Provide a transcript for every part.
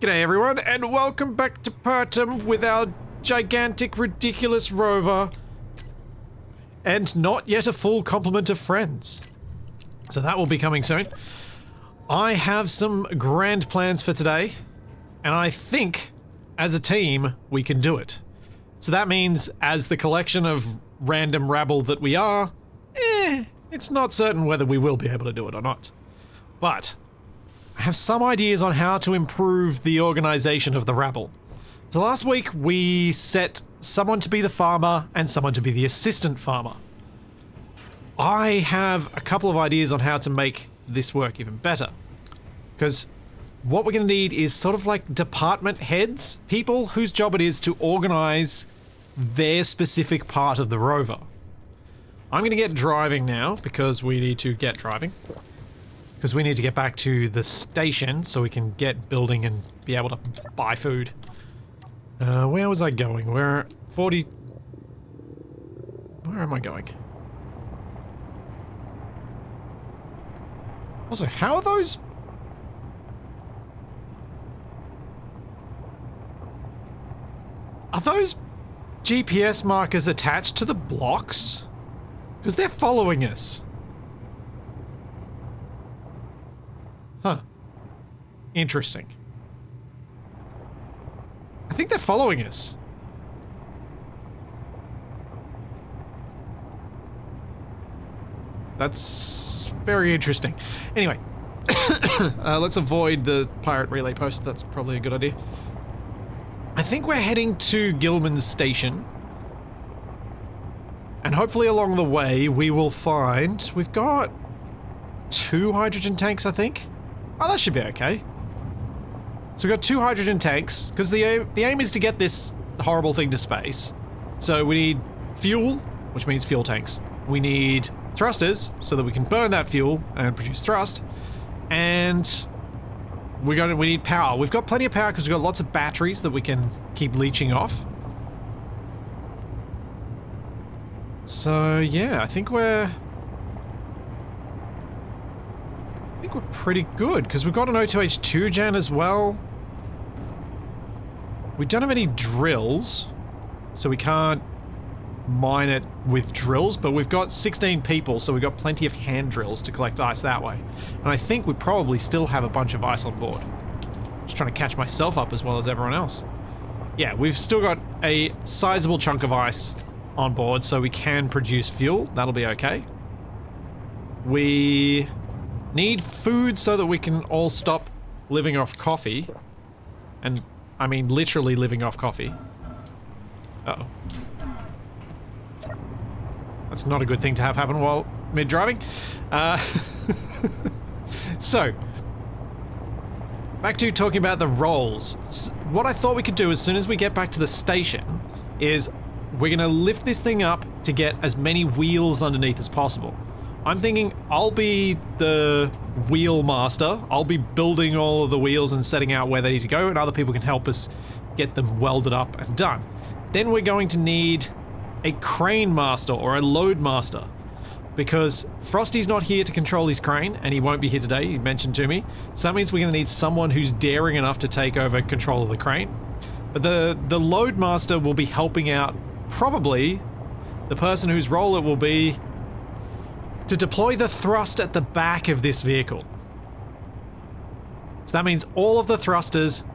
G'day everyone, and welcome back to Pertum with our gigantic, ridiculous rover. And not yet a full complement of friends. So that will be coming soon. I have some grand plans for today, and I think, as a team, we can do it. So that means, as the collection of random rabble that we are, it's not certain whether we will be able to do it or not. But I have some ideas on how to improve the organization of the rabble. So last week we set someone to be the farmer and someone to be the assistant farmer. I have a couple of ideas on how to make this work even better. Because what we're going to need is sort of like department heads, people whose job it is to organize their specific part of the rover. I'm going to get driving now because we need to get driving. Because we need to get back to the station so we can get building and be able to buy food. Where was I going? Where am I going? Also, how are those? Are those GPS markers attached to the blocks? Because they're following us. Huh. Interesting. I think they're following us. That's very interesting. Anyway, let's avoid the pirate relay post. That's probably a good idea. I think we're heading to Gilman's station. And hopefully along the way we will find... We've got 2 hydrogen tanks, I think. Oh, that should be okay. So we've got 2 hydrogen tanks, because the aim is to get this horrible thing to space. So we need fuel, which means fuel tanks. We need thrusters, so that we can burn that fuel and produce thrust. And we need power. We've got plenty of power because we've got lots of batteries that we can keep leeching off. So yeah, I think we're pretty good, because we've got an O2H2 gen as well. We don't have any drills, so we can't mine it with drills, but we've got 16 people, so we've got plenty of hand drills to collect ice that way. And I think we probably still have a bunch of ice on board. Just trying to catch myself up as well as everyone else. Yeah, we've still got a sizable chunk of ice on board, so we can produce fuel. That'll be okay. We need food so that we can all stop living off coffee. And I mean literally living off coffee. Uh-oh. That's not a good thing to have happen while mid-driving. So, back to talking about the roles. What I thought we could do as soon as we get back to the station is we're gonna lift this thing up to get as many wheels underneath as possible. I'm thinking I'll be the wheel master. I'll be building all of the wheels and setting out where they need to go, and other people can help us get them welded up and done. Then we're going to need a crane master or a load master, because Frosty's not here to control his crane, and he won't be here today, he mentioned to me. So that means we're going to need someone who's daring enough to take over control of the crane. But the load master will be helping out, probably, the person whose role it will be to deploy the thrust at the back of this vehicle. So that means all of the thrusters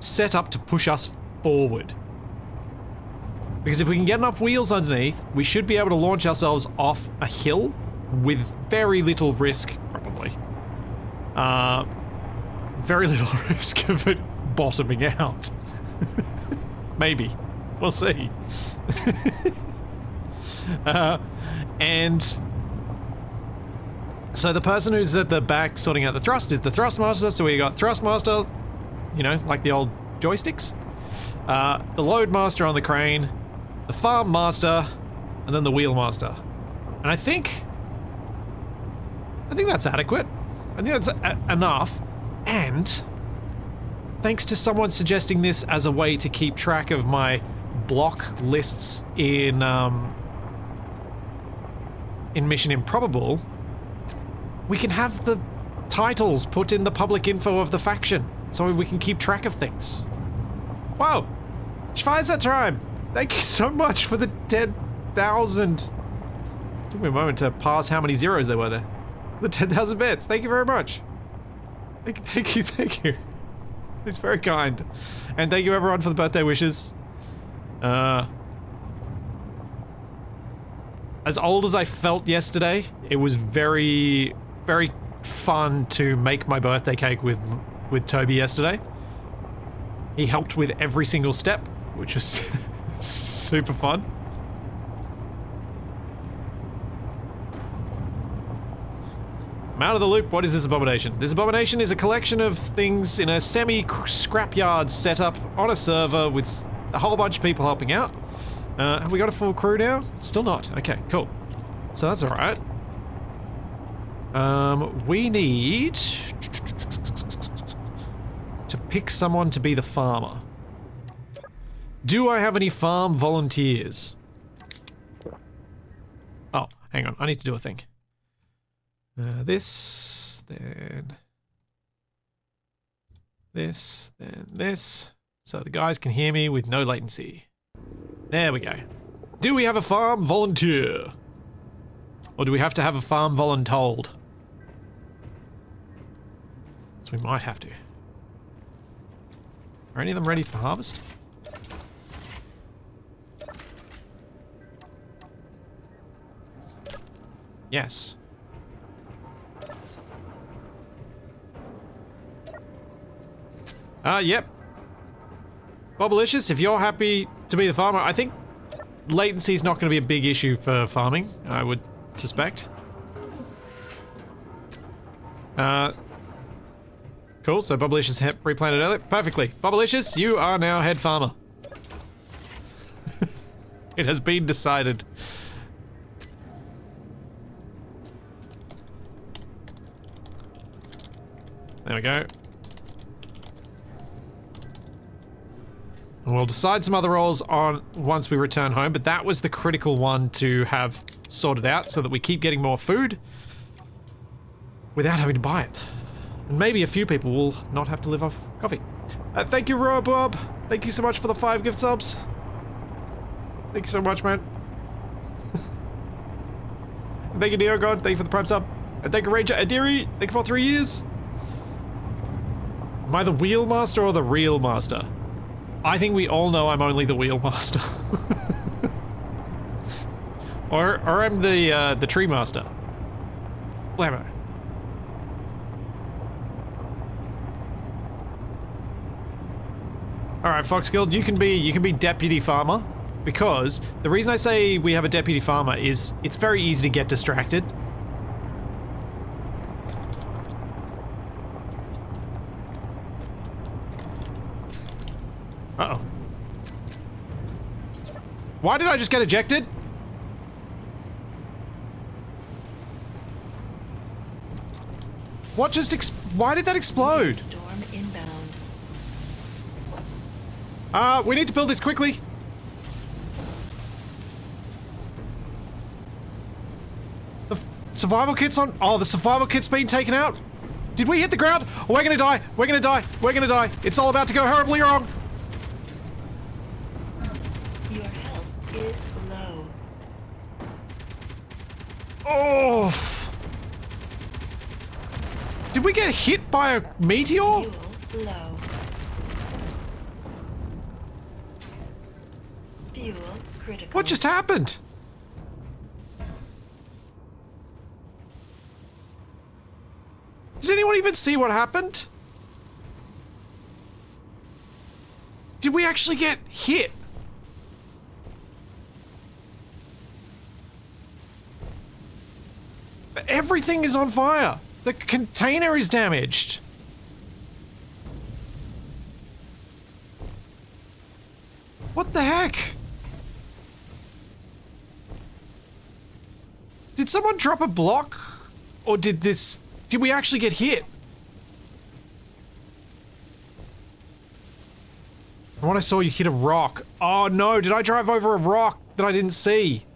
set up to push us forward. Because if we can get enough wheels underneath, we should be able to launch ourselves off a hill with very little risk, probably. Very little risk of it bottoming out. Maybe. We'll see. And so the person who's at the back sorting out the thrust is the thrust master, so we got thrust master, you know, like the old joysticks. The load master on the crane, the farm master, and then the wheel master. And I think that's adequate. I think that's enough. And thanks to someone suggesting this as a way to keep track of my block lists in Mission Improbable, we can have the titles put in the public info of the faction. so we can keep track of things. Wow! Schweizer time! Thank you so much for the 10,000. Took me a moment to pass how many zeros there were there. The 10,000 bits. Thank you very much. Thank you. It's very kind. And thank you everyone for the birthday wishes. As old as I felt yesterday, it was very, very fun to make my birthday cake with Toby yesterday. He helped with every single step, which was super fun. I'm out of the loop. What is this abomination? This abomination is a collection of things in a semi-scrapyard setup on a server with a whole bunch of people helping out. Have we got a full crew now? Still not. Okay, cool. So that's alright. We need to pick someone to be the farmer. Do I have any farm volunteers? Oh, hang on. I need to do a thing. This, then this, then this. So the guys can hear me with no latency. There we go. Do we have a farm volunteer? Or do we have to have a farm voluntold? So we might have to. Are any of them ready for harvest? Yes. Yep. Bobblicious, if you're happy to be the farmer, I think latency is not going to be a big issue for farming, I would suspect. Cool, so Bobblicious replanted earlier. Perfectly. Bobblicious, you are now head farmer. It has been decided. There we go. And we'll decide some other roles on once we return home, but that was the critical one to have sorted out so that we keep getting more food without having to buy it. And maybe a few people will not have to live off coffee. Thank you, Robob. Thank you so much for the 5 gift subs. Thank you so much, man. Thank you, Neogod. Thank you for the Prime sub. And thank you, Ranger Adiri. Thank you for 3 years. Am I the Wheel Master or the Real Master? I think we all know I'm only the Wheel Master. or I'm the Tree Master. Blammo. Alright, Foxguild, you can be Deputy Farmer, because the reason I say we have a Deputy Farmer is it's very easy to get distracted. Uh-oh. Why did I just get ejected? What just why did that explode? Storm inbound. We need to build this quickly. The survival kit's on. Oh, the survival kit's been taken out. Did we hit the ground? Oh, we're gonna die. We're gonna die. We're gonna die. It's all about to go horribly wrong. Your health is low. Oh. Did we get hit by a meteor? Fuel low. Fuel critical. What just happened? Did anyone even see what happened? Did we actually get hit? Everything is on fire. The container is damaged. What the heck? Did someone drop a block? Or did we actually get hit? And when I saw you hit a rock. Oh no, did I drive over a rock that I didn't see?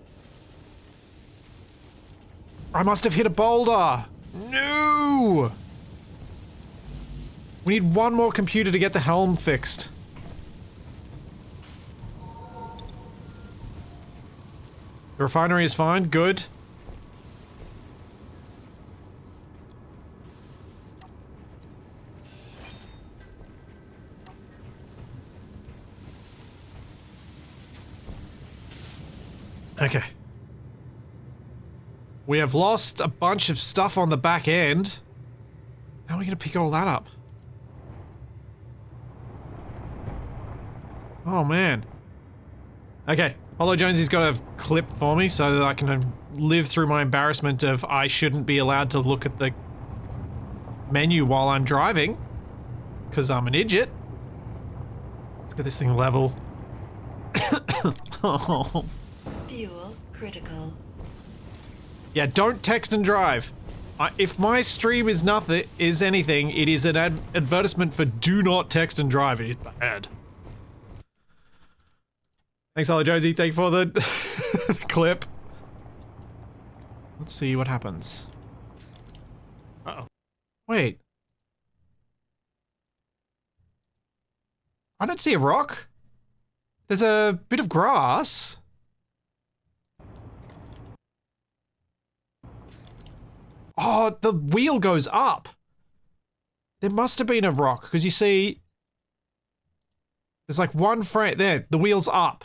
I must have hit a boulder. No! We need one more computer to get the helm fixed. The refinery is fine, good. Okay. We have lost a bunch of stuff on the back end. How are we gonna pick all that up? Oh man. Okay. Hollow Jonesy's got a clip for me so that I can live through my embarrassment of I shouldn't be allowed to look at the menu while I'm driving. Because I'm an idiot. Let's get this thing level. Oh. Fuel critical. Yeah, don't text and drive. If my stream is anything, it is an advertisement for do not text and drive. It is bad. Thanks, Hollow Jonesy. Thank you for the clip. Let's see what happens. Uh-oh. Wait. I don't see a rock. There's a bit of grass. Oh, the wheel goes up. There must have been a rock, because you see... There's like one frame... There, the wheel's up.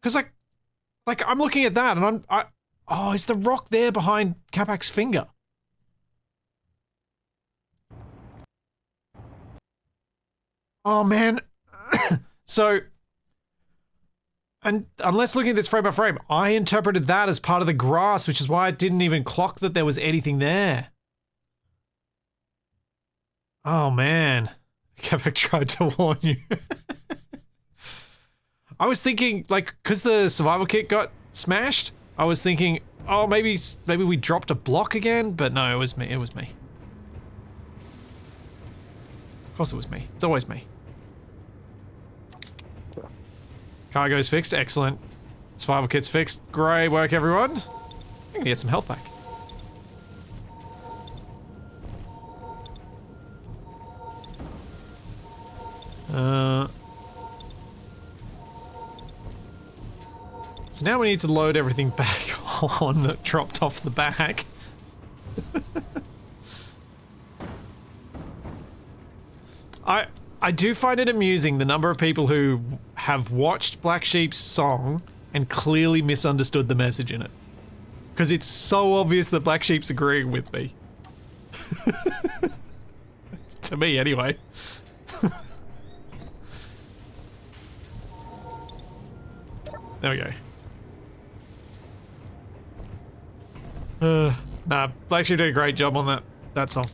Because like, I'm looking at that and oh, is the rock there behind Capac's finger? Oh man. So, and unless looking at this frame by frame, I interpreted that as part of the grass, which is why I didn't even clock that there was anything there. Oh man. Capac tried to warn you. I was thinking, like, because the survival kit got smashed, I was thinking, oh, maybe we dropped a block again, but no, it was me, Of course it was me. It's always me. Cargo's fixed, excellent. Survival kit's fixed, great work everyone. I'm gonna get some health back. So now we need to load everything back on that dropped off the back. I do find it amusing the number of people who have watched Black Sheep's song and clearly misunderstood the message in it. Because it's so obvious that Black Sheep's agreeing with me. To me, anyway. There we go. Nah, Black Sheep did a great job on that song.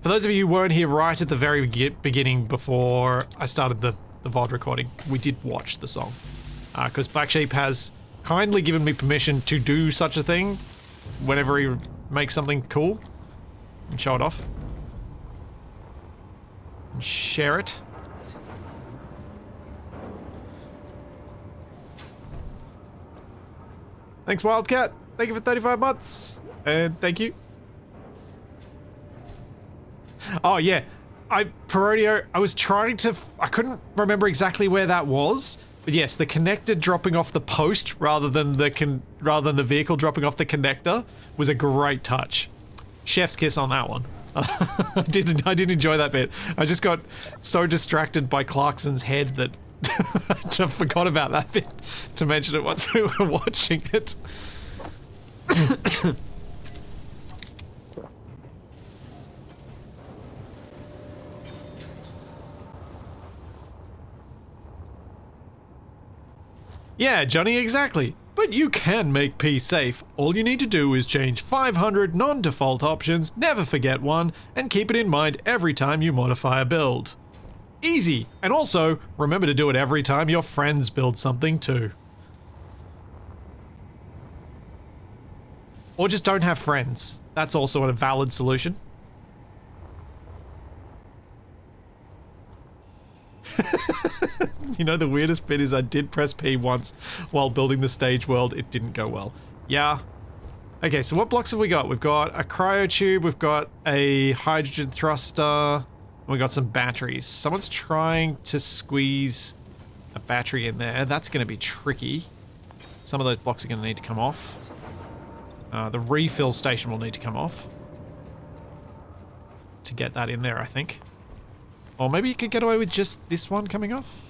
For those of you who weren't here right at the very beginning before I started the VOD recording, we did watch the song. Because Black Sheep has kindly given me permission to do such a thing whenever he makes something cool and show it off. And share it. Thanks, Wildcat. Thank you for 35 months. And thank you. Oh, yeah. Perodio, I was trying to... I couldn't remember exactly where that was. But yes, the connector dropping off the post rather than the vehicle dropping off the connector was a great touch. Chef's kiss on that one. I did enjoy that bit. I just got so distracted by Clarkson's head that I forgot about that bit to mention it once we were watching it. Yeah, Johnny, exactly. But you can make P safe. All you need to do is change 500 non-default options, never forget one, and keep it in mind every time you modify a build. Easy. And also, remember to do it every time your friends build something too. Or just don't have friends. That's also a valid solution. You know, the weirdest bit is I did press P once while building the stage world. It didn't go well. Yeah. Okay, so what blocks have we got? We've got a cryo tube, we've got a hydrogen thruster, and we've got some batteries. Someone's trying to squeeze a battery in there. That's going to be tricky. Some of those blocks are going to need to come off. The refill station will need to come off to get that in there, I think. Or maybe you could get away with just this one coming off.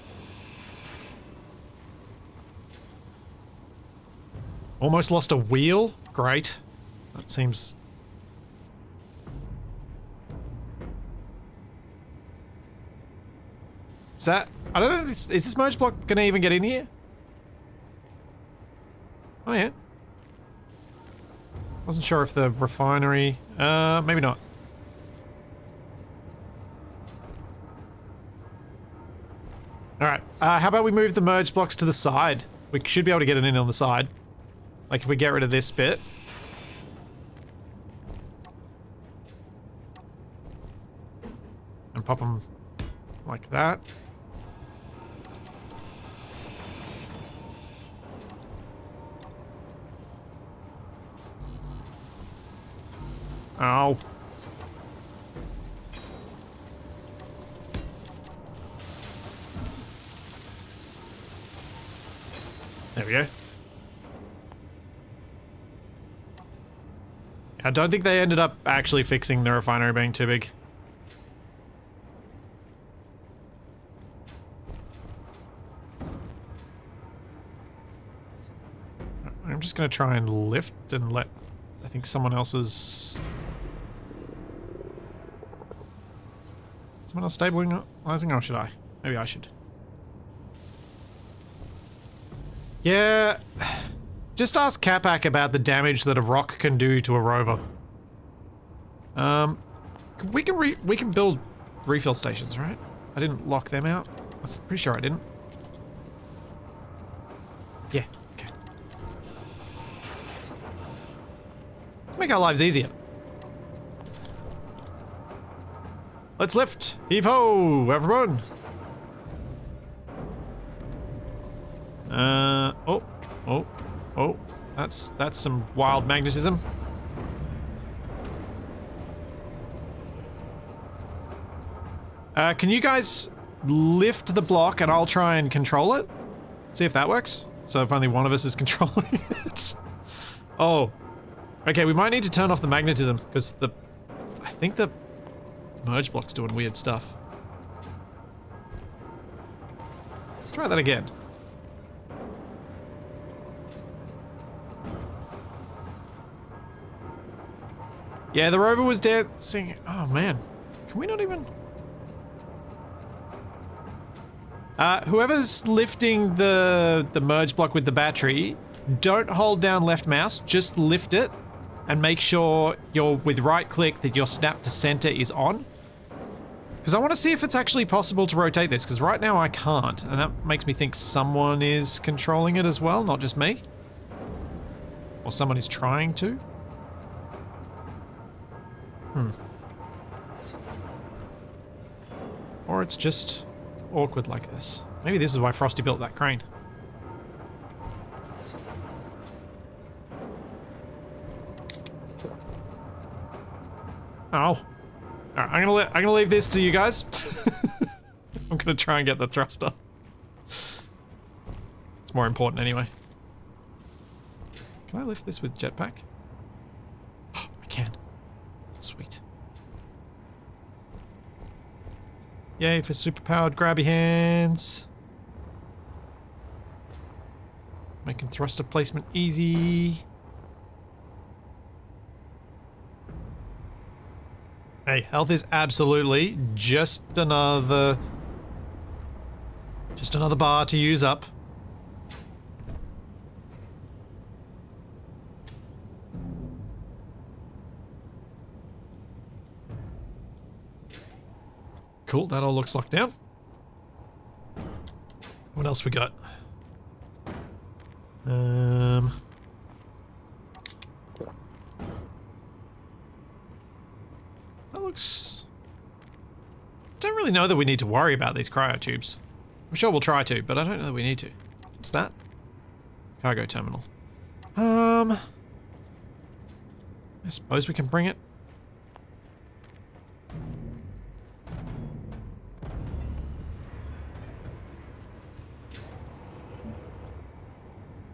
Almost lost a wheel. Great. That seems... Is that... I don't know, is this merge block gonna even get in here? Oh yeah. Wasn't sure if the refinery... maybe not. Alright, how about we move the merge blocks to the side? We should be able to get it in on the side. Like if we get rid of this bit. And pop them like that. Ow. There we go. I don't think they ended up actually fixing the refinery being too big. I'm just gonna try and lift and let, I think someone else stabilizing, or should I? Maybe I should. Yeah, just ask Capac about the damage that a rock can do to a rover. We can build refill stations, right? I didn't lock them out. I'm pretty sure I didn't. Yeah, okay. Let's make our lives easier. Let's lift! Heave-ho, everyone! Oh, that's some wild magnetism. Can you guys lift the block and I'll try and control it? See if that works. So if only one of us is controlling it. Oh. Okay, we might need to turn off the magnetism, because I think the merge block's doing weird stuff. Let's try that again. Yeah, the rover was dancing. Oh man, can we not even... whoever's lifting the merge block with the battery, don't hold down left mouse, just lift it and make sure you're with right click that your snap to center is on. Because I want to see if it's actually possible to rotate this, because right now I can't, and that makes me think someone is controlling it as well, not just me. Or someone is trying to. Or it's just awkward like this. Maybe this is why Frosty built that crane. Oh. Alright, I'm gonna leave this to you guys. I'm gonna try and get the thruster. It's more important anyway. Can I lift this with jetpack? Oh, I can. Sweet. Yay for superpowered grabby hands. Making thruster placement easy. Hey, health is absolutely just another bar to use up. Cool, that all looks locked down. What else we got? That looks... Don't really know that we need to worry about these cryo tubes. I'm sure we'll try to, but I don't know that we need to. What's that? Cargo terminal. I suppose we can bring it.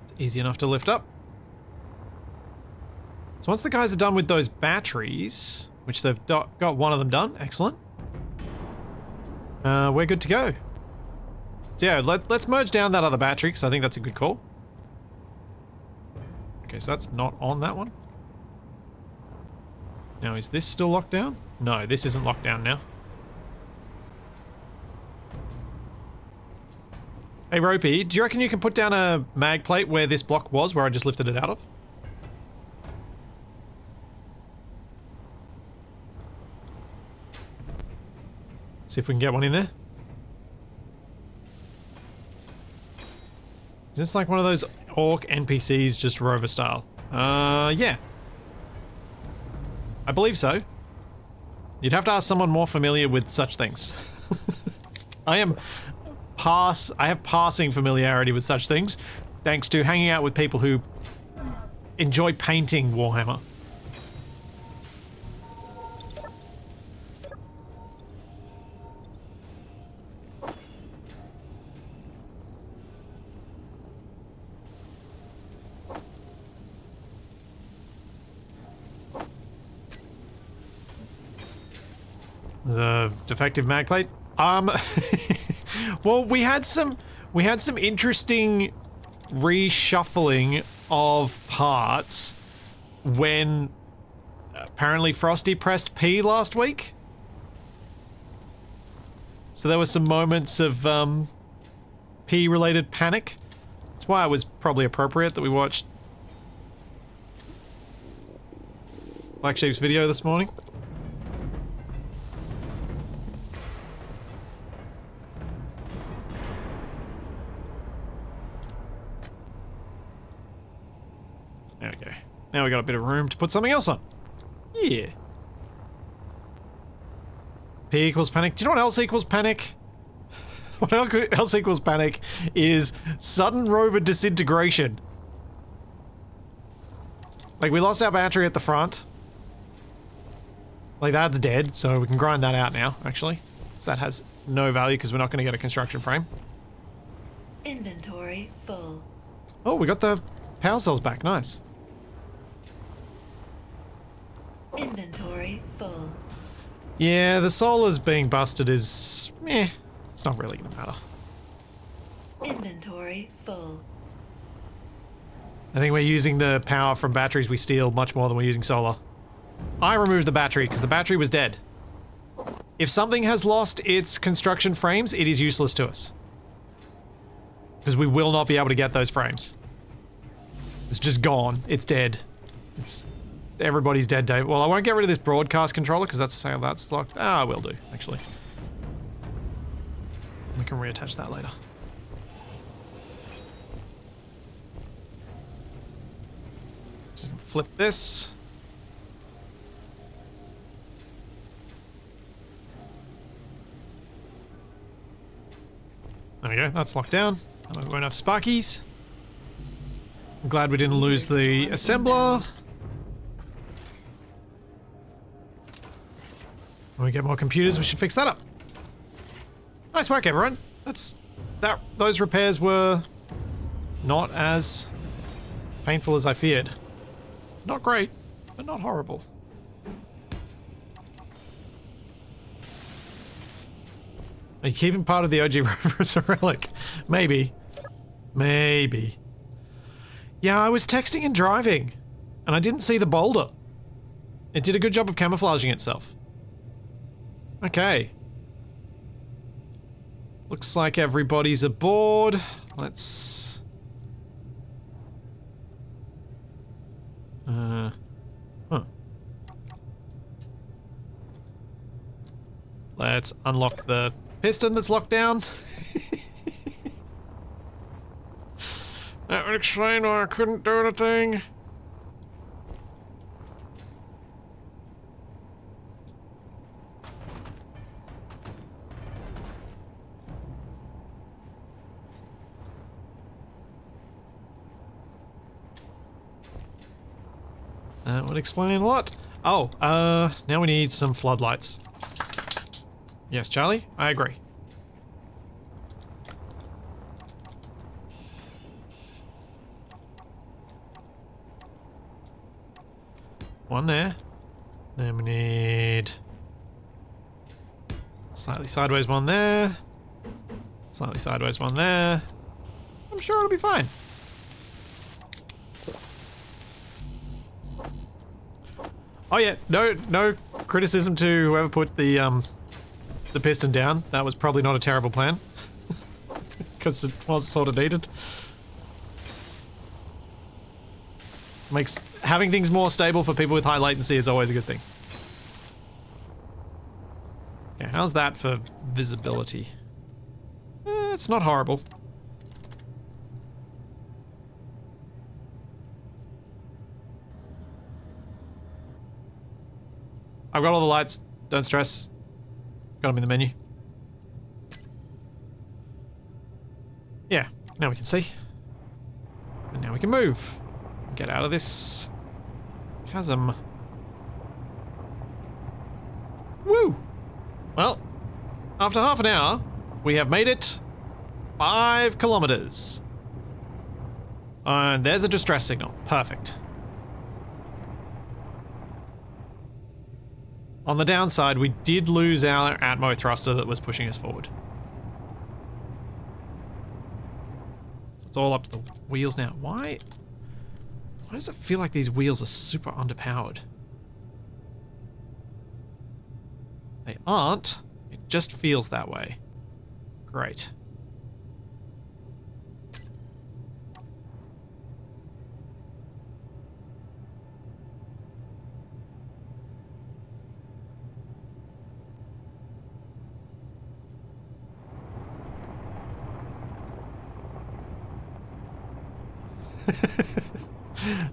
It's easy enough to lift up. So once the guys are done with those batteries, which they've got one of them done, excellent. We're good to go. So yeah, let's merge down that other battery, because I think that's a good call. Okay, so that's not on that one. Now, is this still locked down? No, this isn't locked down now. Hey, Ropey, do you reckon you can put down a mag plate where this block was, where I just lifted it out of? See if we can get one in there. Is this like one of those orc NPCs, just rover style? Yeah. I believe so. You'd have to ask someone more familiar with such things. I have passing familiarity with such things, thanks to hanging out with people who enjoy painting Warhammer. There's a defective mag plate. Well, we had some interesting reshuffling of parts when apparently Frosty pressed P last week. So there were some moments of P-related panic. That's why it was probably appropriate that we watched Black Sheep's video this morning. There we go. Now we got a bit of room to put something else on. Yeah. P equals panic. Do you know what else equals panic? What else equals panic is sudden rover disintegration. Like, we lost our battery at the front. Like, that's dead, so we can grind that out now, actually. So that has no value because we're not going to get a construction frame. Inventory full. Oh, we got the power cells back. Nice. Inventory full. Yeah, the solar's being busted is... meh. It's not really gonna matter. Inventory full. I think we're using the power from batteries we steal much more than we're using solar. I removed the battery because the battery was dead. If something has lost its construction frames, it is useless to us. Because we will not be able to get those frames. It's just gone. It's dead. It's... everybody's dead, Dave. Well, I won't get rid of this broadcast controller because that's how that's locked. Ah, I will do, actually. We can reattach that later. Just flip this. There we go, that's locked down. And we won't have sparkies. I'm glad we didn't lose the assembler. When we get more computers, we should fix that up. Nice work, everyone. Those repairs were not as painful as I feared. Not great, but not horrible. Are you keeping part of the OG rover as a relic? Maybe. Maybe. Yeah, I was texting and driving, and I didn't see the boulder. It did a good job of camouflaging itself. Okay. Looks like everybody's aboard. Let's... huh. Let's unlock the piston that's locked down. That would explain why I couldn't do anything. That would explain a lot. Oh, now we need some floodlights. Yes, Charlie, I agree. One there. Then we need slightly sideways one there. Slightly sideways one there. I'm sure it'll be fine. Oh yeah, no criticism to whoever put the piston down. That was probably not a terrible plan. Because it was sort of needed. Makes having things more stable for people with high latency is always a good thing. Okay, how's that for visibility? It's not horrible. I've got all the lights, don't stress. Got them in the menu. Yeah, now we can see. And now we can move. Get out of this chasm. Woo! Well, after half an hour, we have made it 5 kilometers. And there's a distress signal. Perfect. On the downside, we did lose our Atmo thruster that was pushing us forward. So it's all up to the wheels now. Why does it feel like these wheels are super underpowered? They aren't. It just feels that way. Great.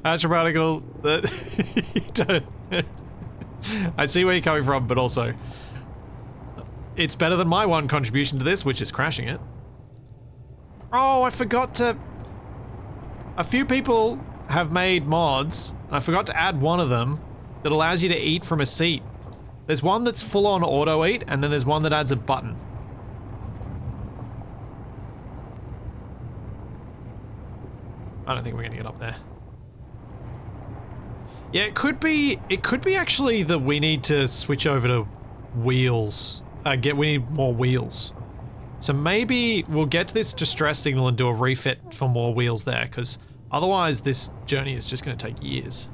Astronautical, that you don't. I see where you're coming from, but also it's better than my one contribution to this, which is crashing it. Oh, I forgot to. A few people have made mods, and I forgot to add one of them that allows you to eat from a seat. There's one that's full on auto eat, and then there's one that adds a button. I don't think we're gonna get up there. Yeah, it could be actually that we need to switch over to wheels. We need more wheels. So maybe we'll get to this distress signal and do a refit for more wheels there, because otherwise this journey is just gonna take years.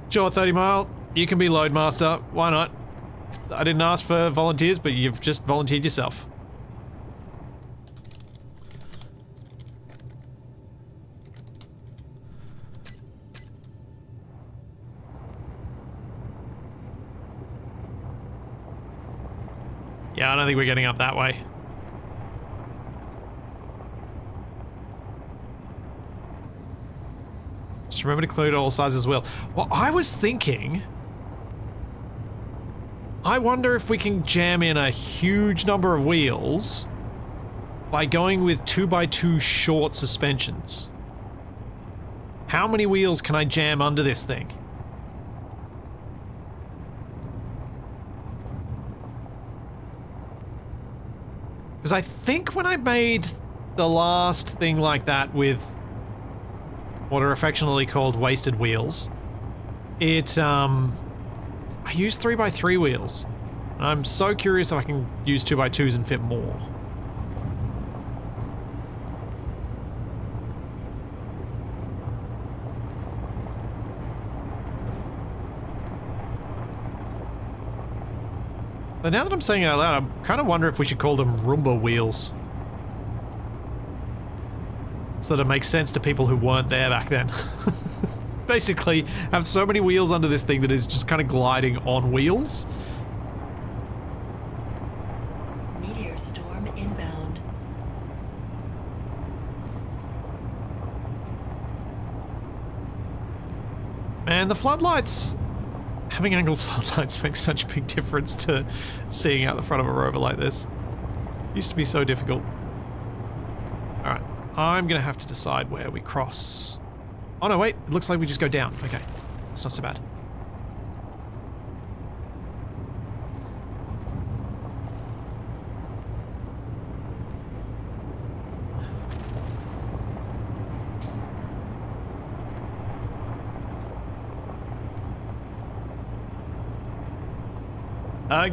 Sure, 30 mile, you can be Loadmaster, why not? I didn't ask for volunteers, but you've just volunteered yourself. Yeah, I don't think we're getting up that way. Just remember to include all sizes wheel. Well, I was thinking, I wonder if we can jam in a huge number of wheels by going with 2x2 short suspensions. How many wheels can I jam under this thing? Because I think when I made the last thing like that with what are affectionately called wasted wheels, I used 3x3 wheels. I'm so curious if I can use 2x2s and fit more. But now that I'm saying it out loud, I kind of wonder if we should call them Roomba wheels. So that it makes sense to people who weren't there back then. Basically, have so many wheels under this thing that is just kind of gliding on wheels. Meteor storm inbound. Man, the floodlights... Having angled floodlights makes such a big difference to seeing out the front of a rover like this. Used to be so difficult. Alright, I'm gonna have to decide where we cross Oh no, wait. It looks like we just go down. Okay. It's not so bad.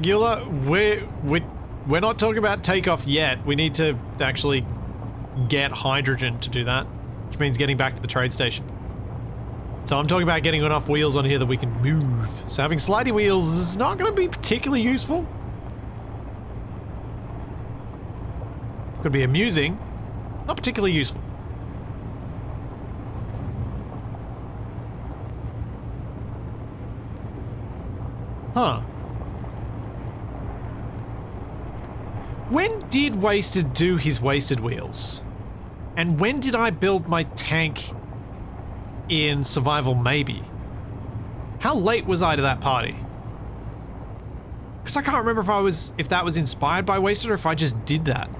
Gila, we're not talking about takeoff yet. We need to actually get hydrogen to do that, which means getting back to the trade station. So I'm talking about getting enough wheels on here that we can move. So having slidey wheels is not going to be particularly useful. Could be amusing, not particularly useful. Huh. When did Wasted do his Wasted wheels? And when did I build my tank in Survival Maybe? How late was I to that party? Because I can't remember if that was inspired by Wasted or if I just did that.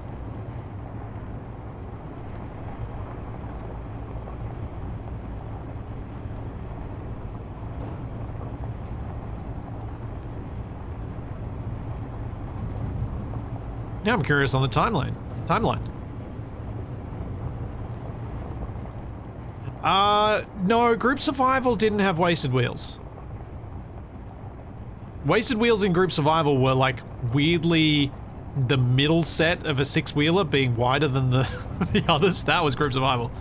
Now I'm curious on the timeline. No, Group Survival didn't have Wasted wheels. Wasted wheels in Group Survival were like weirdly the middle set of a six-wheeler being wider than the, the others. That was Group Survival.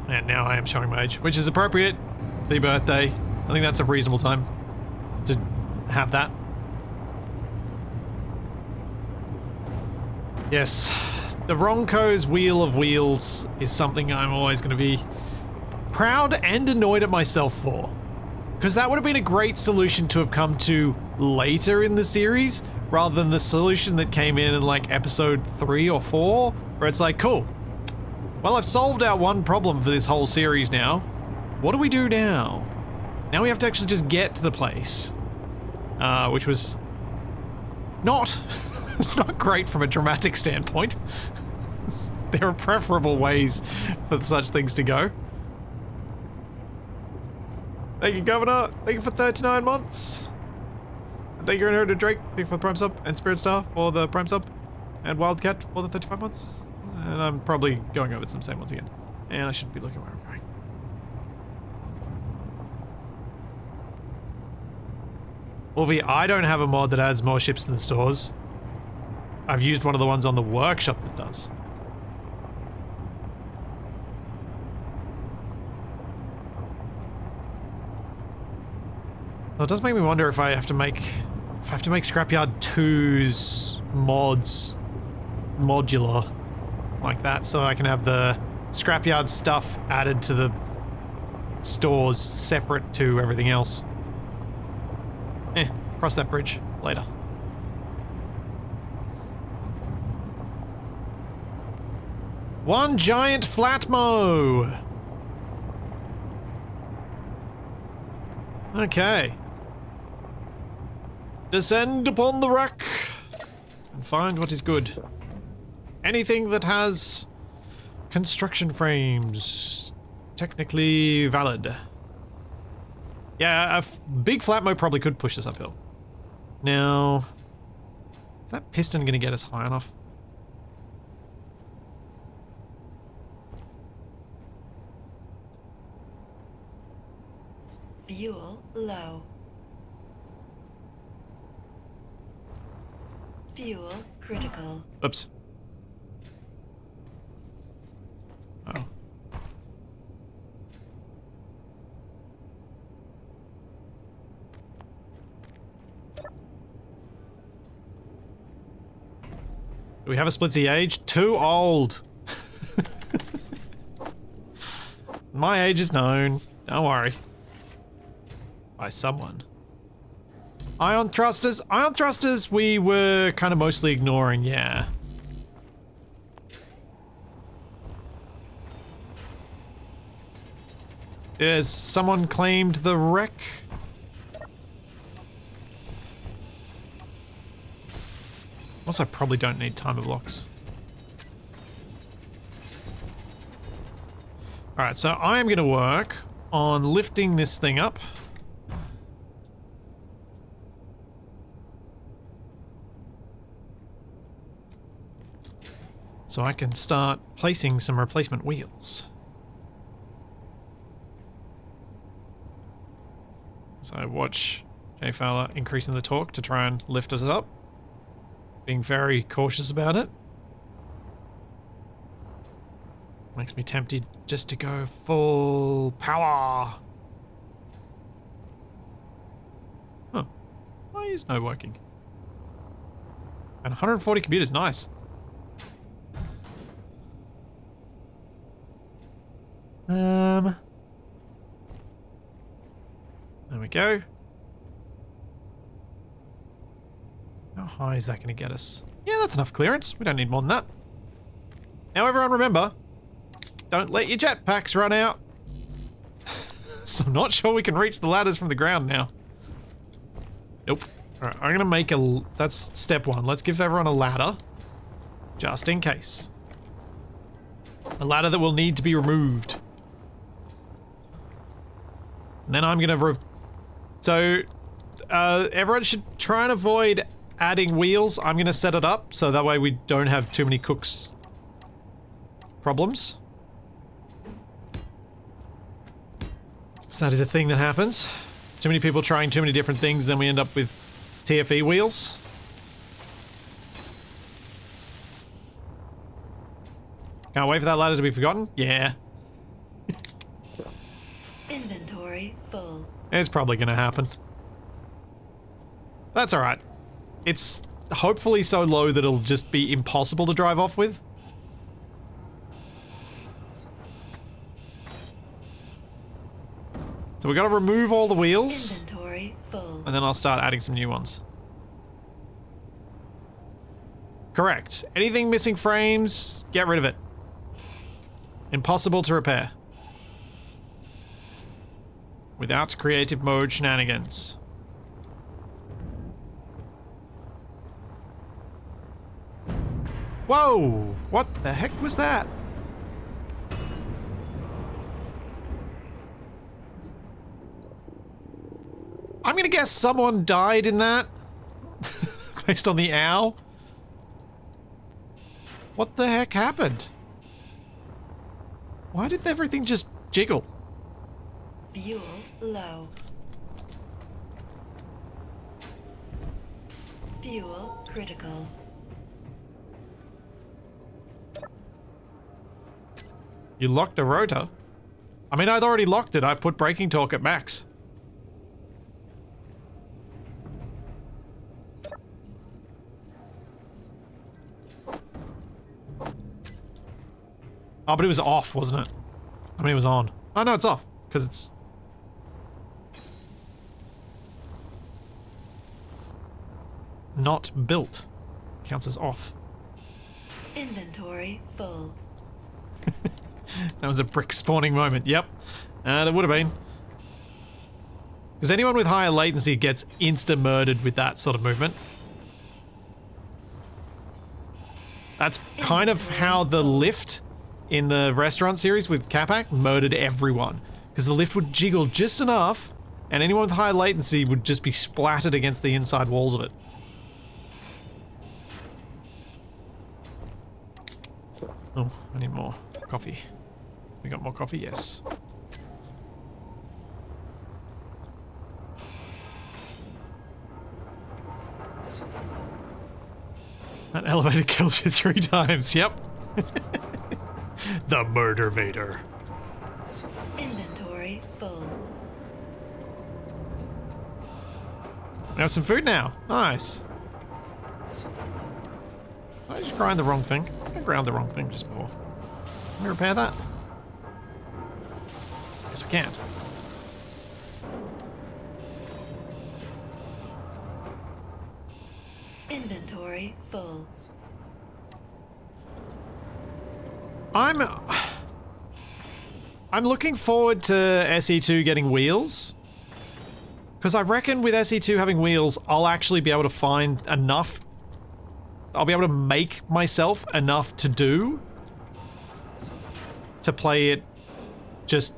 And now I am showing my age, which is appropriate for your birthday. I think that's a reasonable time to have that. Yes, the Ronco's Wheel of Wheels is something I'm always going to be proud and annoyed at myself for. Because that would have been a great solution to have come to later in the series, rather than the solution that came in like episode 3 or 4, where it's like, cool. Well, I've solved our one problem for this whole series now. What do we do now? Now we have to actually just get to the place. Which was not, not great from a dramatic standpoint. There are preferable ways for such things to go. Thank you, Governor. Thank you for 39 months. And thank you, Inherited Drake. Thank you for the Prime Sub. And Spirit Star for the Prime Sub. And Wildcat for the 35 months. And I'm probably going over some same ones again. And I should be looking where I'm going. Ulvi, I don't have a mod that adds more ships to the stores. I've used one of the ones on the workshop that does. Well, it does make me wonder if I have to make Scrapyard 2's mods modular like that, so I can have the Scrapyard stuff added to the stores separate to everything else. Cross that bridge later. One giant flatmo. Okay. Descend upon the wreck and find what is good. Anything that has construction frames, technically valid. Yeah, a big flatmo probably could push us uphill. Now, is that piston going to get us high enough? Fuel low. Fuel critical. Oops. Oh. Do we have a splitsy age? Too old. My age is known. Don't worry. By someone. Ion thrusters? Ion thrusters we were kind of mostly ignoring, yeah. Has someone claimed the wreck? Also, probably don't need timer blocks. Alright, so I am going to work on lifting this thing up. So I can start placing some replacement wheels. So watch Jay Fowler increasing the torque to try and lift it up. Being very cautious about it. Makes me tempted just to go full power. Huh. Why is no working? And 140 computers, nice. There we go. How high is that going to get us? Yeah, that's enough clearance. We don't need more than that. Now everyone remember, don't let your jetpacks run out. So I'm not sure we can reach the ladders from the ground now. Nope. Alright, I'm going to make a... That's step one. Let's give everyone a ladder. Just in case. A ladder that will need to be removed. And then I'm going to... everyone should try and avoid adding wheels. I'm going to set it up so that way we don't have too many cooks problems. So that is a thing that happens. Too many people trying too many different things, then we end up with TFE wheels. Can't wait for that ladder to be forgotten. Yeah. Inventory full. It's probably going to happen. That's alright. It's hopefully so low that it'll just be impossible to drive off with. So we got to remove all the wheels. Inventory full. And then I'll start adding some new ones. Correct. Anything missing frames, get rid of it. Impossible to repair. Without creative mode shenanigans. Whoa! What the heck was that? I'm gonna guess someone died in that. Based on the owl. What the heck happened? Why did everything just jiggle? Fuel low. Fuel critical. You locked a rotor? I mean, I'd already locked it. I put braking torque at max. Oh, but it was off, wasn't it? I mean, it was on. Oh, no, it's off. Because it's... not built. Counts as off. Inventory full. That was a brick spawning moment. Yep. It would have been. Because anyone with higher latency gets insta-murdered with that sort of movement. That's kind of how the lift in the restaurant series with Capac murdered everyone. Because the lift would jiggle just enough, and anyone with high latency would just be splattered against the inside walls of it. Oh, I need more coffee. We got more coffee? Yes. That elevator killed you 3 times, yep. The Murder Vader. Inventory full. We have some food now. Nice. I just grind the wrong thing. I ground the wrong thing just before. Can we repair that? Yes, we can. Inventory full. I'm looking forward to SE2 getting wheels. Because I reckon with SE2 having wheels, I'll actually be able to find enough I'll be able to make myself enough to do to play it just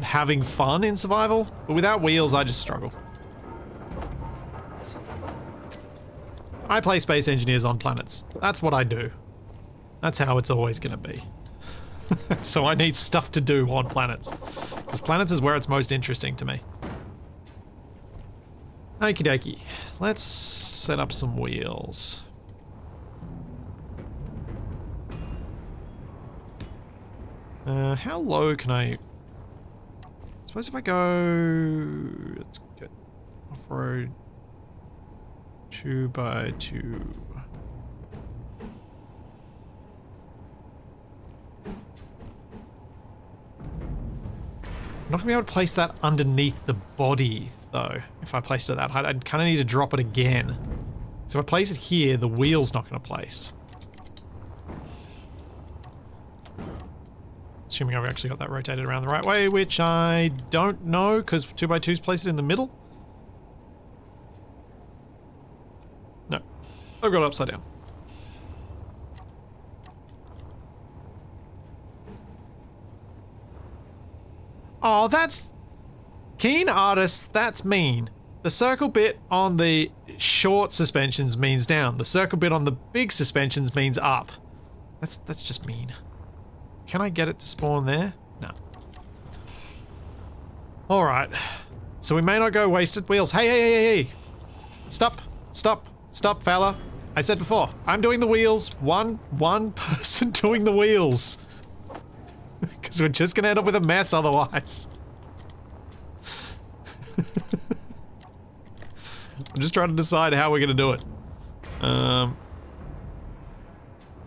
having fun in survival. But without wheels, I just struggle. I play space engineers on planets. That's what I do. That's how it's always going to be. So I need stuff to do on planets. Because planets is where it's most interesting to me. Okie dokie. Let's set up some wheels. How low can I... Suppose if I go... Let's get off-road 2x2. I'm not gonna be able to place that underneath the body, though, if I placed it that high. I'd kind of need to drop it again. So if I place it here, the wheel's not gonna place. Assuming I've actually got that rotated around the right way, which I don't know, because 2x2's placed it in the middle. No. I've got it upside down. Oh, that's... Keen artists, that's mean. The circle bit on the short suspensions means down. The circle bit on the big suspensions means up. That's just mean. Can I get it to spawn there? No. Alright. So we may not go wasted wheels. Hey. Stop, fella. I said before, I'm doing the wheels. One person doing the wheels. Because we're just gonna end up with a mess otherwise. I'm just trying to decide how we're gonna do it.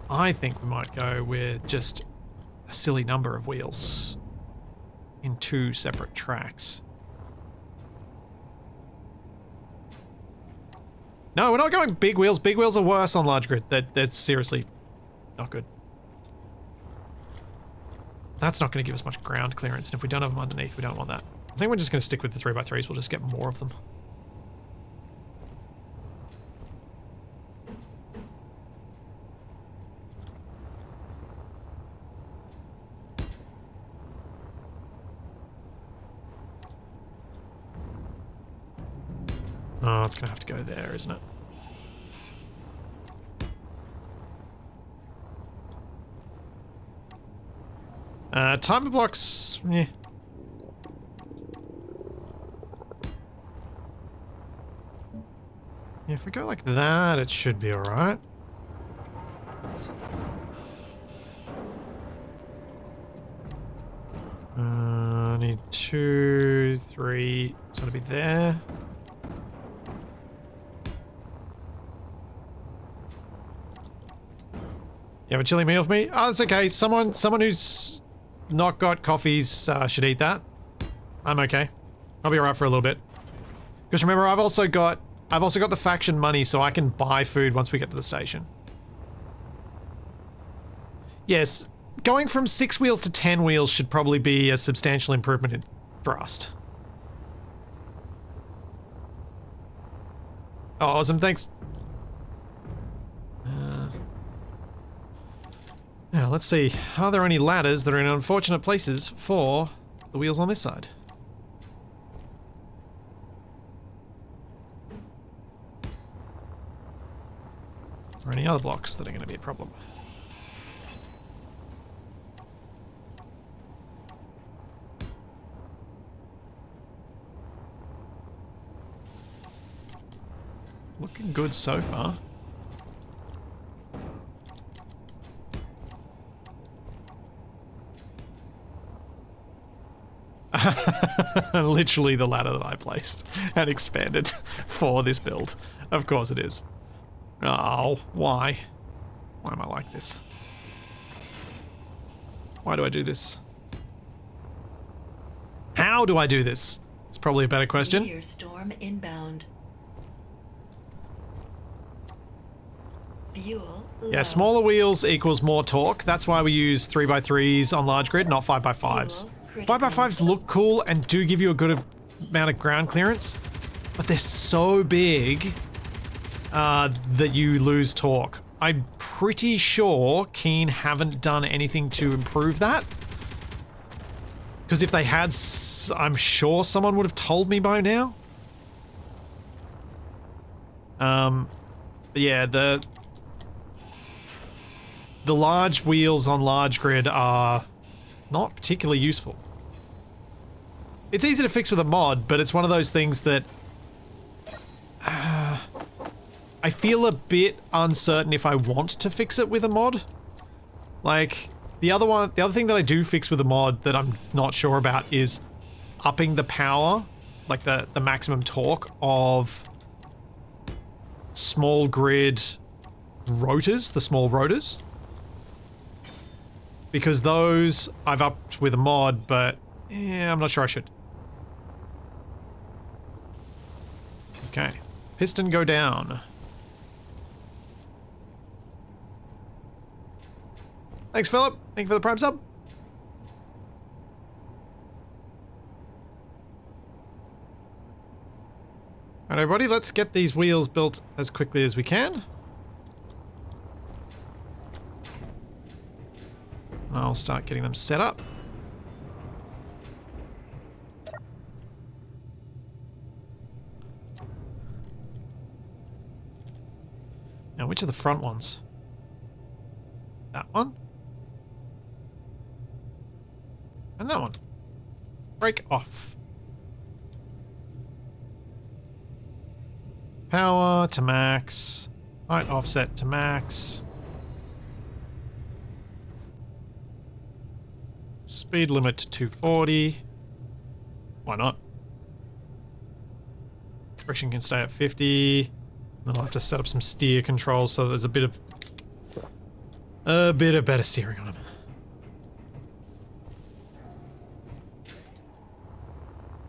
I think we might go with just a silly number of wheels in 2 separate tracks. No, we're not going big wheels. Big wheels are worse on large grid. That's seriously not good. That's not going to give us much ground clearance, and if we don't have them underneath, we don't want that. I think we're just going to stick with the 3x3s. We'll just get more of them. Oh, it's going to have to go there, isn't it? Timer blocks, yeah. Yeah, if we go like that, it should be alright. I need 2, 3, it's gotta be there. You have a chili meal for me? Oh, that's okay. Someone who's not got coffees should eat that. I'm okay. I'll be alright for a little bit. Because remember, I've also got the faction money, so I can buy food once we get to the station. Yes, going from 6 wheels to 10 wheels should probably be a substantial improvement in thrust. Oh, awesome, thanks. Now, let's see. Are there any ladders that are in unfortunate places for the wheels on this side? Or any other blocks that are going to be a problem? Looking good so far. Literally the ladder that I placed and expanded for this build. Of course it is. Oh, why? Why am I like this? Why do I do this? How do I do this? It's probably a better question. Meteor storm inbound. Fuel low. Yeah, smaller wheels equals more torque. That's why we use 3x3s on large grid, not 5x5s. 5x5s look cool and do give you a good amount of ground clearance, but they're so big that you lose torque I'm pretty sure Keen haven't done anything to improve that. Because if they had, I'm sure someone would have told me by now. But yeah, the large wheels on large grid are not particularly useful. It's easy to fix with a mod, but it's one of those things that I feel a bit uncertain if I want to fix it with a mod. Like, the other thing that I do fix with a mod that I'm not sure about is upping the power, like the maximum torque of small grid rotors, the small rotors. Because those I've upped with a mod, but yeah, I'm not sure I should. Okay. Piston go down. Thanks, Philip. Thank you for the prime sub. Alright, everybody, let's get these wheels built as quickly as we can. I'll start getting them set up. Now, which are the front ones? That one? And that one. Break off. Power to max. Height offset to max. Speed limit to 240. Why not? Friction can stay at 50. Then I'll have to set up some steer controls so there's a bit of better steering on them.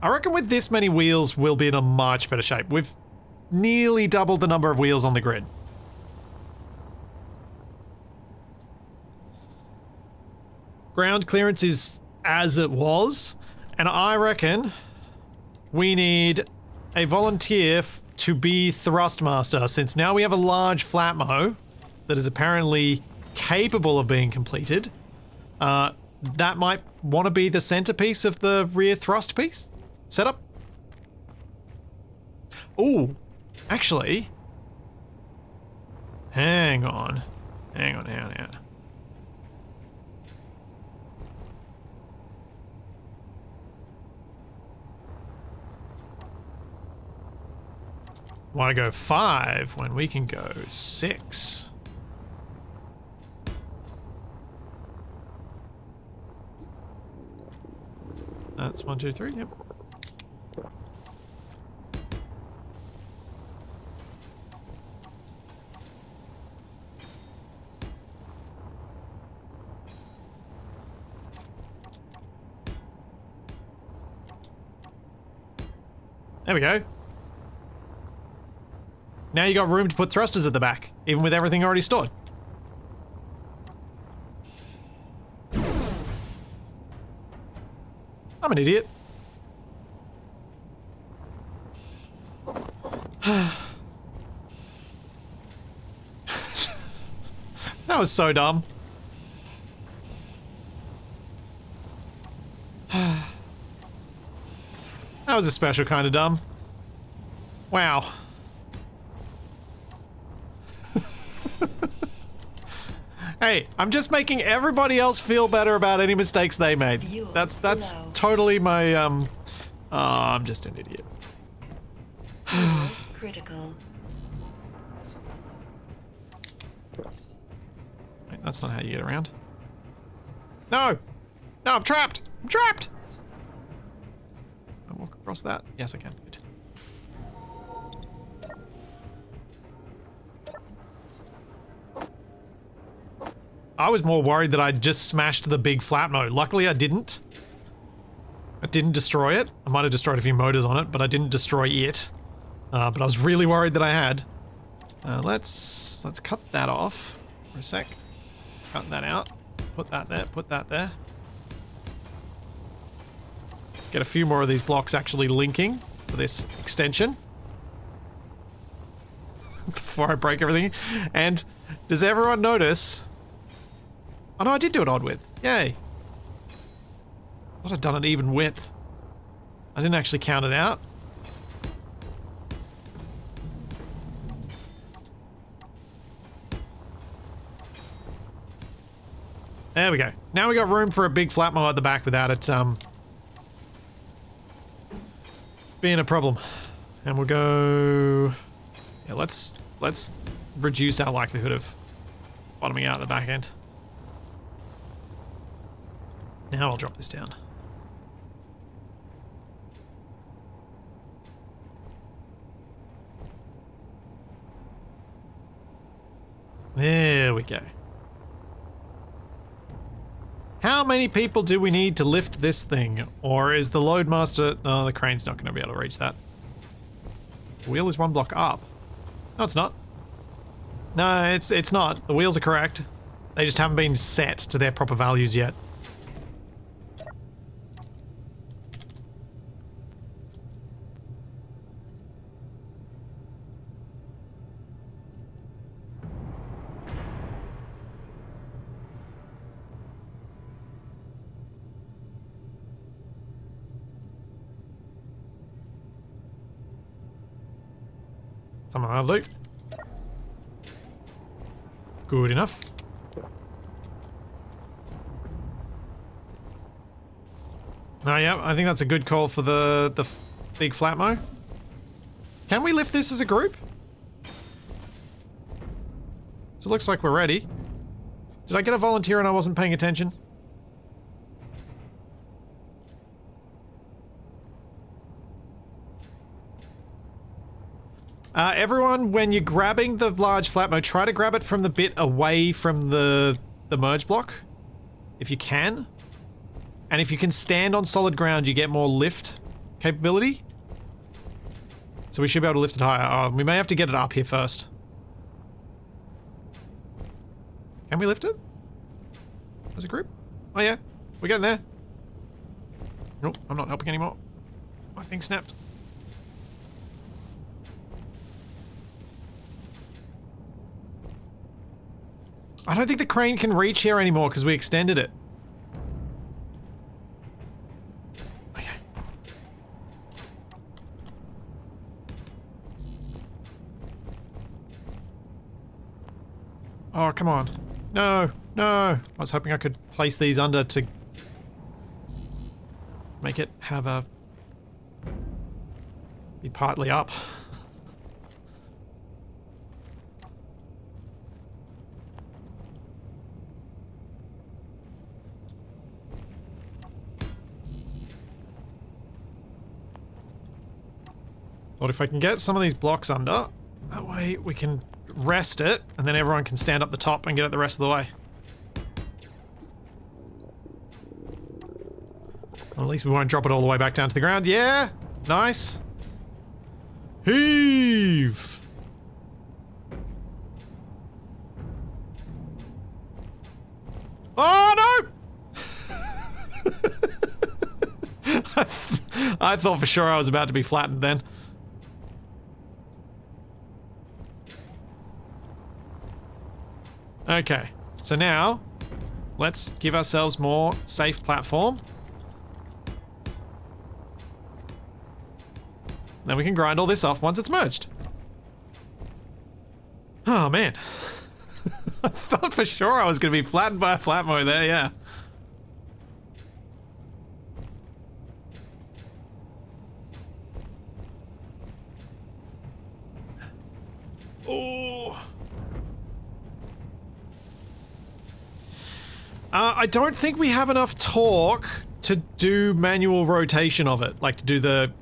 I reckon with this many wheels we'll be in a much better shape. We've nearly doubled the number of wheels on the grid. Ground clearance is as it was, and I reckon we need a volunteer to be Thrustmaster, since now we have a large flatmo that is apparently capable of being completed. That might want to be the centerpiece of the rear thrust piece setup. Ooh, actually, hang on. Why go 5 when we can go 6? That's 1, 2, 3, yep. There we go. Now you got room to put thrusters at the back, even with everything already stored. I'm an idiot. That was so dumb. That was a special kind of dumb. Wow. Hey, I'm just making everybody else feel better about any mistakes they made. That's totally my, I'm just an idiot. Critical. Wait, that's not how you get around. No! No, I'm trapped! I'm trapped! Can I walk across that? Yes, I can. Good. I was more worried that I'd just smashed the big flatmo. Luckily I didn't. I didn't destroy it. I might have destroyed a few motors on it, but I didn't destroy it. But I was really worried that I had. Let's cut that off for a sec. Cut that out. Put that there, put that there. Get a few more of these blocks actually linking for this extension. Before I break everything. And Does everyone notice? Oh no, I did do it odd width. Yay. I thought I'd done it even width. I didn't actually count it out. There we go. Now we got room for a big flat mower at the back without it being a problem. And we'll go... Yeah, let's reduce our likelihood of bottoming out at the back end. Now I'll drop this down. There we go. How many people do we need to lift this thing? Or is the Loadmaster... Oh, the crane's not going to be able to reach that. The wheel is one block up. No, it's not. No, it's not. The wheels are correct. They just haven't been set to their proper values yet. Some of our loot. Good enough. Oh yeah, I think that's a good call for the big flatmo. Can we lift this as a group? So it looks like we're ready. Did I get a volunteer and I wasn't paying attention? Everyone, when you're grabbing the large flatmo, try to grab it from the bit away from the merge block, if you can. And if you can stand on solid ground, you get more lift capability. So we should be able to lift it higher. Oh, we may have to get it up here first. Can we lift it? As a group? Oh yeah, we're getting there. Nope, I'm not helping anymore. My thing snapped. I don't think the crane can reach here anymore because we extended it. Okay. Oh, come on. No, no. I was hoping I could place these under to make it have a... be partly up. But if I can get some of these blocks under, that way we can rest it, and then everyone can stand up the top and get it the rest of the way. Well, at least we won't drop it all the way back down to the ground. Yeah! Nice! Heave! Oh, no! I thought for sure I was about to be flattened then. Okay, so now, let's give ourselves more safe platform. Then we can grind all this off once it's merged. Oh man. I thought for sure I was going to be flattened by a flatmo there, yeah. Oh. I don't think we have enough torque to do manual rotation of it, like to do the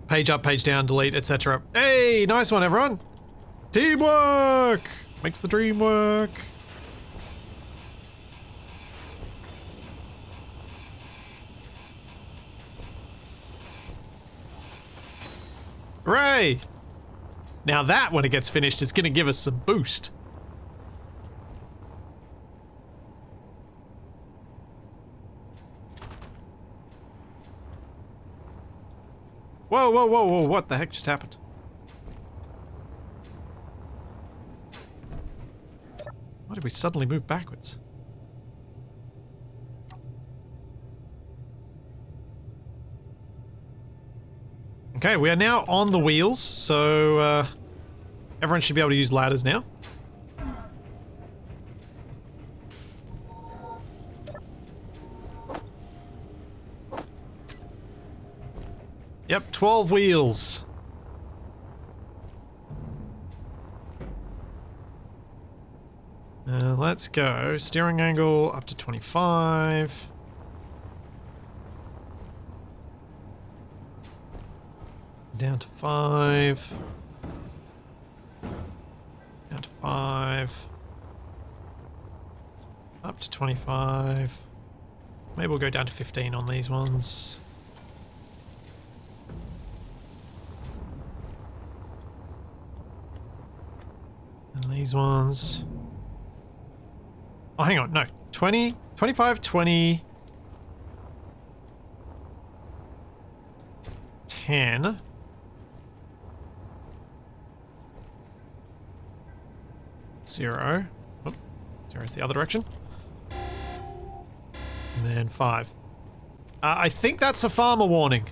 page up, page down, delete, etc. Hey, nice one, everyone. Teamwork makes the dream work. Hooray! Now that, when it gets finished, is going to give us some boost. Whoa, whoa, whoa, whoa, what the heck just happened? did we suddenly move backwards? Okay, we are now on the wheels, so everyone should be able to use ladders now. Yep, 12 wheels. Let's go. Steering angle up to 25. Down to 5. Down to 5. Up to 25. Maybe we'll go down to 15 on these ones. And these ones. Oh, hang on. No. 20, 25, 20. 10. Zero. Oh, zero's the other direction. And then 5. I think that's a farmer warning.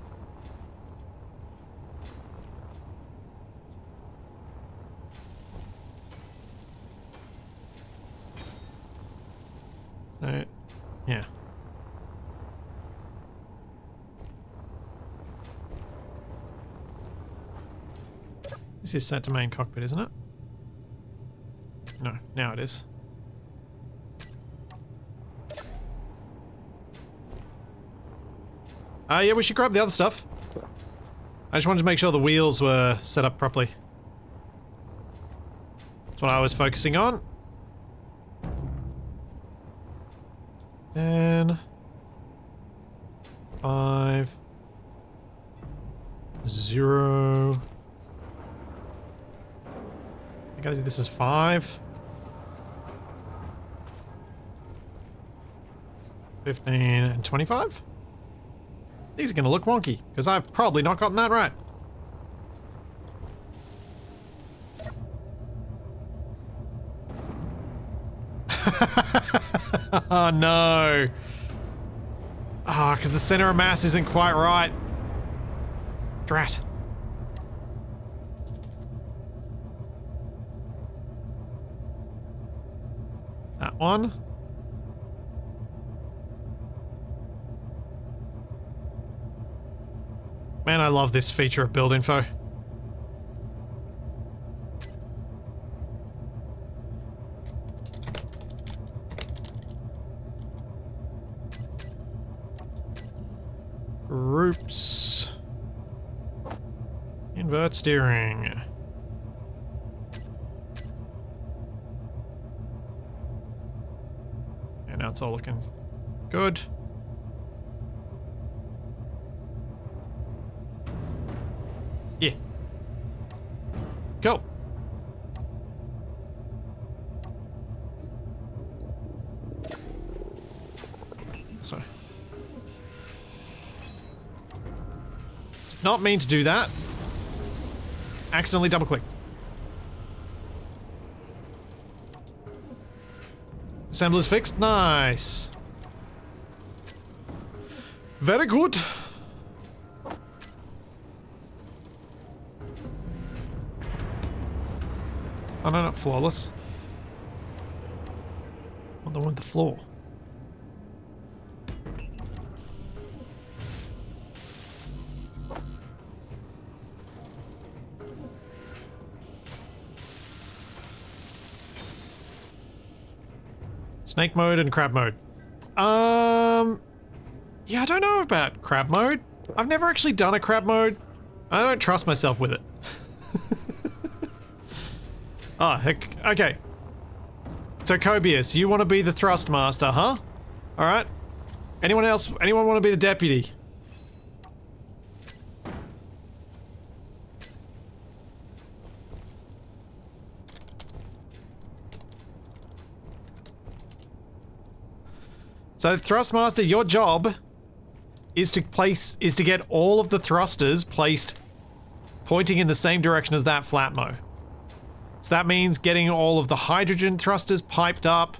So, yeah. This is set to main cockpit, isn't it? No, now it is. Yeah, we should grab the other stuff. I just wanted to make sure the wheels were set up properly. That's what I was focusing on. 10. 5. 0. I gotta do this as 5. 15 and 25? These are gonna look wonky, because I've probably not gotten that right. Oh no. Ah, because the center of mass isn't quite right. Drat. That one. Man, I love this feature of build info. Groups. Invert steering. And now it's all looking good. Yeah. Go. So. Not mean to do that. Accidentally double clicked. Assembler's fixed. Nice. Very good. Oh no, not flawless. What the one with the flaw? Snake mode and crab mode. Yeah, I don't know about crab mode. I've never actually done a crab mode. I don't trust myself with it. Oh, heck. Okay. So, Cobius, you want to be the thrust master, huh? Alright. Anyone else? Anyone want to be the deputy? So, Thrustmaster, your job is to get all of the thrusters placed pointing in the same direction as that Flatmo. So that means getting all of the hydrogen thrusters piped up,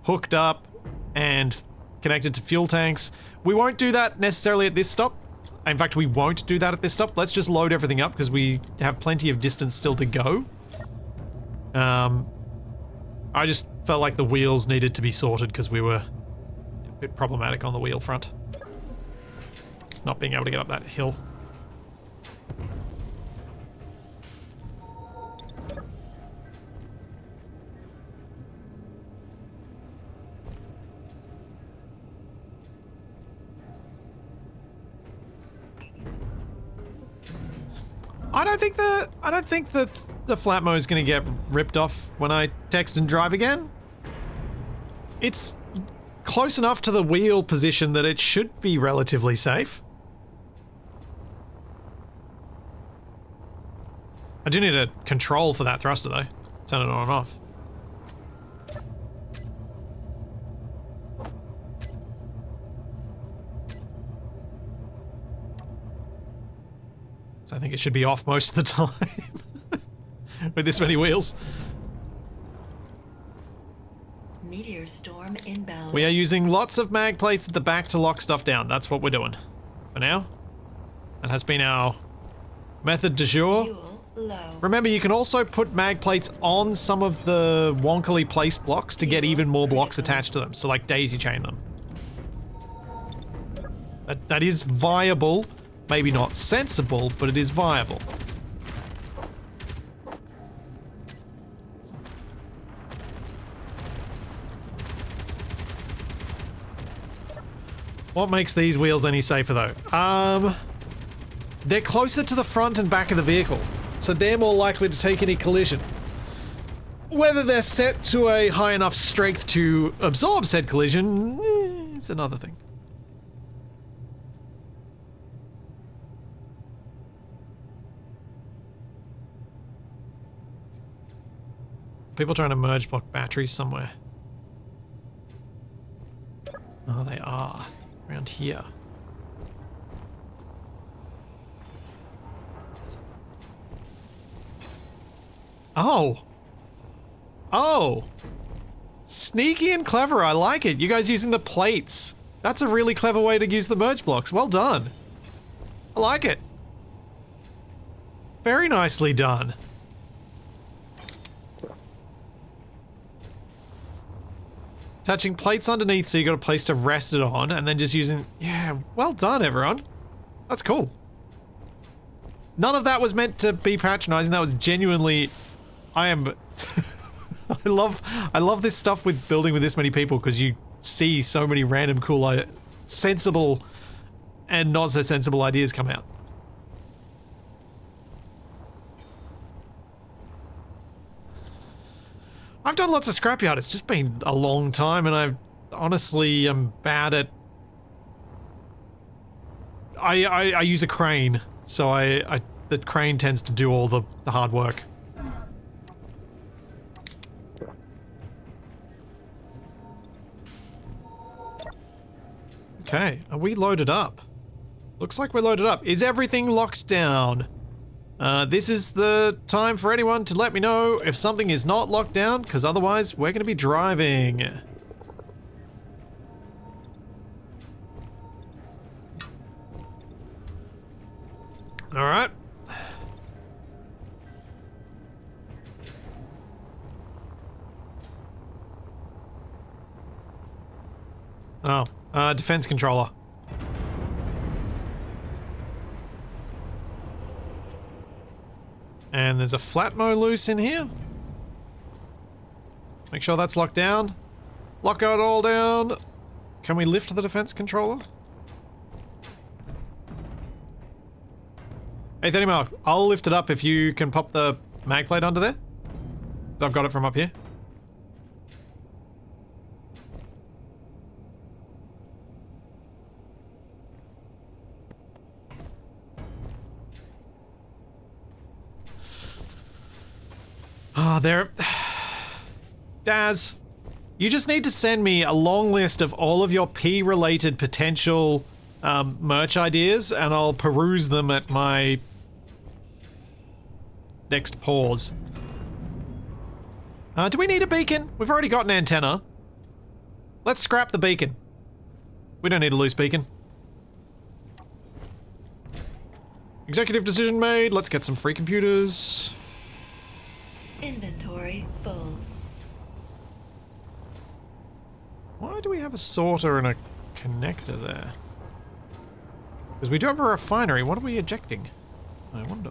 hooked up, and connected to fuel tanks. We won't do that necessarily at this stop. In fact, we won't do that at this stop. Let's just load everything up because we have plenty of distance still to go. I just felt like the wheels needed to be sorted because we were a bit problematic on the wheel front. Not being able to get up that hill. I don't think the Flatmo is going to get ripped off when I text and drive again. It's close enough to the wheel position that it should be relatively safe. I do need a control for that thruster though. Turn it on and off. So I think it should be off most of the time with this many wheels. Meteor storm inbound. We are using lots of mag plates at the back to lock stuff down. That's what we're doing for now. That has been our method du jour. Fuel low. Remember, you can also put mag plates on some of the wonkily placed blocks to get even more blocks attached to them. So like daisy chain them. That is viable. Maybe not sensible, but it is viable. What makes these wheels any safer though? They're closer to the front and back of the vehicle, so they're more likely to take any collision. Whether they're set to a high enough strength to absorb said collision is another thing. People trying to merge block batteries somewhere. Oh, they are. Around here. Oh! Oh! Sneaky and clever, I like it. You guys using the plates. That's a really clever way to use the merge blocks. Well done. I like it. Very nicely done. Touching plates underneath so you got a place to rest it on, and then just using... Yeah, well done, everyone. That's cool. None of that was meant to be patronizing. That was genuinely... I am... I love this stuff with building with this many people, because you see so many random cool, sensible and not so sensible ideas come out. I've done lots of Scrapyard, it's just been a long time, and I honestly am bad at... I use a crane, so the crane tends to do all the hard work. Okay, are we loaded up? Looks like we're loaded up. Is everything locked down? This is the time for anyone to let me know if something is not locked down, because otherwise we're going to be driving. Alright. Oh, defense controller. And there's a Flatmo loose in here. Make sure that's locked down. Lock it all down. Can we lift the defense controller? Hey, 30 mile, I'll lift it up if you can pop the mag plate under there. I've got it from up here. Oh, there... Daz, you just need to send me a long list of all of your P-related potential merch ideas, and I'll peruse them at my next pause. Do we need a beacon? We've already got an antenna. Let's scrap the beacon. We don't need a loose beacon. Executive decision made. Let's get some free computers. Inventory full. Why do we have a sorter and a connector there? Because we do have a refinery. What are we ejecting? I wonder.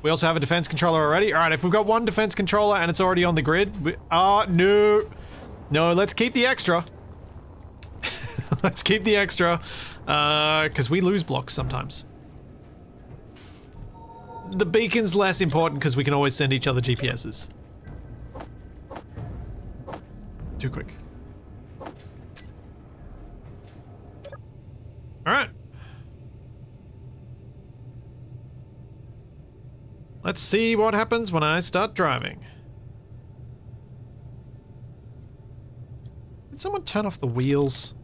We also have a defense controller already. All right, if we've got one defense controller and it's already on the grid, no. No, let's keep the extra. Let's keep the extra, because we lose blocks sometimes. The beacon's less important because we can always send each other GPSs. Too quick. Alright. Let's see what happens when I start driving. Did someone turn off the wheels?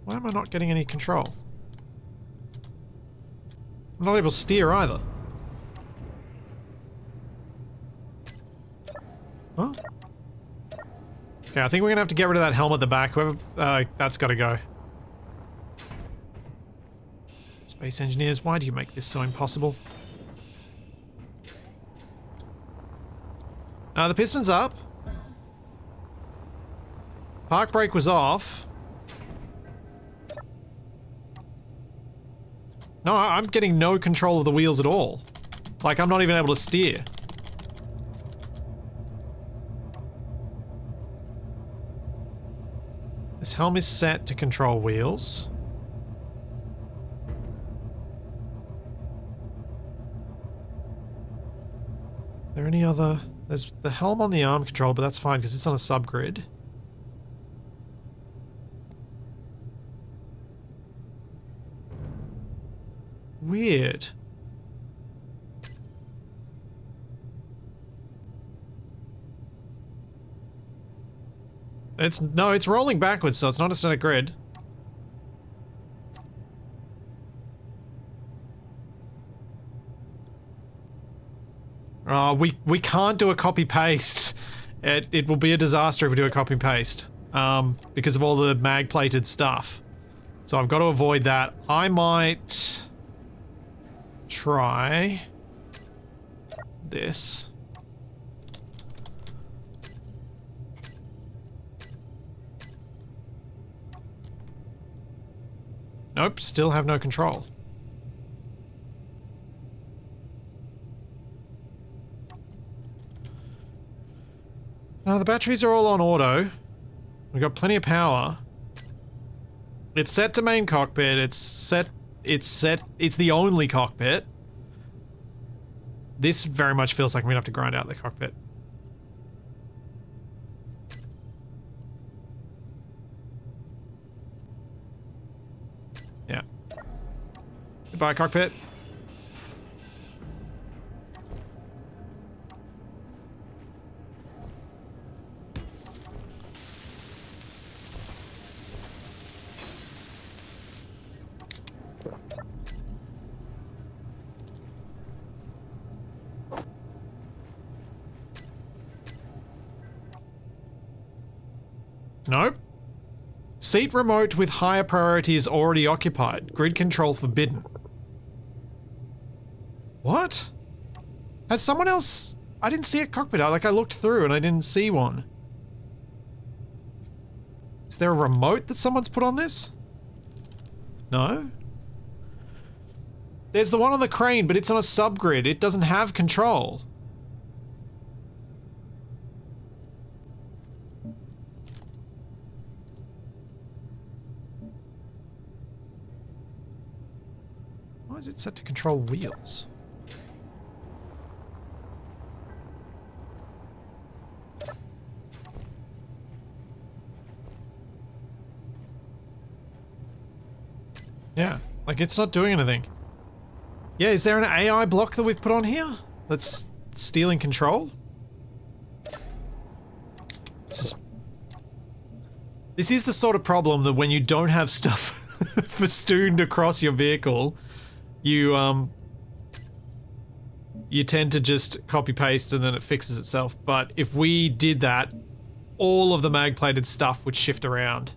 Why am I not getting any control? I'm not able to steer either. Huh? Okay, I think we're gonna have to get rid of that helmet at the back. Whoever, that's gotta go. Space engineers, why do you make this so impossible? The piston's up. Park brake was off. No, I'm getting no control of the wheels at all. Like, I'm not even able to steer. This helm is set to control wheels. Are there any other... There's the helm on the arm control, but that's fine because it's on a subgrid. Weird. It's rolling backwards, so it's not a static grid. We can't do a copy paste. It will be a disaster if we do a copy paste. Because of all the mag plated stuff. So I've got to avoid that. I might try this. Nope, still have no control. Now the batteries are all on auto. We've got plenty of power. It's set to main cockpit. It's the only cockpit. This very much feels like we're gonna have to grind out the cockpit. Yeah. Goodbye, cockpit. Nope. Seat remote with higher priority is already occupied. Grid control forbidden. What? Has someone else... I didn't see a cockpit. I looked through and I didn't see one. Is there a remote that someone's put on this? No? There's the one on the crane, but it's on a subgrid. It doesn't have control. Why is it set to control wheels? Yeah, like it's not doing anything. Yeah, is there an AI block that we've put on here that's stealing control? This is the sort of problem that when you don't have stuff festooned across your vehicle, you tend to just copy paste and then it fixes itself. But if we did that, all of the mag plated stuff would shift around.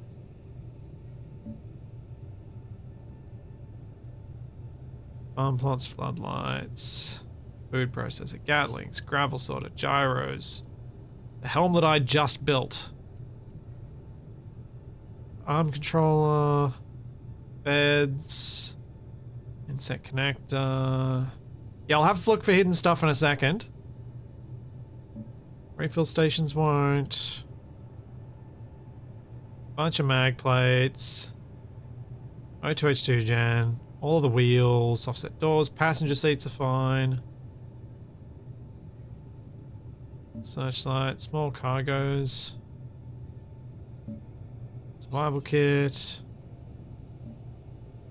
Farm plots, floodlights, food processor, Gatlings, gravel sorter, gyros, the helmet I just built, arm controller, beds, insect connector. Yeah, I'll have a look for hidden stuff in a second. Refill stations won't. Bunch of mag plates. O2H2 gen. All of the wheels, offset doors, passenger seats are fine. Searchlight, small cargos. Survival kit.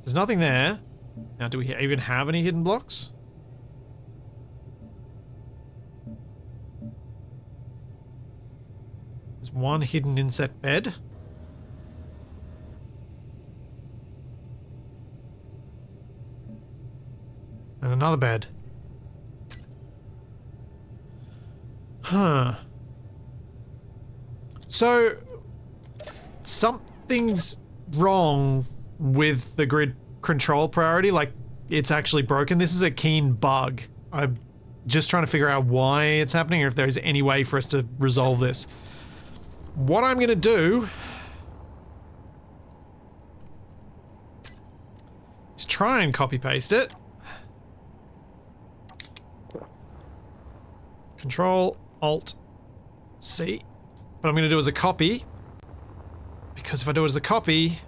There's nothing there. Now, do we even have any hidden blocks? There's one hidden inset bed. And another bed. Huh. So, something's wrong with the grid control priority. Like, it's actually broken. This is a keen bug. I'm just trying to figure out why it's happening or if there's any way for us to resolve this. What I'm going to do is try and copy paste it. Control Alt C. But I'm going to do it as a copy, because if I do it as a copy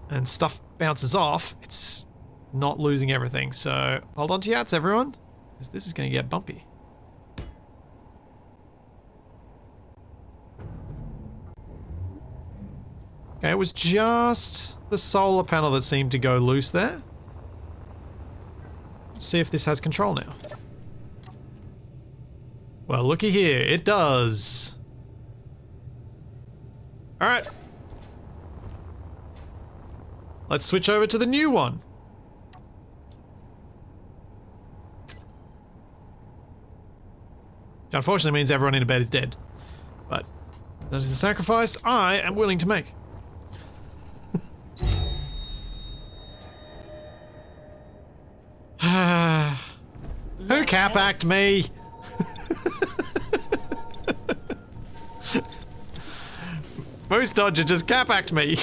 and stuff bounces off, it's not losing everything. So hold on to your hats, everyone, because this is going to get bumpy. Okay, it was just the solar panel that seemed to go loose there. Let's see if this has control now. Well, looky here, it does. Alright. Let's switch over to the new one. Which unfortunately means everyone in a bed is dead. But that is a sacrifice I am willing to make. Who cap-act me? Moose Dodger just cap-act me.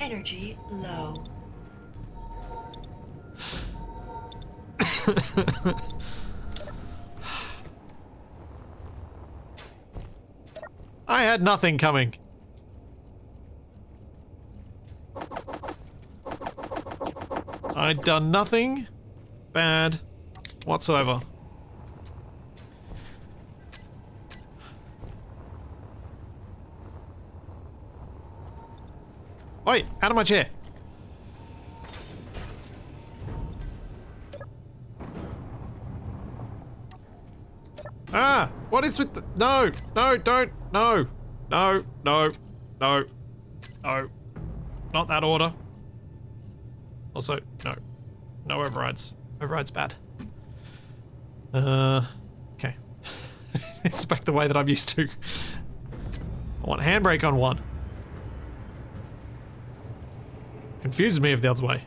Energy low. I had nothing coming. I'd done nothing bad whatsoever. Oi, out of my chair. Ah, what is with the... No, no, don't, no, no, no, no, no. Not that order. Also, no. No overrides. Override's bad. Okay. It's back the way that I'm used to. I want handbrake on one. Confuses me if the other way.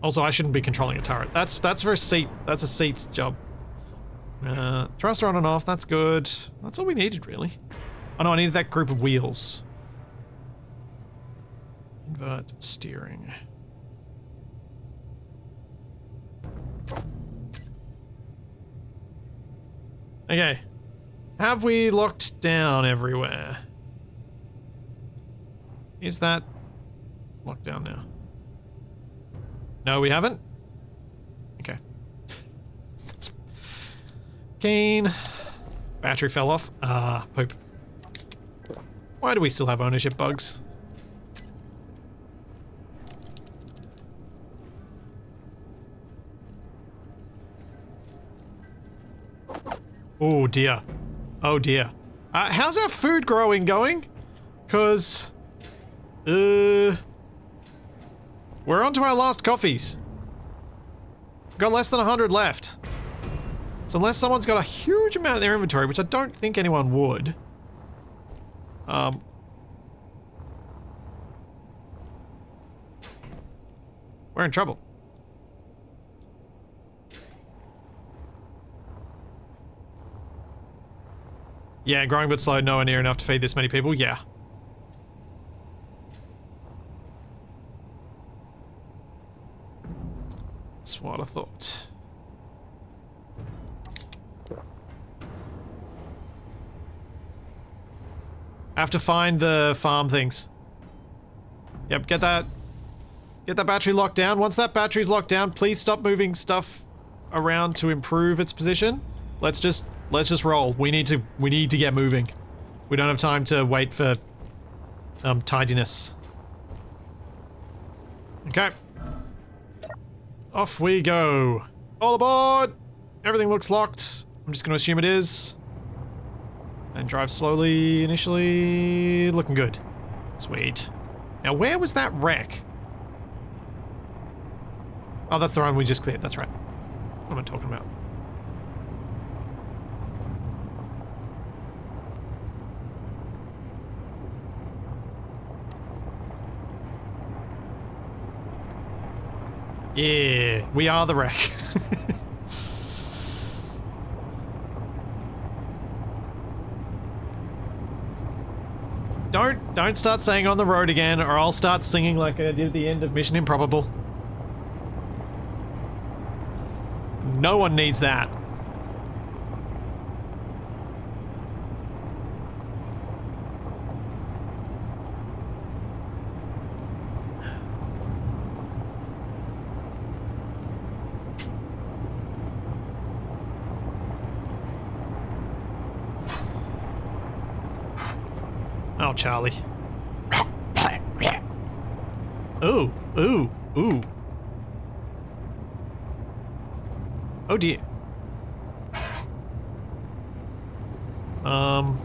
Also, I shouldn't be controlling a turret. That's for a seat. That's a seat's job. Thruster on and off, that's good. That's all we needed, really. Oh no, I needed that group of wheels. Invert steering. Okay. Have we locked down everywhere? Is that locked down now? No, we haven't? Okay. That's keen. Battery fell off. Ah, poop. Why do we still have ownership bugs? Oh dear. Oh dear. How's our food growing going? Because We're on to our last coffees. We've got less than 100 left. So unless someone's got a huge amount in their inventory, which I don't think anyone would. We're in trouble. Yeah, growing but slow, nowhere near enough to feed this many people. Yeah. That's what I thought. I have to find the farm things. Yep, get that battery locked down. Once that battery's locked down, please stop moving stuff around to improve its position. Let's just roll. We need to get moving. We don't have time to wait for tidiness. Okay. Off we go. All aboard! Everything looks locked. I'm just gonna assume it is. And drive slowly initially. Looking good. Sweet. Now where was that wreck? Oh, that's the one we just cleared. That's right. What am I talking about? Yeah, we are the wreck. Don't start saying on the road again, or I'll start singing like I did at the end of Mission Improbable. No one needs that. Oh, Charlie. Ooh, ooh, ooh. Oh dear. Can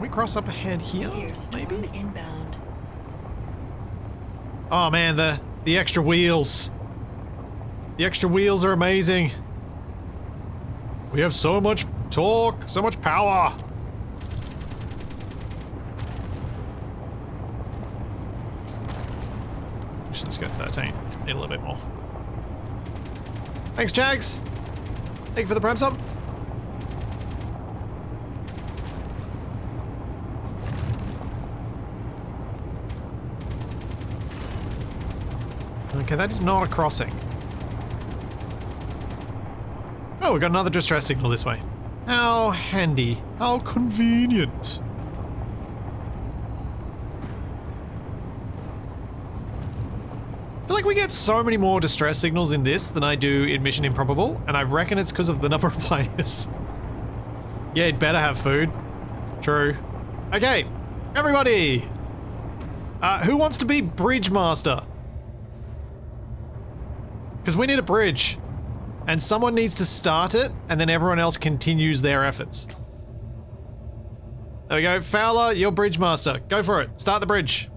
we cross up ahead here? Maybe? Inbound. Oh man, the extra wheels. The extra wheels are amazing. We have so much torque, so much power. Let's go 13. Need a little bit more. Thanks, Jags. Thank you for the prime sub. Okay, that is not a crossing. Oh, we got another distress signal this way. How handy. How convenient. I feel like we get so many more distress signals in this than I do in Mission Improbable, and I reckon it's because of the number of players. Yeah, you'd better have food. True. Okay, everybody! Who wants to be Bridge Master? Because we need a bridge. And someone needs to start it, and then everyone else continues their efforts. There we go. Fowler, you're Bridge Master. Go for it. Start the bridge.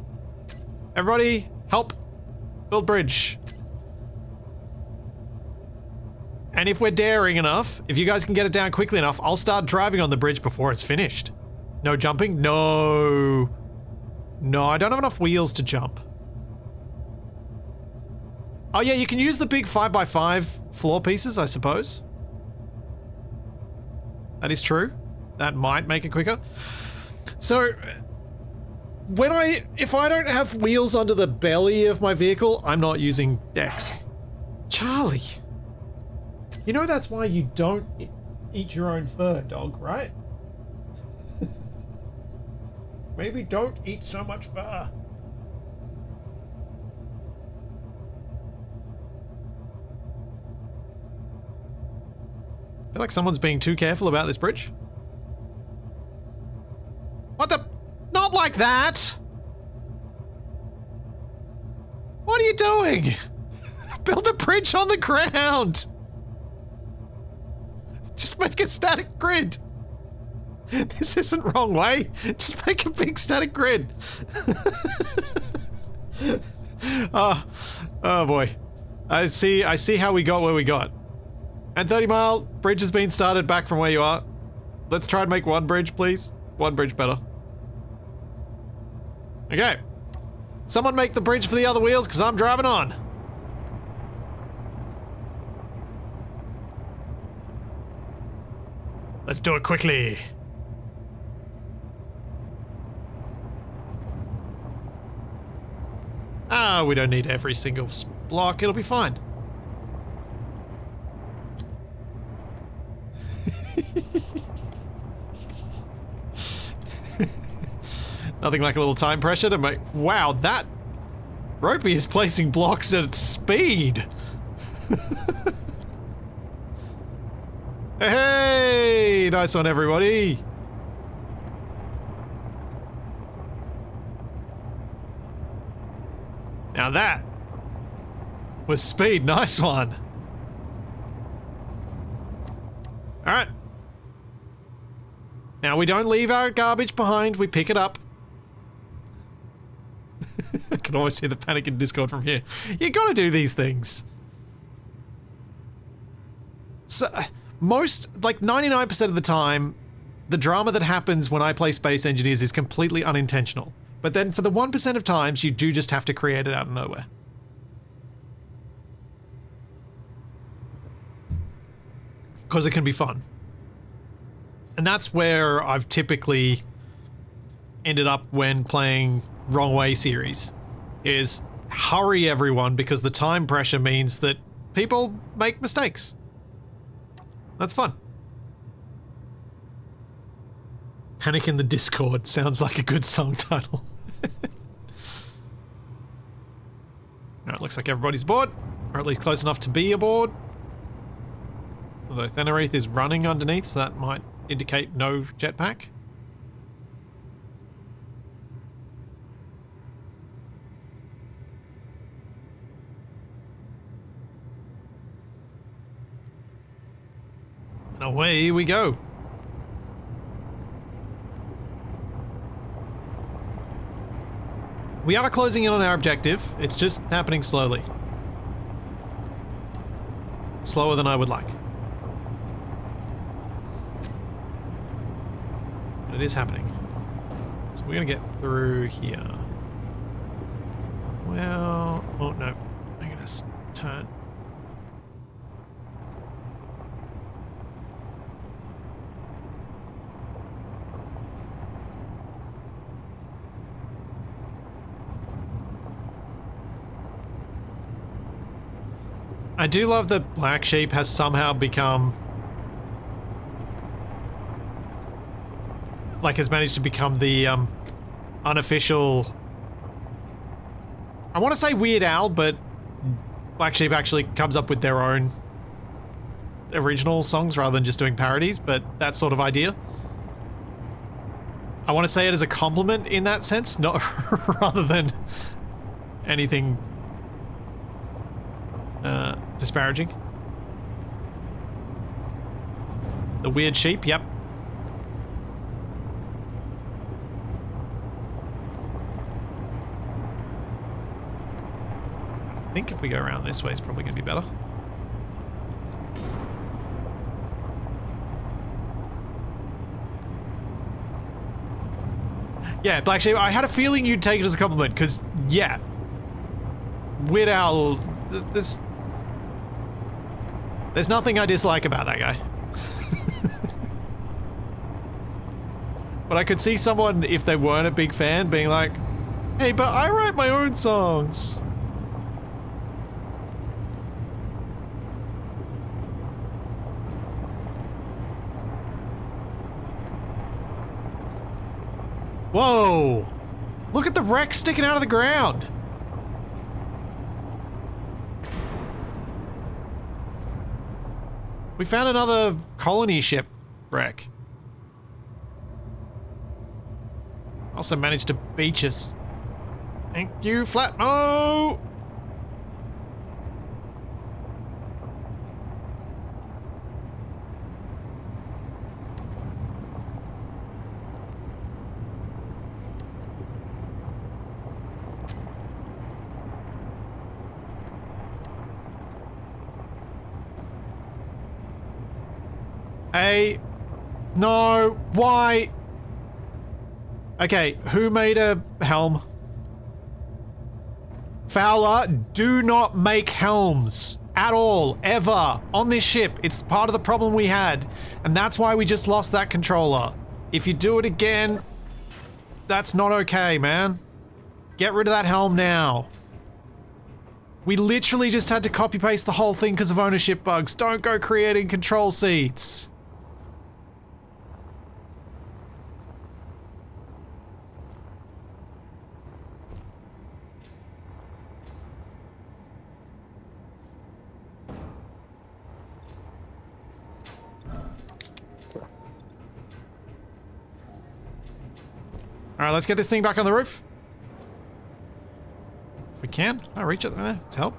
Everybody, help. Build bridge. And if we're daring enough, if you guys can get it down quickly enough, I'll start driving on the bridge before it's finished. No jumping? No. No, I don't have enough wheels to jump. Oh yeah, you can use the big 5x5 floor pieces, I suppose. That is true. That might make it quicker. So, if I don't have wheels under the belly of my vehicle, I'm not using decks. Charlie. You know that's why you don't eat your own fur, dog, right? Maybe don't eat so much fur. I feel like someone's being too careful about this bridge. What the? Not like that! What are you doing? Build a bridge on the ground! Just make a static grid. This isn't wrong way. Just make a big static grid. Oh boy. I see how we got where we got. And 30 Mile, bridge has been started back from where you are. Let's try and make one bridge, please. One bridge better. Okay. Someone make the bridge for the other wheels, because I'm driving on. Let's do it quickly. Ah, we don't need every single block. It'll be fine. Nothing like a little time pressure to make... Wow, that... Ropey is placing blocks at speed. Hey! Nice one, everybody. Now that was speed. Nice one. Alright. Now we don't leave our garbage behind, we pick it up. I can almost hear the panic in Discord from here. You gotta do these things. So, most, like 99% of the time, the drama that happens when I play Space Engineers is completely unintentional. But then for the 1% of times, you do just have to create it out of nowhere. Because it can be fun. And that's where I've typically ended up when playing Wrong Way series, is hurry everyone because the time pressure means that people make mistakes. That's fun. Panic in the Discord sounds like a good song title. Now it looks like everybody's aboard, or at least close enough to be aboard. Although Thenareth is running underneath, so that might indicate no jetpack. And away we go. We are closing in on our objective, it's just happening slowly. Slower than I would like. But it is happening. So we're gonna get through here. Well, oh no, I'm gonna turn. I do love that Black Sheep has somehow become... like, has managed to become the, unofficial... I want to say Weird Al, but Black Sheep actually comes up with their own original songs rather than just doing parodies, but that sort of idea. I want to say it as a compliment in that sense, not rather than anything... disparaging. The Weird Sheep, yep. I think if we go around this way, it's probably going to be better. Yeah, Black Sheep, I had a feeling you'd take it as a compliment, because, yeah. Weird Al, there's nothing I dislike about that guy. But I could see someone, if they weren't a big fan, being like, hey, but I write my own songs. Whoa! Look at the wreck sticking out of the ground! We found another colony ship wreck. Also managed to beach us. Thank you, Flatmo! No, why? Okay, who made a helm? Fowler, do not make helms. At all, ever, on this ship. It's part of the problem we had. And that's why we just lost that controller. If you do it again, that's not okay, man. Get rid of that helm now. We literally just had to copy-paste the whole thing because of ownership bugs. Don't go creating control seats. Alright, let's get this thing back on the roof. If we can. I'll reach it there to help.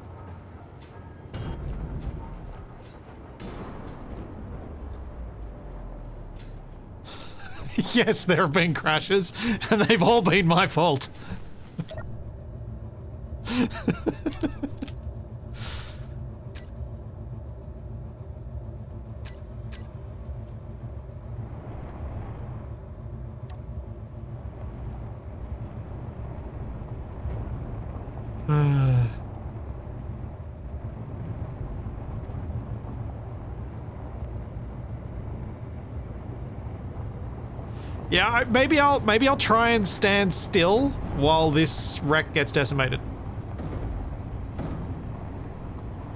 Yes, there have been crashes, and they've all been my fault. Yeah, maybe I'll try and stand still while this wreck gets decimated.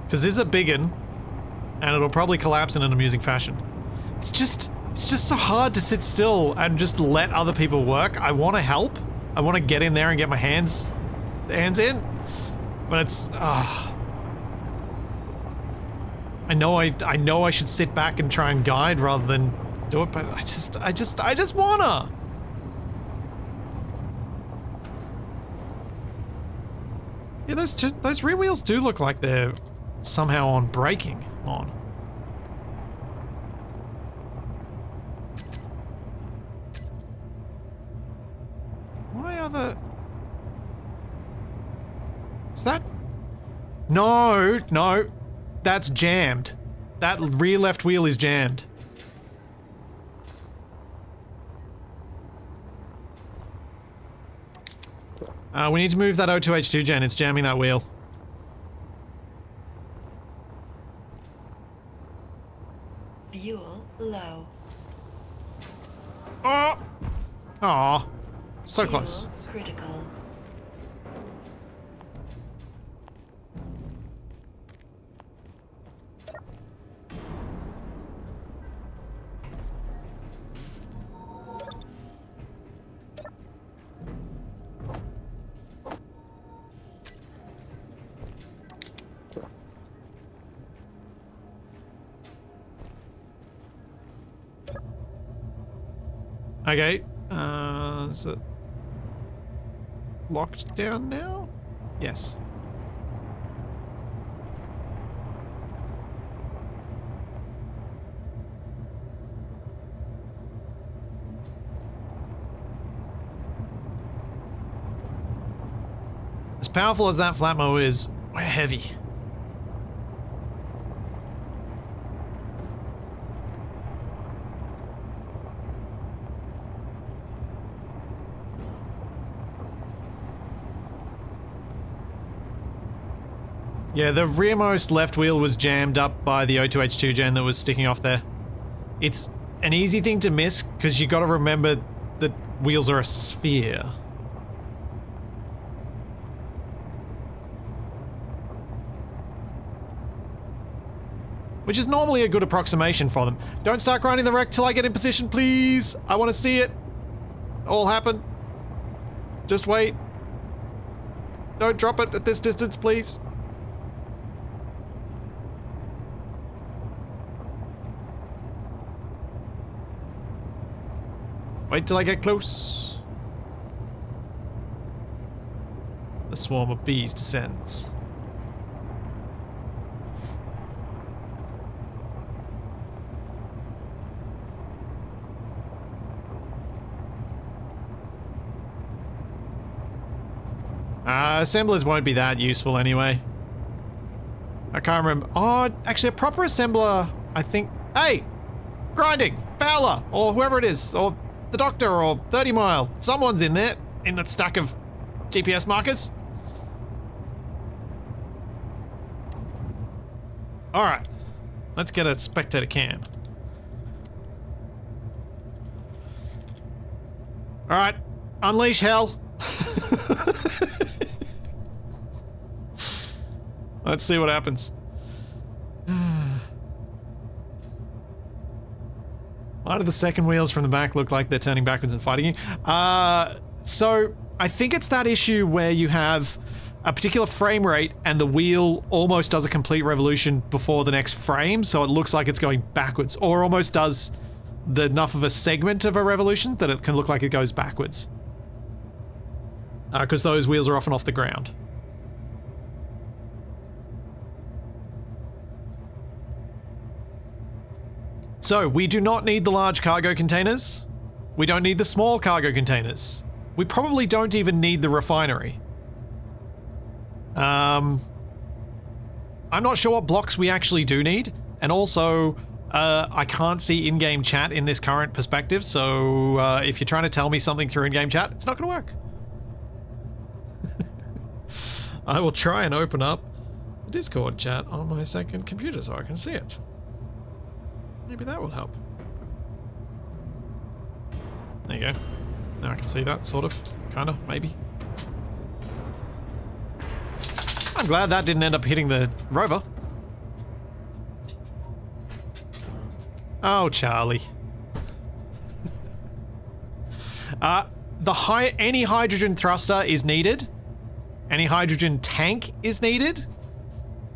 Because this is a big one, and it'll probably collapse in an amusing fashion. It's just so hard to sit still and just let other people work. I want to help. I want to get in there and get my hands in, but it's I know I should sit back and try and guide rather than do it, but I just wanna. Yeah, those rear wheels do look like they're somehow on braking on. Why are the... Is that... No, that's jammed. That rear left wheel is jammed. We need to move that O2H2 gen, it's jamming that wheel. Fuel low. Oh! Aw. So Fuel close. critical. Okay, is it locked down now? Yes. As powerful as that flat mower is, we're heavy. Yeah, the rearmost left wheel was jammed up by the O2H2 gen that was sticking off there. It's an easy thing to miss, because you gotta remember that wheels are a sphere. Which is normally a good approximation for them. Don't start grinding the wreck till I get in position, please! I want to see it all happen. Just wait. Don't drop it at this distance, please. Wait till I get close. The swarm of bees descends. Assemblers won't be that useful anyway. I can't remember. Oh, actually a proper assembler, I think... Hey! grinding. Fowler, or whoever it is, or the doctor, or 30 Mile. Someone's in there, in that stack of GPS markers. Alright, let's get a spectator cam. Alright, unleash hell. Let's see what happens. Why do the second wheels from the back look like they're turning backwards and fighting you? So I think it's that issue where you have a particular frame rate and the wheel almost does a complete revolution before the next frame, so it looks like it's going backwards, or almost does enough of a segment of a revolution that it can look like it goes backwards. Because those wheels are often off the ground. So, we do not need the large cargo containers. We don't need the small cargo containers. We probably don't even need the refinery. I'm not sure what blocks we actually do need, and also, I can't see in-game chat in this current perspective, so if you're trying to tell me something through in-game chat, it's not going to work. I will try and open up the Discord chat on my second computer so I can see it. Maybe that will help. There you go. Now I can see that, sort of. Kinda, maybe. I'm glad that didn't end up hitting the rover. Oh, Charlie. Any hydrogen thruster is needed. Any hydrogen tank is needed.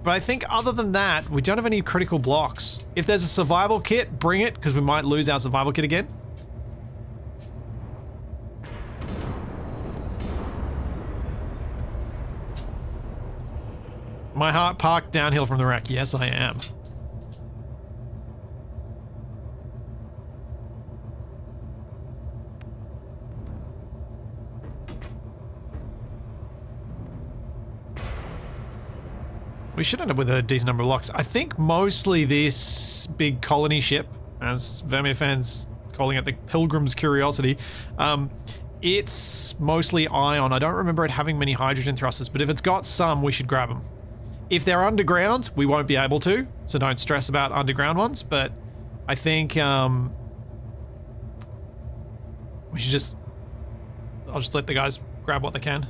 But I think other than that, we don't have any critical blocks. If there's a survival kit, bring it, because we might lose our survival kit again. Am I parked downhill from the wreck? Yes, I am. We should end up with a decent number of locks. I think mostly this big colony ship, as Vermeer fans calling it the Pilgrim's Curiosity, it's mostly ion. I don't remember it having many hydrogen thrusters, but if it's got some, we should grab them. If they're underground, we won't be able to, so don't stress about underground ones, but I think we should just... I'll just let the guys grab what they can.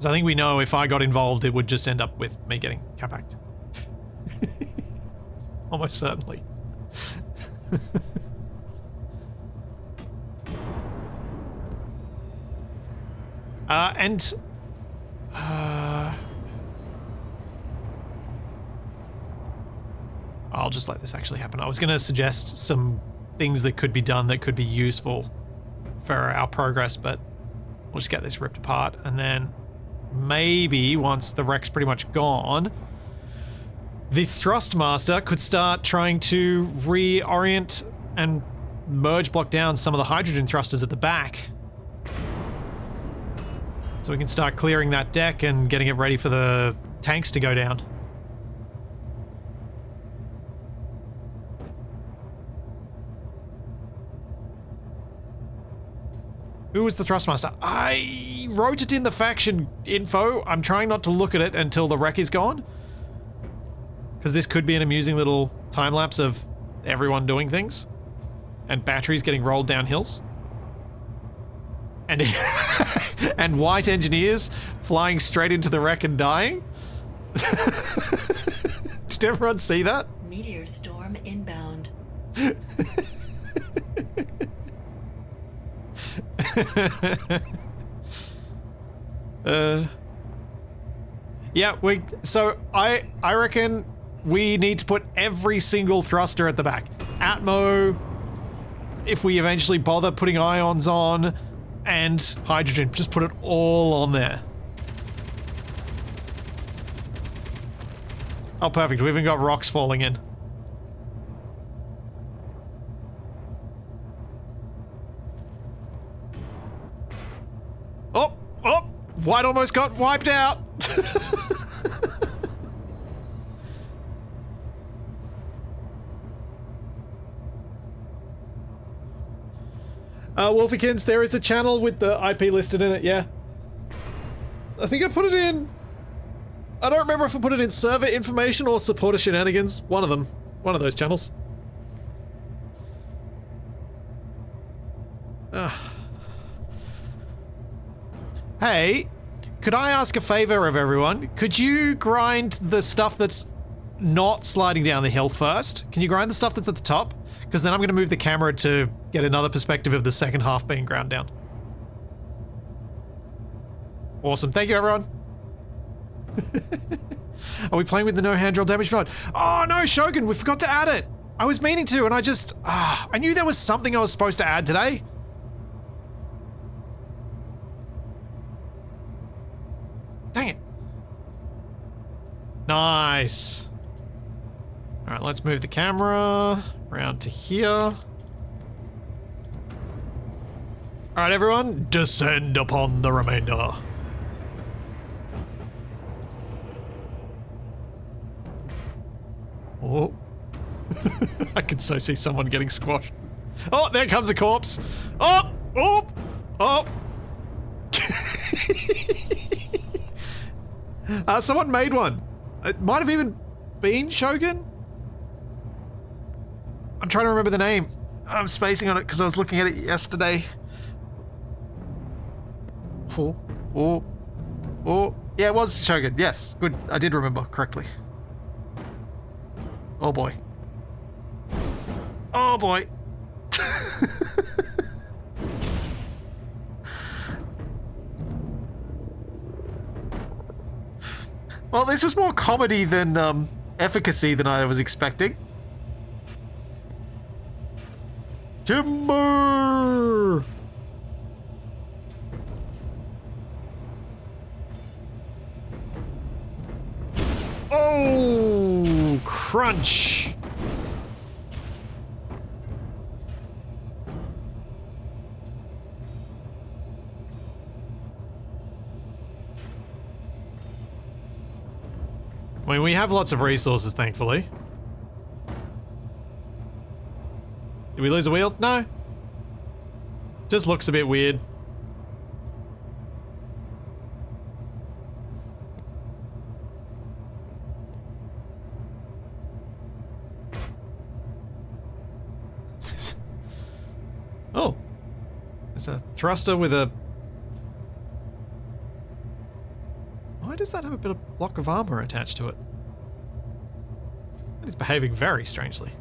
I think we know if I got involved, it would just end up with me getting capacked. Almost certainly. I'll just let this actually happen. I was going to suggest some things that could be done that could be useful for our progress, but we'll just get this ripped apart, and then maybe once the wreck's pretty much gone, the Thrustmaster could start trying to reorient and merge block down some of the hydrogen thrusters at the back. So we can start clearing that deck and getting it ready for the tanks to go down. Who was the Thrustmaster? I wrote it in the faction info. I'm trying not to look at it until the wreck is gone. Because this could be an amusing little time lapse of everyone doing things. And batteries getting rolled down hills. And, and white engineers flying straight into the wreck and dying. Did everyone see that? Meteor storm inbound. Yeah, so I reckon we need to put every single thruster at the back. Atmo, if we eventually bother putting ions on, and hydrogen, just put it all on there. Oh, perfect, we even got rocks falling in. Oh, white almost got wiped out. Wolfikins, there is a channel with the IP listed in it, yeah. I think I put it in... I don't remember if I put it in server information or supporter shenanigans. One of them. One of those channels. Hey, could I ask a favor of everyone? Could you grind the stuff that's not sliding down the hill first? Can you grind the stuff that's at the top? Because then I'm going to move the camera to get another perspective of the second half being ground down. Awesome. Thank you, everyone. Are we playing with the no hand drill damage mod? Oh no, Shogun, we forgot to add it. I was meaning to, and I knew there was something I was supposed to add today. Dang it. Nice. All right, let's move the camera around to here. All right, everyone, descend upon the remainder. Oh. I can so see someone getting squashed. Oh, there comes a corpse. Oh, oh, oh. Someone made one. It might have even been Shogun. I'm trying to remember the name. I'm spacing on it because I was looking at it yesterday. Oh, oh, oh. Yeah, it was Shogun. Yes, good. I did remember correctly. Oh boy. Oh boy. Well, this was more comedy than efficacy than I was expecting. Timber! Oh, crunch. I mean, we have lots of resources, thankfully. Did we lose a wheel? No. Just looks a bit weird. Oh. There's a thruster with a... Why does that have a bit of block of armor attached to it? It is behaving very strangely.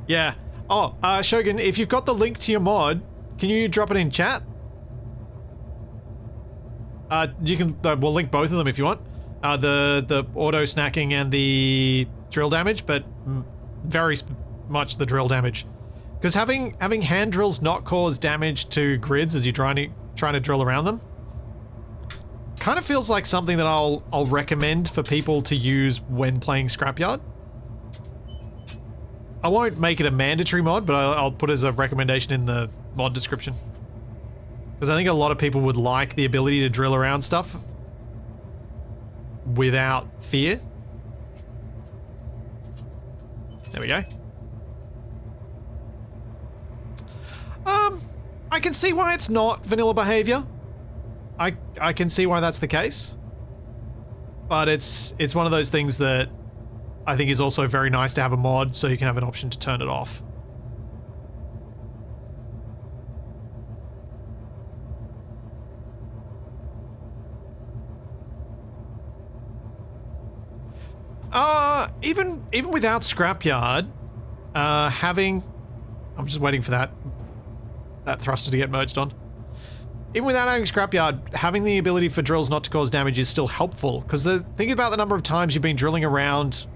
Yeah. Oh, Shogun, if you've got the link to your mod, can you drop it in chat? You can, we'll link both of them if you want. The auto snacking and the drill damage, but very much the drill damage. Because having hand drills not cause damage to grids as you're trying to drill around them, kind of feels like something that I'll recommend for people to use when playing Scrapyard. I won't make it a mandatory mod, but I'll put it as a recommendation in the mod description. Because I think a lot of people would like the ability to drill around stuff without fear. There we go. I can see why it's not vanilla behavior. I can see why that's the case. But it's one of those things that I think is also very nice to have a mod so you can have an option to turn it off. Even without Scrapyard, I'm just waiting for that thruster to get merged on. Even without having Scrapyard, having the ability for drills not to cause damage is still helpful, because think about the number of times you've been drilling around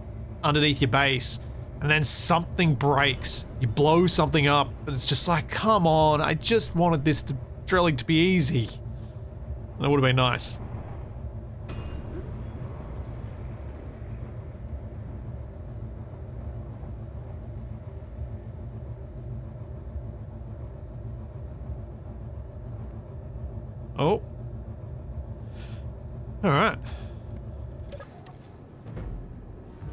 underneath your base, and then something breaks. You blow something up, and it's just like, come on, I just wanted this drilling to be easy. That would have been nice. Oh. Alright.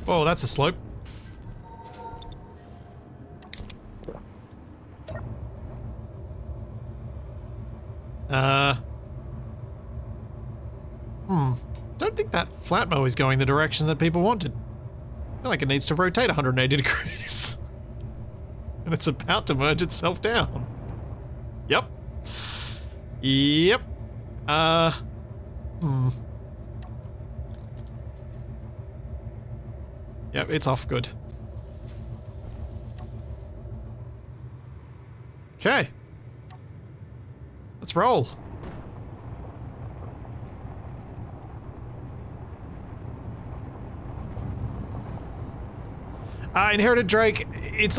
Oh, that's a slope. Don't think that flat mow is going the direction that people wanted. I feel like it needs to rotate 180 degrees. And it's about to merge itself down. Yep. Yep. Yep, it's off good. Okay. Let's roll. Inherited Drake, it's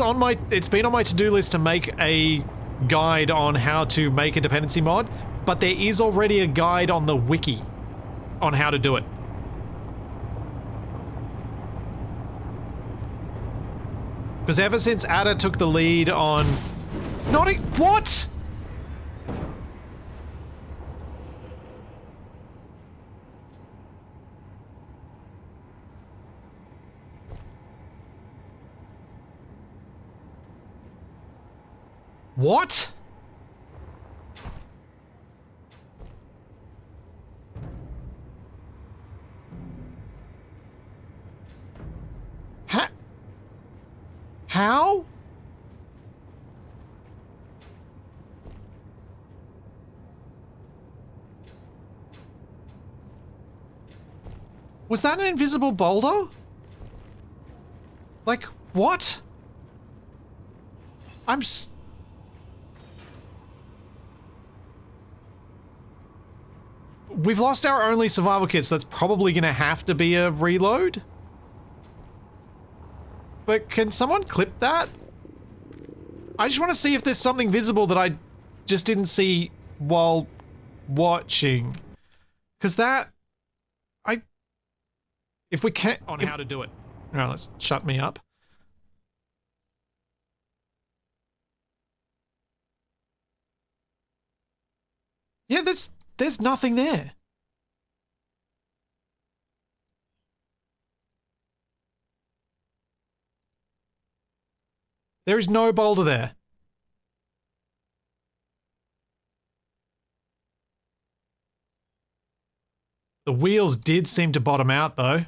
been on my to-do list to make a guide on how to make a dependency mod, but there is already a guide on the wiki on how to do it. Because ever since Ada took the lead on... What? What? How? Was that an invisible boulder? Like, what? We've lost our only survival kit, so that's probably gonna have to be a reload. But can someone clip that? I just want to see if there's something visible that I just didn't see while watching. Because that... If we can't... On how to do it. Alright, let's shut me up. Yeah, there's nothing there. There is no boulder there. The wheels did seem to bottom out, though.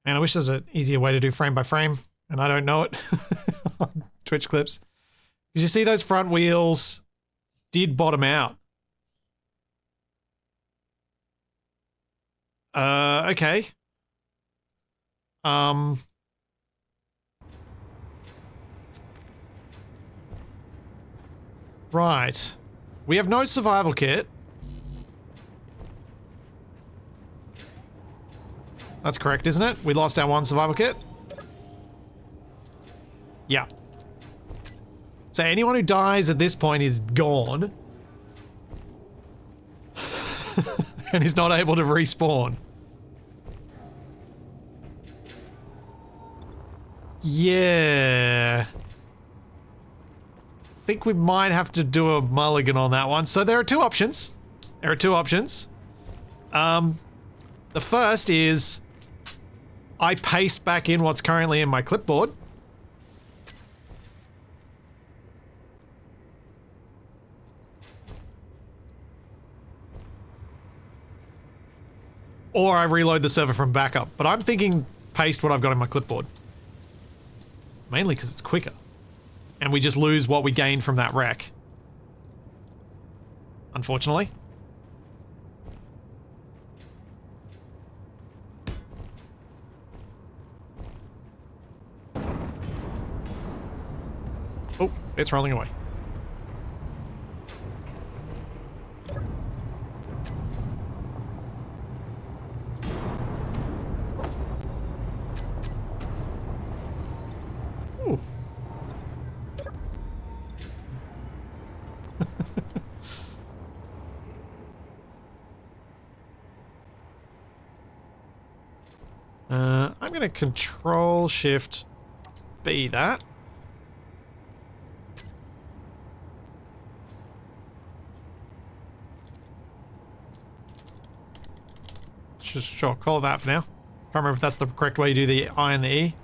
And I wish there was an easier way to do frame by frame, and I don't know it on Twitch clips. Because you see those front wheels did bottom out. Okay. Right. We have no survival kit. That's correct, isn't it? We lost our one survival kit. Yeah. So anyone who dies at this point is gone. And is not able to respawn. Yeah. I think we might have to do a mulligan on that one. So there are two options. The first is I paste back in what's currently in my clipboard. Or I reload the server from backup. But I'm thinking paste what I've got in my clipboard. Mainly because it's quicker. And we just lose what we gained from that wreck. Unfortunately. Oh, it's rolling away. Ooh. I'm gonna Control Shift B that. Sure, call it that for now. Can't remember if that's the correct way you do the I and the E.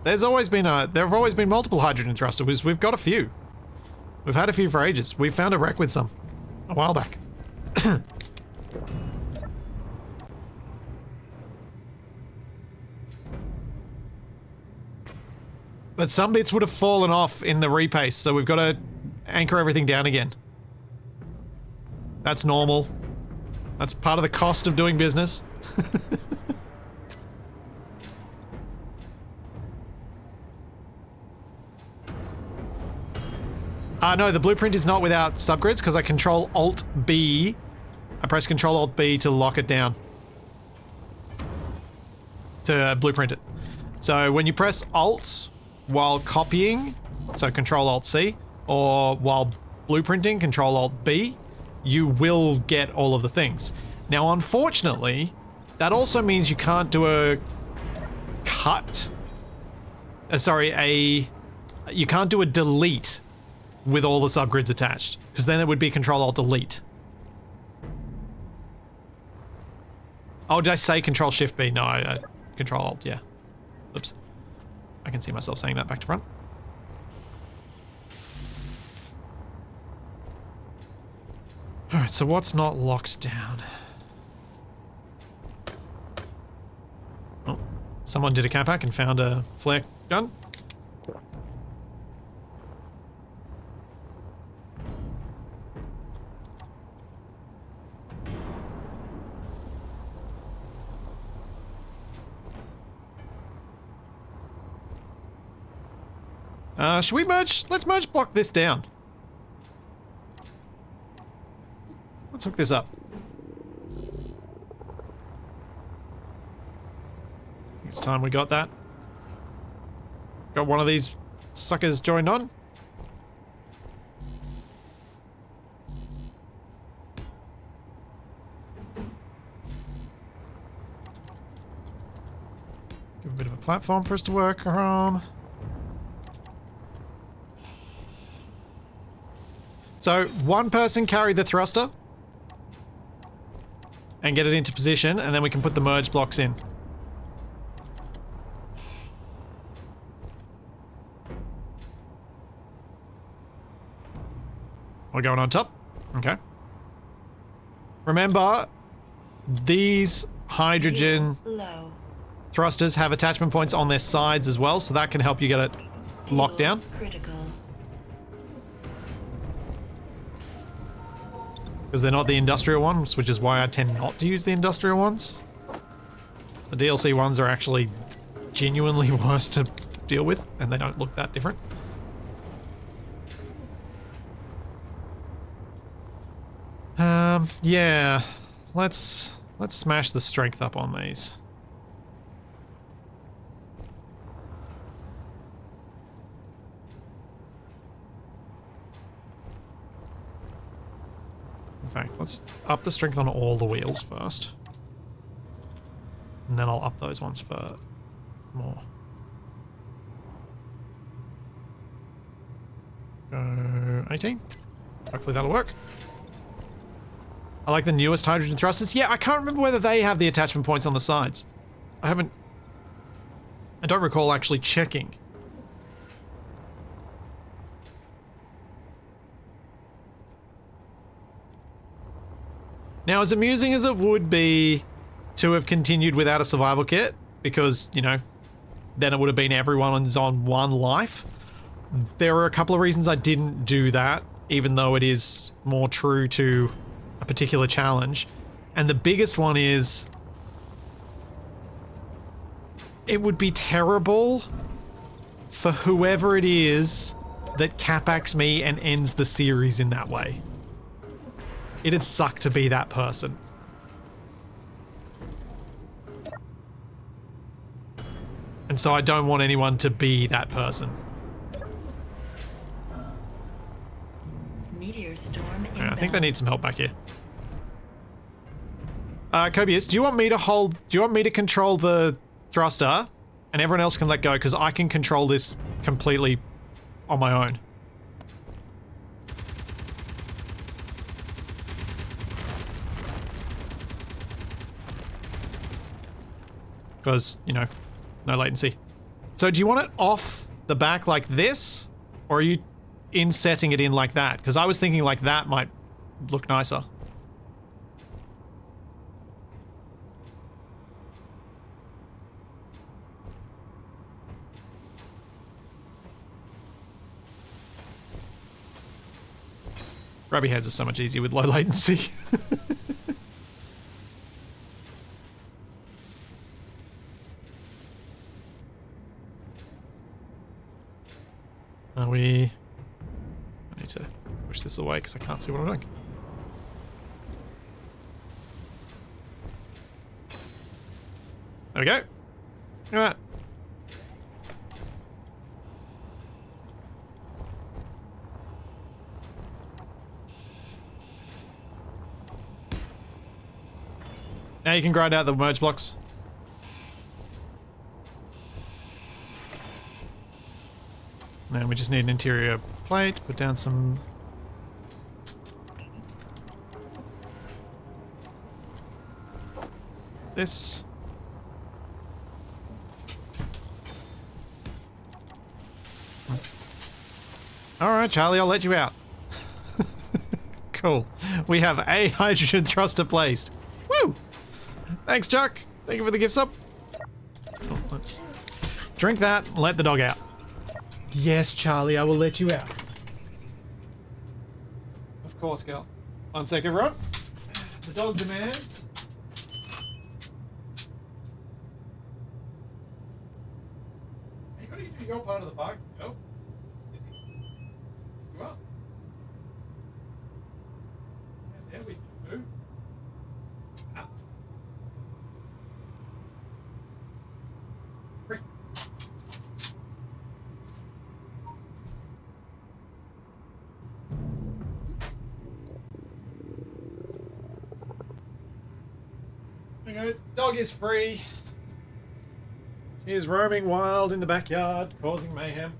There have always been multiple hydrogen thrusters. We've got a few. We've had a few for ages. We found a wreck with some a while back. But some bits would have fallen off in the repaste, so we've got to anchor everything down again. That's normal. That's part of the cost of doing business. No, the blueprint is not without subgrids because I control Alt-B. I press Control Alt-B to lock it down. To blueprint it. So when you press Alt while copying, so Control Alt-C, or while blueprinting, Control Alt-B, you will get all of the things. Now, unfortunately, that also means you can't do a cut. You can't do a delete with all the subgrids attached, because then it would be Control Alt Delete. Oh, did I say Control Shift B? No, Control Alt, yeah. Oops. I can see myself saying that back to front. Alright, so what's not locked down? Oh, someone did a cap hack and found a flare gun. Should we merge? Let's merge block this down. Let's hook this up. It's time we got that. Got one of these suckers joined on. Give a bit of a platform for us to work on. So, one person carry the thruster and get it into position, and then we can put the merge blocks in. We're going on top? Okay. Remember, these hydrogen thrusters have attachment points on their sides as well, so that can help you get it locked down. Critical. Because they're not the industrial ones, which is why I tend not to use the industrial ones. The DLC ones are actually genuinely worse to deal with, and they don't look that different. Yeah. Let's smash the strength up on these. In fact, let's up the strength on all the wheels first. And then I'll up those ones for more. Go 18. Hopefully that'll work. I like the newest hydrogen thrusters. Yeah, I can't remember whether they have the attachment points on the sides. I don't recall actually checking. Now, as amusing as it would be to have continued without a survival kit, because, you know, then it would have been everyone's on one life, there are a couple of reasons I didn't do that, even though it is more true to a particular challenge. And the biggest one is, it would be terrible for whoever it is that cap-ax me and ends the series in that way. It'd suck to be that person. And so I don't want anyone to be that person. Meteor storm inbound. Yeah, I think they need some help back here. Cobius, do you want me to control the thruster, and everyone else can let go because I can control this completely on my own. Because, you know, no latency. So do you want it off the back like this? Or are you setting it in like that? Because I was thinking like that might look nicer. Grabby heads are so much easier with low latency. I need to push this away because I can't see what I'm doing. There we go. Look at that. Now you can grind out the merge blocks. And we just need an interior plate, put down some... this. Alright, Charlie, I'll let you out. Cool. We have a hydrogen thruster placed. Woo! Thanks, Chuck. Thank you for the gift sub. Oh, let's drink that and let the dog out. Yes, Charlie, I will let you out. Of course, girl. 1 sec, everyone. The dog demands. Hey, got to do your part of the park. Go. You up? Yeah, there we go. Ah. Free. There you go. Dog is free. He is roaming wild in the backyard, causing mayhem.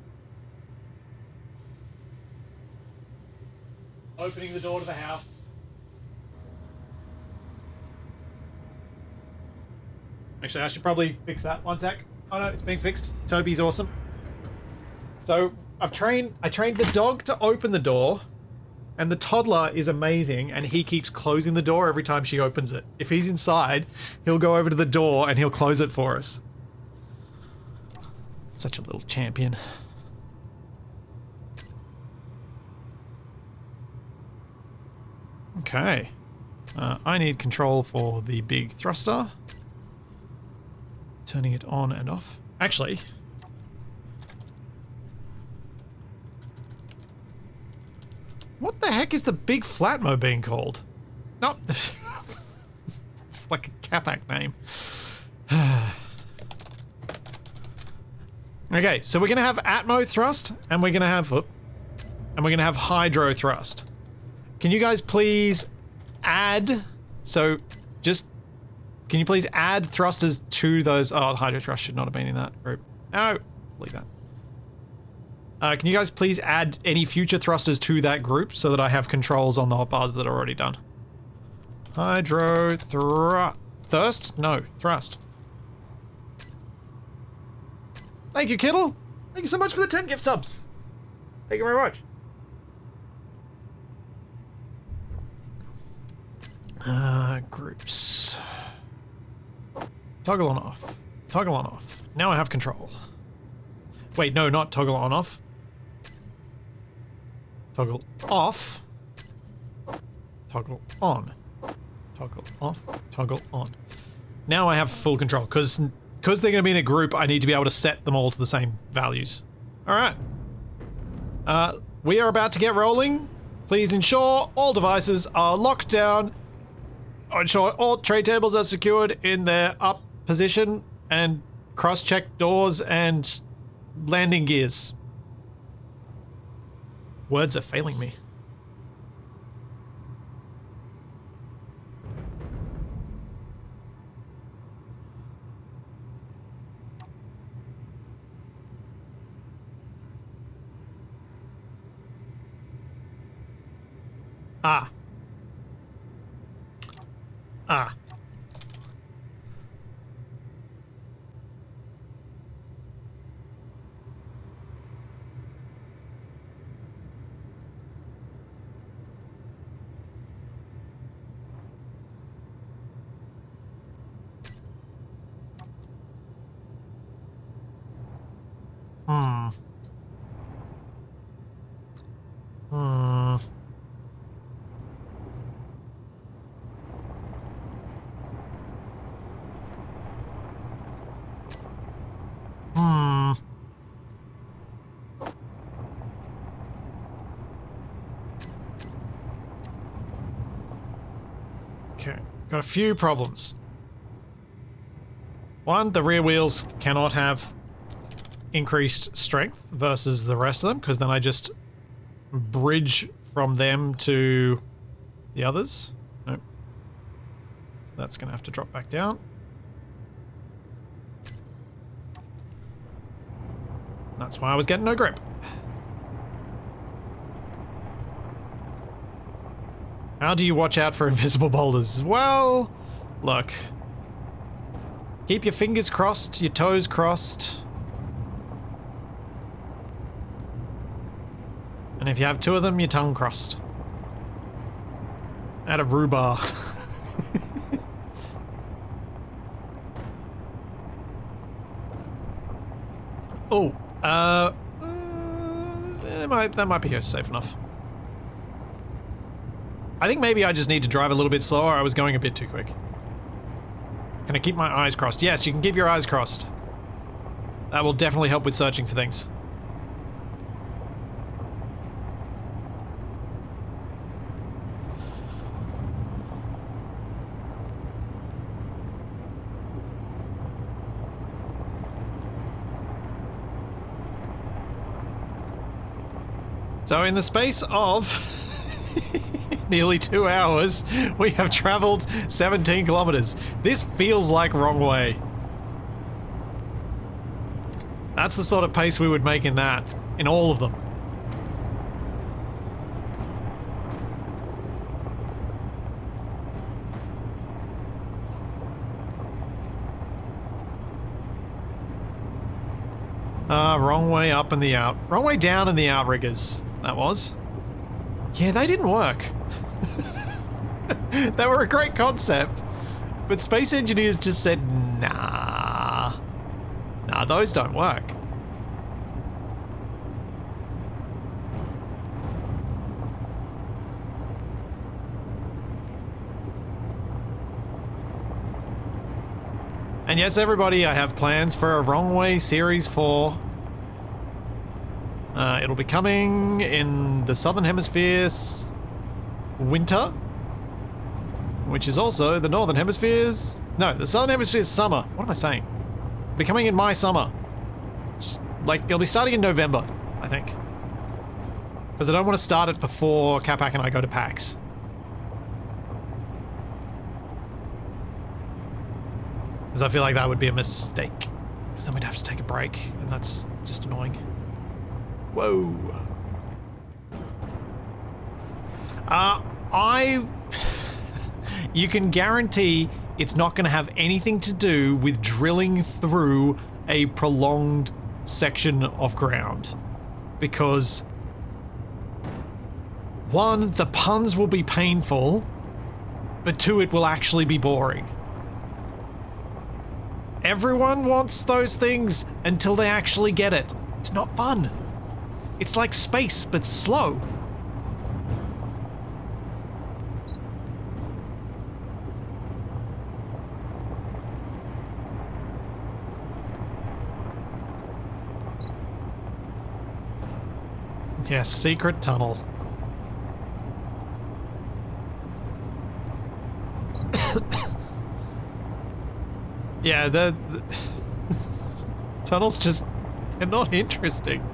Opening the door to the house. Actually, I should probably fix that. 1 sec. Oh no, it's being fixed. Toby's awesome. So I trained the dog to open the door, and the toddler is amazing, and he keeps closing the door every time she opens it. If he's inside, he'll go over to the door and he'll close it for us. Such a little champion. Okay. I need control for the big thruster. Turning it on and off. Actually... what the heck is the big Flatmo being called? No. It's like a Capac name. Okay, so we're gonna have Atmo thrust, and we're gonna have Hydro thrust. Can you guys please add? So, just can you please add thrusters to those? Oh, Hydro thrust should not have been in that group. No, leave that. Can you guys please add any future thrusters to that group so that I have controls on the hotbars that are already done? Hydro thirst? No, thrust. Thank you, Kittle. Thank you so much for the 10 gift subs. Thank you very much. Groups. Toggle on off. Toggle on off. Now I have control. Wait, no, not toggle on off. Toggle off. Toggle on. Toggle off. Toggle on. Now I have full control, because they're going to be in a group, I need to be able to set them all to the same values. Alright. We are about to get rolling. Please ensure all devices are locked down. Ensure all tray tables are secured in their up position, and cross-check doors and landing gears. Words are failing me. Ah. Ah. Hmm. Hmm. Hmm. Okay, got a few problems. One, the rear wheels cannot have increased strength versus the rest of them, because then I just bridge from them to the others. Nope. So that's going to have to drop back down. That's why I was getting no grip. How do you watch out for invisible boulders? Well, look. Keep your fingers crossed, your toes crossed. And if you have two of them, your tongue crossed. Out of rhubarb. Oh, that might be safe enough. I think maybe I just need to drive a little bit slower. I was going a bit too quick. Can I keep my eyes crossed? Yes, you can keep your eyes crossed. That will definitely help with searching for things. So in the space of nearly 2 hours, we have traveled 17 kilometers. This feels like wrong way. That's the sort of pace we would make in that, in all of them. Wrong way up in the out. Wrong way down in the outriggers. That was. Yeah, they didn't work. They were a great concept, but space engineers just said, nah. Nah, those don't work. And yes, everybody, I have plans for a Wrong Way Series 4. It'll be coming in the Southern Hemisphere's winter, which is also the Northern Hemisphere's... No, the Southern Hemisphere's summer. What am I saying? It'll be coming in my summer. Just, like, it'll be starting in November, I think. Because I don't want to start it before Capac and I go to PAX. Because I feel like that would be a mistake. Because then we'd have to take a break, and that's just annoying. Whoa. You can guarantee it's not going to have anything to do with drilling through a prolonged section of ground. Because, one, the puns will be painful, but two, it will actually be boring. Everyone wants those things until they actually get it. It's not fun. It's like space, but slow. Yes, secret tunnel. Yeah, the tunnels just, they're not interesting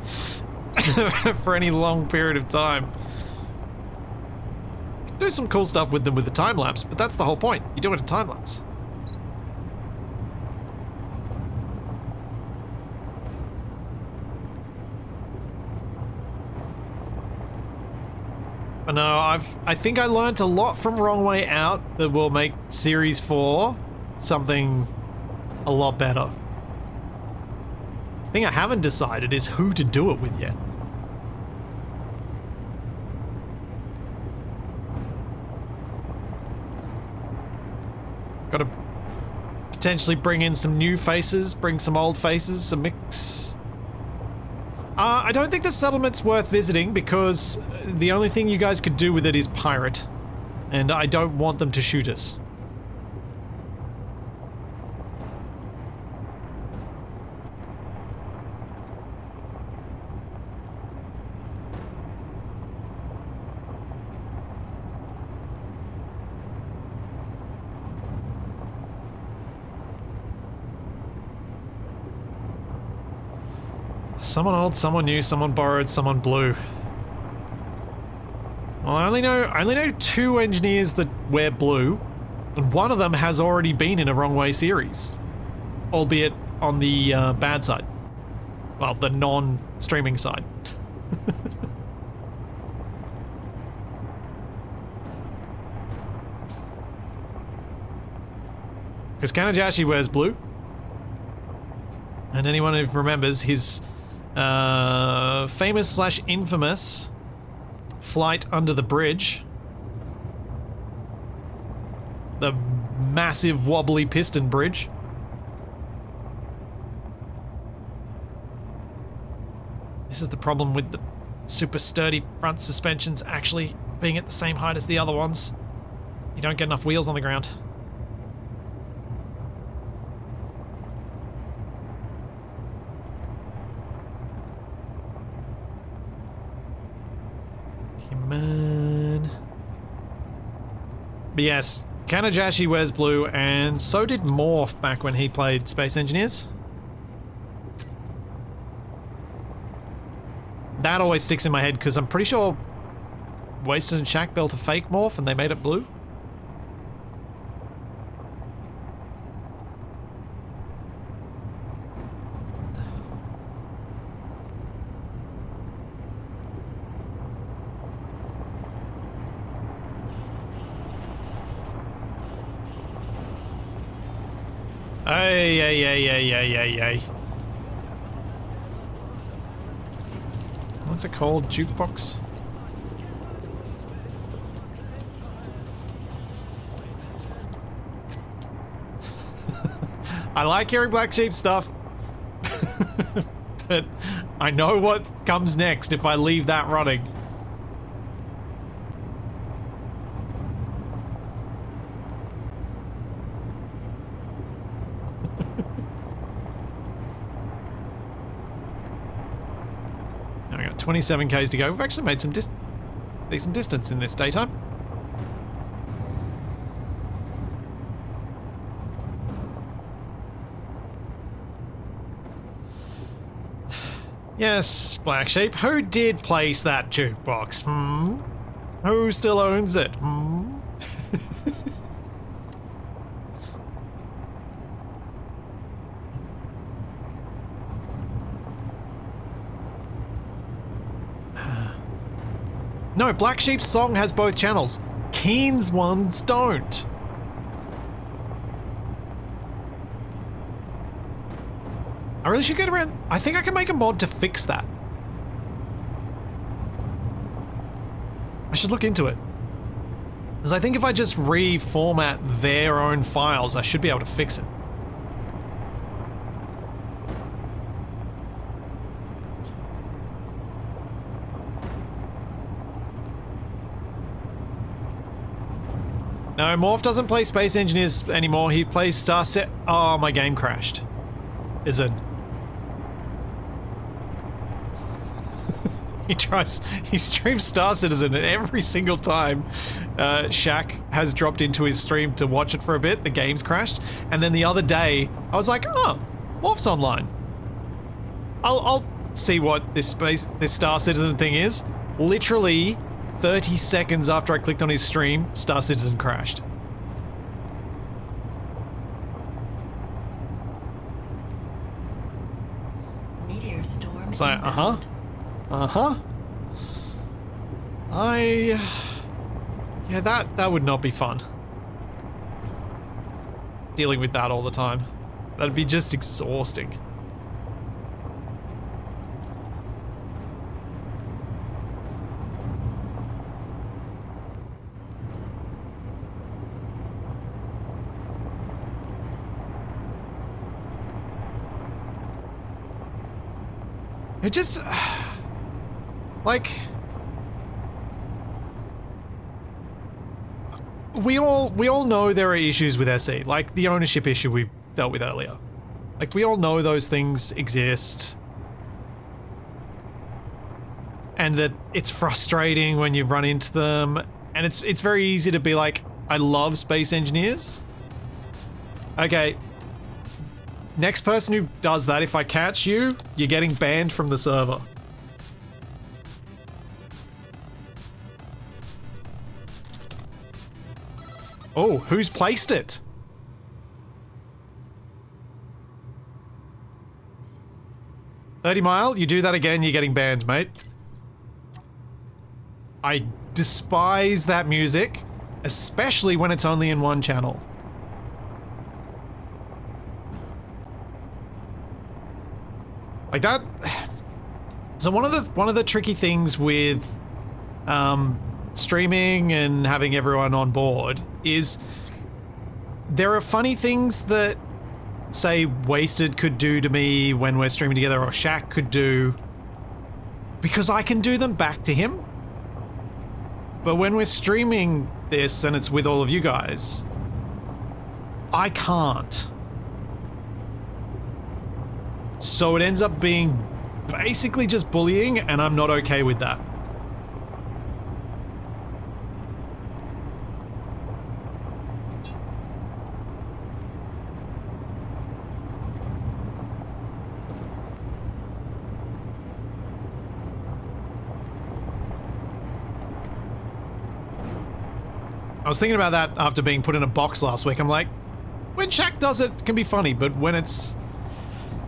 for any long period of time. Do some cool stuff with them with the time lapse, but that's the whole point. You do it in time lapse. But no, I think I learnt a lot from Wrong Way Out that will make Series 4 something a lot better. The thing I haven't decided is who to do it with yet. Gotta potentially bring in some new faces, bring some old faces, some mix. I don't think the settlement's worth visiting because the only thing you guys could do with it is pirate. And I don't want them to shoot us. Someone old, someone new, someone borrowed, someone blue. Well, I only know 2 engineers that wear blue, and one of them has already been in a Wrong Way series, albeit on the bad side. Well, the non-streaming side. Because Kanajashi wears blue, and anyone who remembers his famous / infamous flight under the bridge. The massive wobbly piston bridge. This is the problem with the super sturdy front suspensions actually being at the same height as the other ones. You don't get enough wheels on the ground. Man. But yes, Kanajashi wears blue, and so did Morph back when he played Space Engineers. That always sticks in my head because I'm pretty sure Wasted and Shaq built a fake Morph and they made it blue. Hey. What's it called? Jukebox? I like hearing Black Sheep stuff, but I know what comes next if I leave that running. Now we got 27 Ks to go. We've actually made some decent distance in this daytime. Yes, Black Sheep, who did place that jukebox? Who still owns it? No, Black Sheep's song has both channels. Keen's ones don't. I really should get around. I think I can make a mod to fix that. I should look into it. Because I think if I just reformat their own files, I should be able to fix it. No, Morph doesn't play Space Engineers anymore. He plays Star Citizen. Oh, my game crashed. He streams Star Citizen, and every single time Shaq has dropped into his stream to watch it for a bit, the game's crashed. And then the other day, I was like, oh, Morph's online. I'll see what this Star Citizen thing is. Literally 30 seconds after I clicked on his stream, Star Citizen crashed. Meteor storm It's like, inbound. Yeah, that would not be fun. Dealing with that all the time. That'd be just exhausting. It just... like... We all know there are issues with SE, like the ownership issue we dealt with earlier. Like, we all know those things exist. And that it's frustrating when you run into them. And it's very easy to be like, I love space engineers. Okay. Next person who does that, if I catch you, you're getting banned from the server. Oh, who's placed it? $30 Mile, you do that again, you're getting banned, mate. I despise that music, especially when it's only in one channel. Like that. So one of the tricky things with streaming and having everyone on board is there are funny things that, say, Wasted could do to me when we're streaming together, or Shaq could do, because I can do them back to him. But when we're streaming this and it's with all of you guys, I can't. So it ends up being basically just bullying, and I'm not okay with that. I was thinking about that after being put in a box last week. I'm like, when Shaq does it, it can be funny, but when it's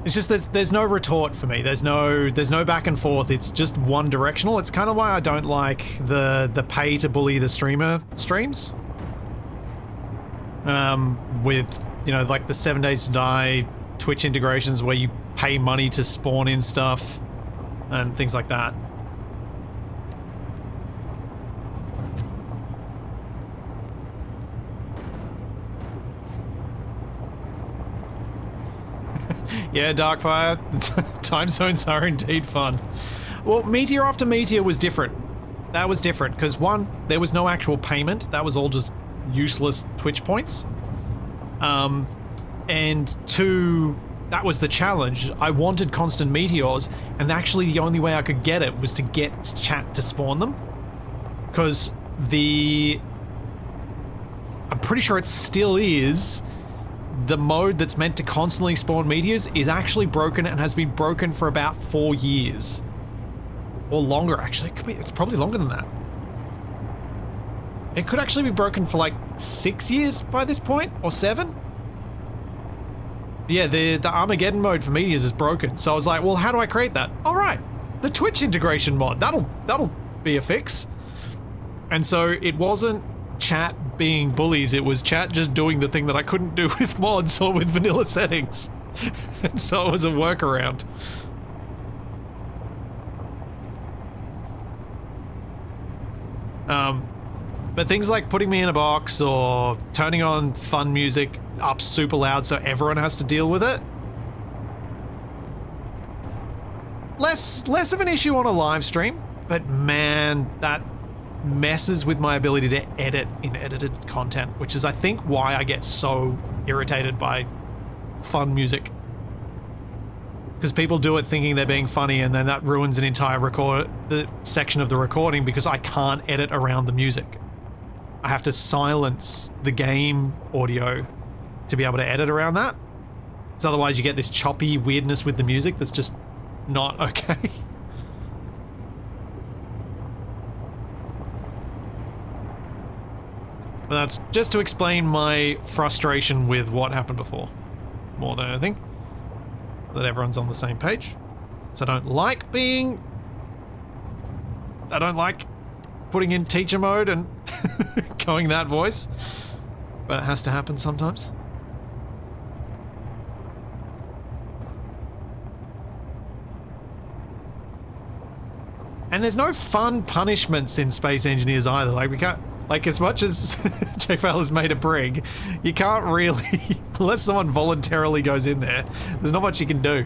just there's no retort for me. There's no back and forth. It's just one directional. It's kind of why I don't like the pay to bully the streamer streams. With, you know, like the 7 Days to Die Twitch integrations where you pay money to spawn in stuff and things like that. Yeah, Darkfire, time zones are indeed fun. Well, Meteor After Meteor was different. That was different, because one, there was no actual payment. That was all just useless Twitch points. And two, that was the challenge. I wanted constant meteors, and actually the only way I could get it was to get chat to spawn them. Because I'm pretty sure it still is, the mode that's meant to constantly spawn meteors is actually broken and has been broken for about 4 years. Or longer, actually. It's probably longer than that. It could actually be broken for like 6 years by this point, or 7. Yeah, the Armageddon mode for meteors is broken. So I was like, well, how do I create that? All right, the Twitch integration mod. That'll be a fix. And so it wasn't chat being bullies, it was chat just doing the thing that I couldn't do with mods or with vanilla settings. And so it was a workaround. But things like putting me in a box or turning on fun music up super loud so everyone has to deal with it. Less of an issue on a live stream, but man, that messes with my ability to edit in edited content, which is, I think, why I get so irritated by fun music. Because people do it thinking they're being funny, and then that ruins an entire the section of the recording because I can't edit around the music. I have to silence the game audio to be able to edit around that. Because otherwise you get this choppy weirdness with the music that's just not okay. But that's just to explain my frustration with what happened before, more than anything. So that everyone's on the same page. So I don't like putting in teacher mode and going that voice. But it has to happen sometimes. And there's no fun punishments in Space Engineers either. Like, we can't... Like, as much as JFL has made a brig, you can't really... Unless someone voluntarily goes in there, there's not much you can do.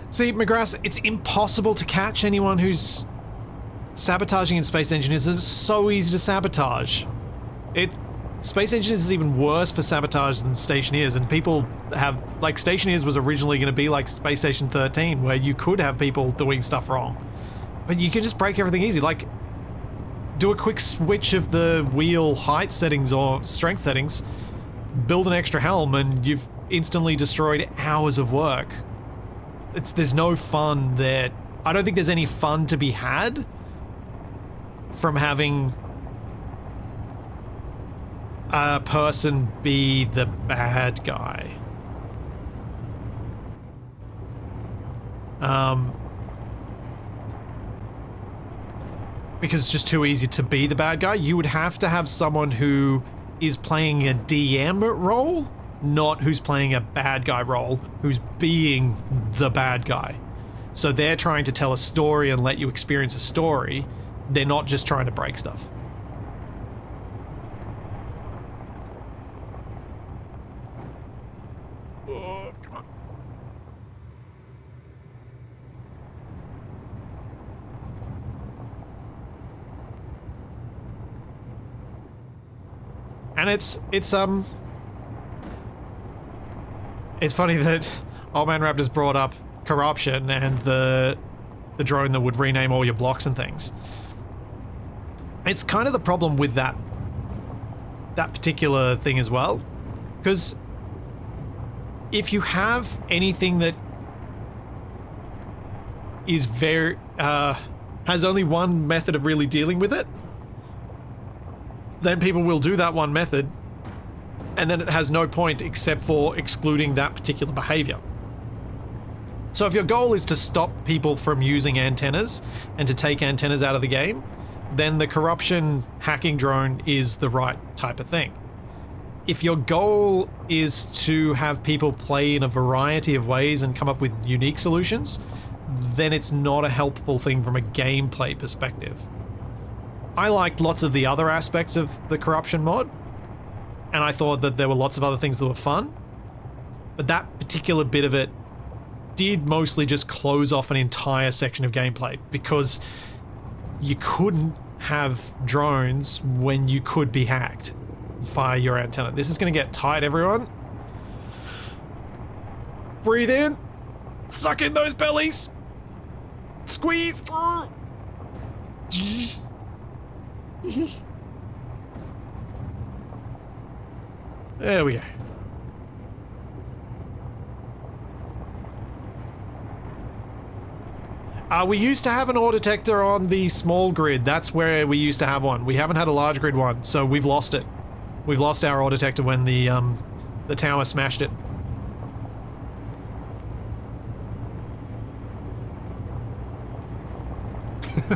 See, McGrath, it's impossible to catch anyone who's sabotaging in Space Engineers. It's so easy to sabotage. Space Engineers is even worse for sabotage than Stationeers, and people have... Like, Stationeers was originally going to be like Space Station 13, where you could have people doing stuff wrong. But you can just break everything easy. Like, do a quick switch of the wheel height settings or strength settings, build an extra helm, and you've instantly destroyed hours of work. There's no fun there. I don't think there's any fun to be had from having a person be the bad guy. Because it's just too easy to be the bad guy. You would have to have someone who is playing a DM role, not who's playing a bad guy role, who's being the bad guy. So they're trying to tell a story and let you experience a story. They're not just trying to break stuff. Oh, come on. And it's funny that Old Man Raptor's brought up corruption and the drone that would rename all your blocks and things. It's kind of the problem with that particular thing as well, because if you have anything that is very has only one method of really dealing with it, then people will do that one method, and then it has no point except for excluding that particular behavior. So if your goal is to stop people from using antennas and to take antennas out of the game, then the corruption hacking drone is the right type of thing. If your goal is to have people play in a variety of ways and come up with unique solutions, then it's not a helpful thing from a gameplay perspective. I liked lots of the other aspects of the corruption mod, and I thought that there were lots of other things that were fun, but that particular bit of it did mostly just close off an entire section of gameplay, because you couldn't have drones when you could be hacked via your antenna. This is going to get tight, everyone. Breathe in. Suck in those bellies. Squeeze through. There we go. We used to have an ore detector on the small grid. That's where we used to have one. We haven't had a large grid one, so we've lost it. We've lost our ore detector when the tower smashed it.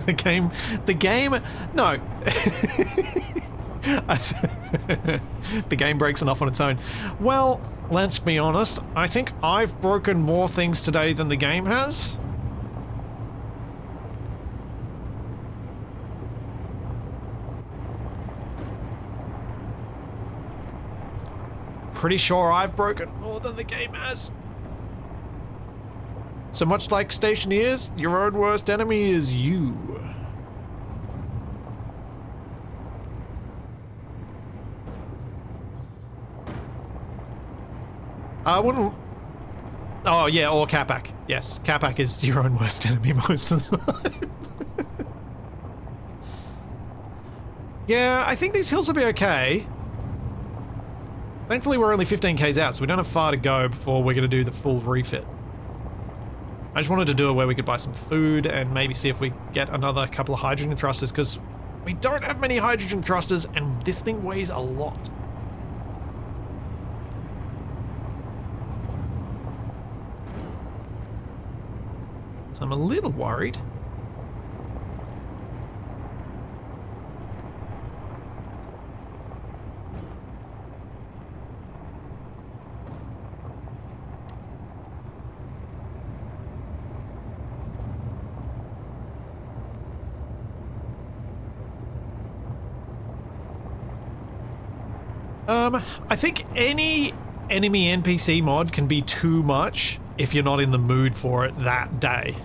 The game, no. The game breaks enough on its own. Well, let's be honest. I think I've broken more things today than the game has. Pretty sure I've broken more than the game has. So much like Stationeers, your own worst enemy is you. I wouldn't... Oh yeah, or Capac. Yes, Capac is your own worst enemy most of the time. Yeah, I think these hills will be okay. Thankfully we're only 15k's out, so we don't have far to go before we're going to do the full refit. I just wanted to do it where we could buy some food and maybe see if we get another couple of hydrogen thrusters, because we don't have many hydrogen thrusters and this thing weighs a lot. So I'm a little worried. I think any enemy NPC mod can be too much if you're not in the mood for it that day.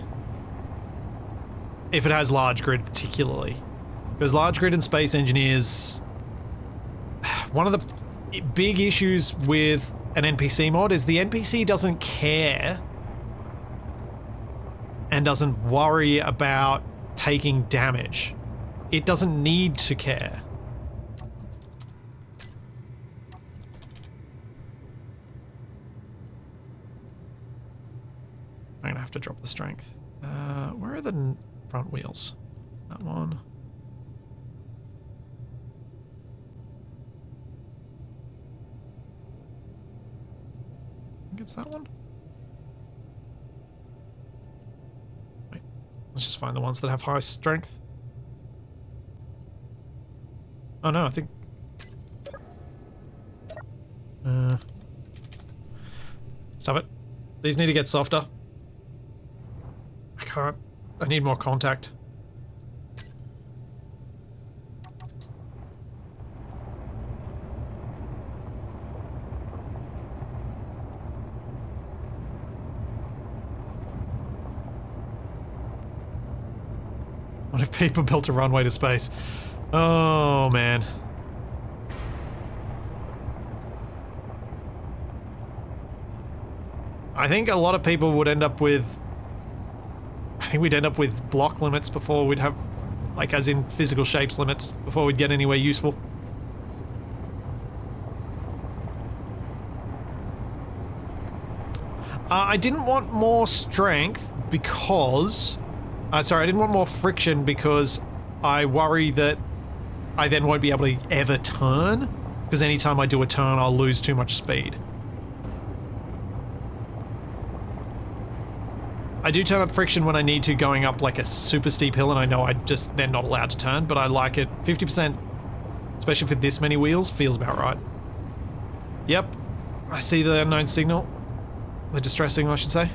If it has large grid particularly. Because large grid and space engineers... One of the big issues with an NPC mod is the NPC doesn't care and doesn't worry about taking damage. It doesn't need to care. I'm gonna have to drop the strength. Where are the front wheels? That one. I think it's that one. Wait, let's just find the ones that have high strength. Oh no, I think... Stop it. These need to get softer. I can't. I need more contact. What if people built a runway to space? Oh, man. I think a lot of people would end up with... I think we'd end up with block limits before we'd have... Like, as in physical shapes limits, before we'd get anywhere useful. I didn't want more strength because... sorry, I didn't want more friction because I worry that I then won't be able to ever turn, because anytime I do a turn, I'll lose too much speed. I do turn up friction when I need to going up like a super steep hill and I know I just then not allowed to turn, but I like it. 50%, especially for this many wheels, feels about right. Yep, I see the unknown signal. The distress signal, I should say.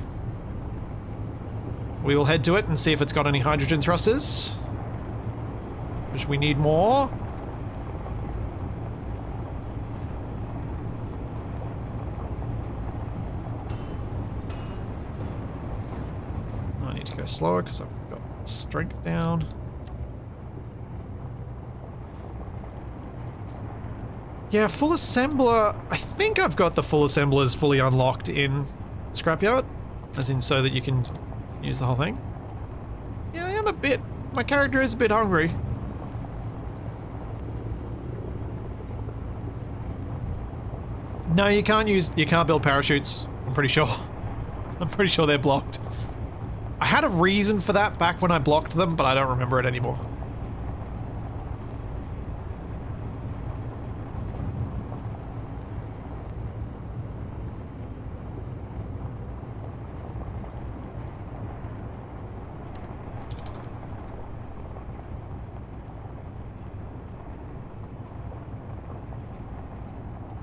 We will head to it and see if it's got any hydrogen thrusters. Which we need more. I need to go slower because I've got strength down. Yeah, full assembler. I think I've got the full assemblers fully unlocked in Scrapyard. As in so that you can use the whole thing. Yeah, I am a bit... My character is a bit hungry. No, you can't use... You can't build parachutes. I'm pretty sure. I'm pretty sure they're blocked. I had a reason for that back when I blocked them, but I don't remember it anymore.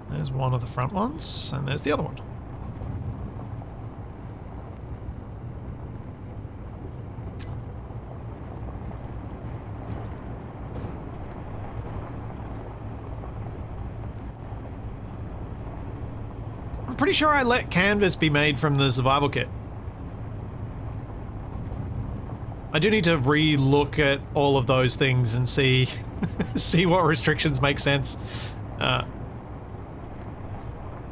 There's one of the front ones, and there's the other one. I'm pretty sure I let canvas be made from the survival kit. I do need to re-look at all of those things and see see what restrictions make sense.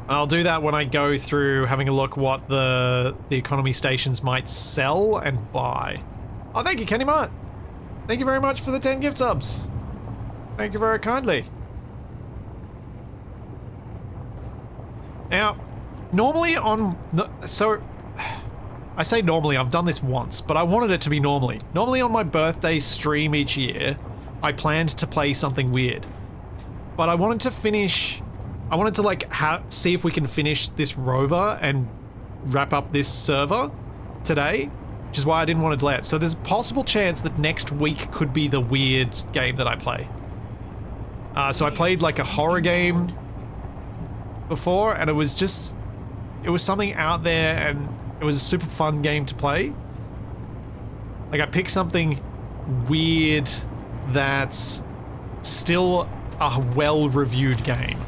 I'll do that when I go through having a look what the economy stations might sell and buy. Oh, thank you, Kenny Mart. Thank you very much for the 10 gift subs. Thank you very kindly. Now, normally on... So, I say normally, I've done this once, but I wanted it to be normally. Normally on my birthday stream each year, I planned to play something weird. But I wanted to finish... I wanted to like see if we can finish this rover and wrap up this server today. which is why I didn't want to delay it. So there's a possible chance that next week could be the weird game that I play. So I played like a horror game before, and it was something out there, and it was a super fun game to play. Like, I picked something weird that's still a well-reviewed game.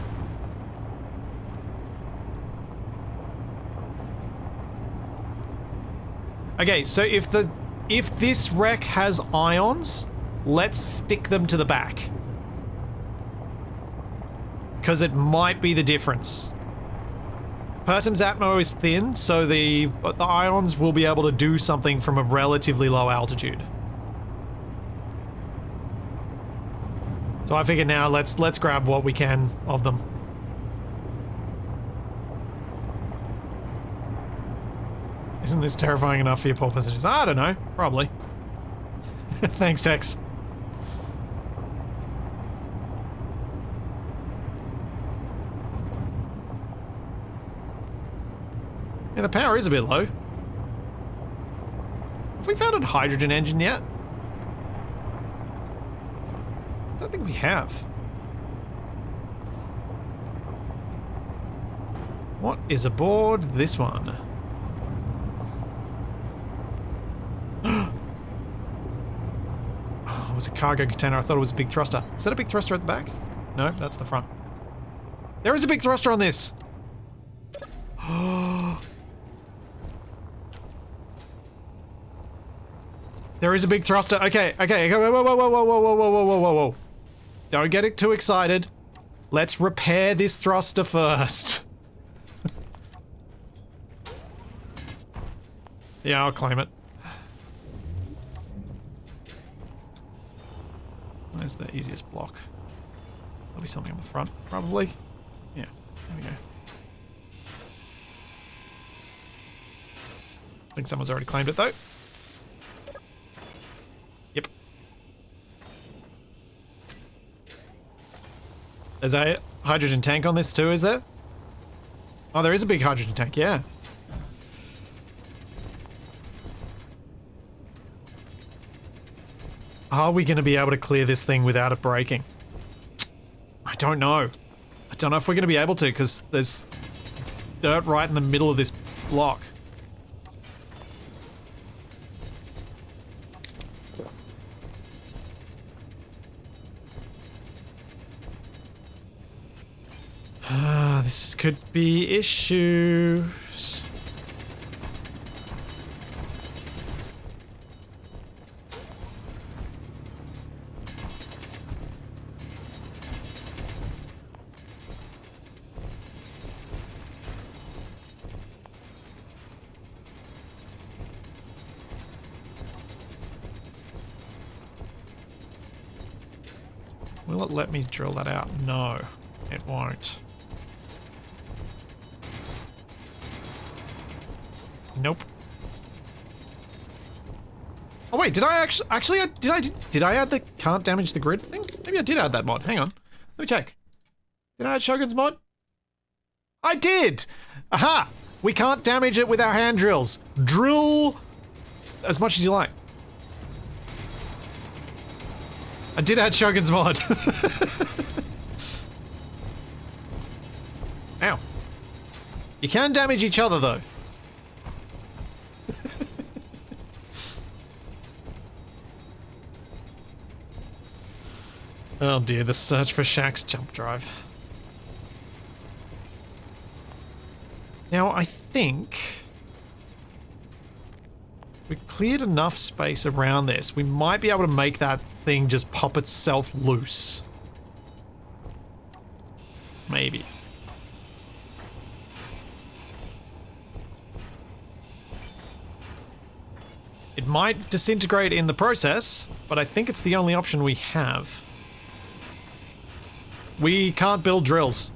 Okay, so if this wreck has ions, let's stick them to the back. Because it might be the difference. Pertum's atmo is thin, so the ions will be able to do something from a relatively low altitude. So I figure now let's grab what we can of them. Isn't this terrifying enough for your poor passengers? I don't know. Probably. Thanks, Tex. Yeah, the power is a bit low. Have we found a hydrogen engine yet? I don't think we have. What is aboard this one? Oh, it was a cargo container. I thought it was a big thruster. Is that a big thruster at the back? No, that's the front. There is a big thruster on this! There is a big thruster. Okay, whoa, whoa, whoa, whoa, whoa, whoa, whoa, whoa, whoa, whoa, whoa. Don't get it too excited. Let's repair this thruster first. Yeah, I'll claim it. Where's the easiest block? There'll be something on the front, probably. Yeah, there we go. I think someone's already claimed it, though. Yep. There's a hydrogen tank on this too, is there? Oh, there is a big hydrogen tank, yeah. Are we going to be able to clear this thing without it breaking? I don't know. I don't know if we're going to be able to, because there's dirt right in the middle of this block. This could be issues. Will it let me drill that out? No, it won't. Nope. Oh wait, did I actually did I add the can't damage the grid thing? Maybe I did add that mod. Hang on. Let me check. Did I add Shogun's mod? I did! Aha! We can't damage it with our hand drills. Drill as much as you like. I did add Shogun's mod. Ow. You can damage each other though. Oh dear, the search for Shaq's jump drive. Now, I think we cleared enough space around this. We might be able to make that thing just pop itself loose. Maybe. It might disintegrate in the process, but I think it's the only option we have. We can't build drills.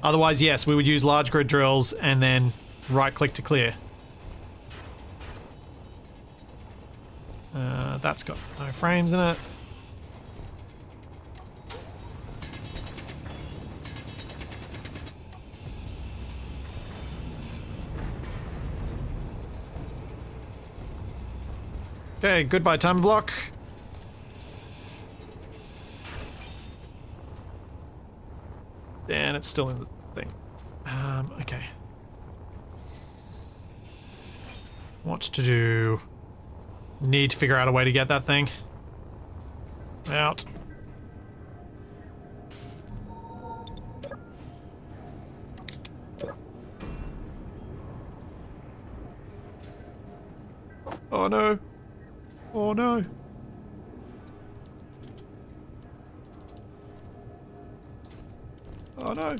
Otherwise, yes, we would use large grid drills and then right-click to clear. That's got no frames in it. Okay, goodbye time block. And it's still in the thing. Okay. What to do? Need to figure out a way to get that thing out. Oh no. Oh no. Oh no.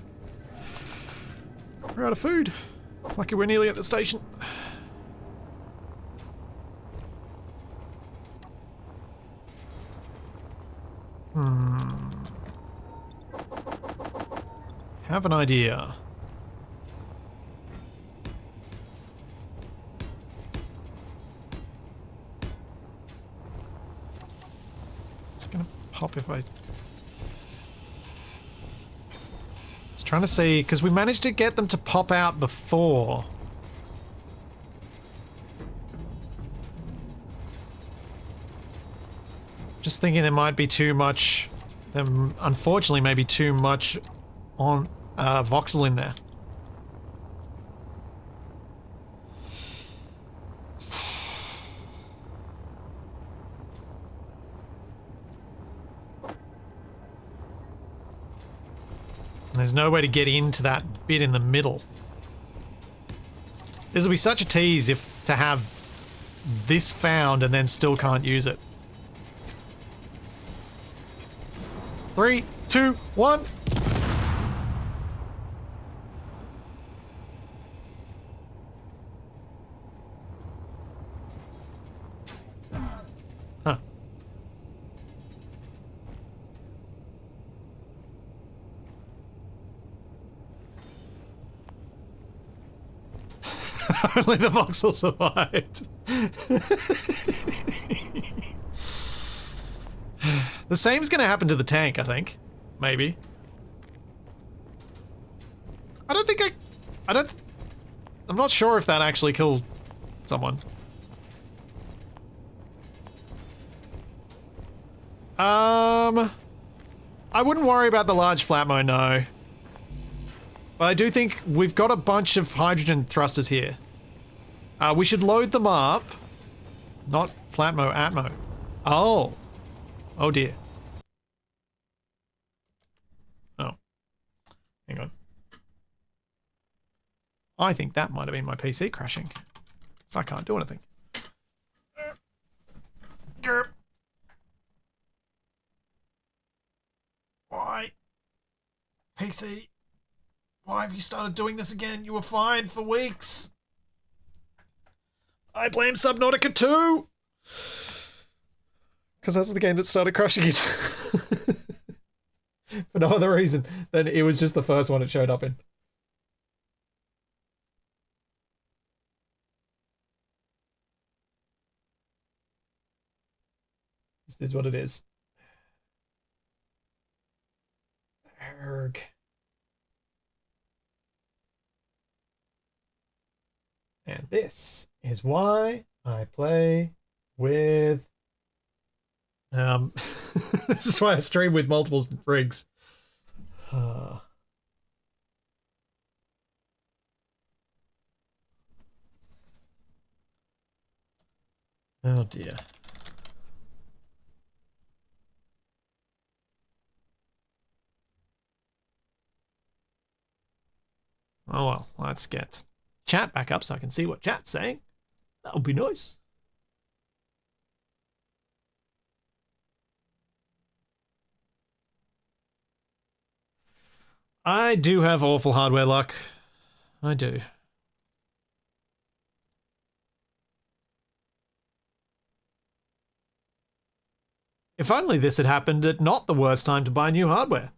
We're out of food. Lucky we're nearly at the station. Have an idea. It's gonna pop if I... I was trying to see, because we managed to get them to pop out before. Just thinking there might be too much... There unfortunately may be too much on voxel in there. And there's no way to get into that bit in the middle. This will be such a tease if to have this found and then still can't use it. 3, 2, 1. Huh. Only the voxel survived. The same's gonna happen to the tank, I think. Maybe. I'm not sure if that actually killed someone. I wouldn't worry about the large flatmo, no. But I do think we've got a bunch of hydrogen thrusters here. We should load them up. Not flatmo, atmo. Oh. Oh dear. Oh. Hang on. I think that might have been my PC crashing. So I can't do anything. Gerp. Why? PC. Why have you started doing this again? You were fine for weeks. I blame Subnautica 2! Because that's the game that started crashing it. For no other reason than it was just the first one it showed up in. This is what it is. Erg. And this is why I play with... this is why I stream with multiple rigs. Oh dear. Oh well, let's get chat back up so I can see what chat's saying. That would be nice. I do have awful hardware luck. I do. If only this had happened at not the worst time to buy new hardware.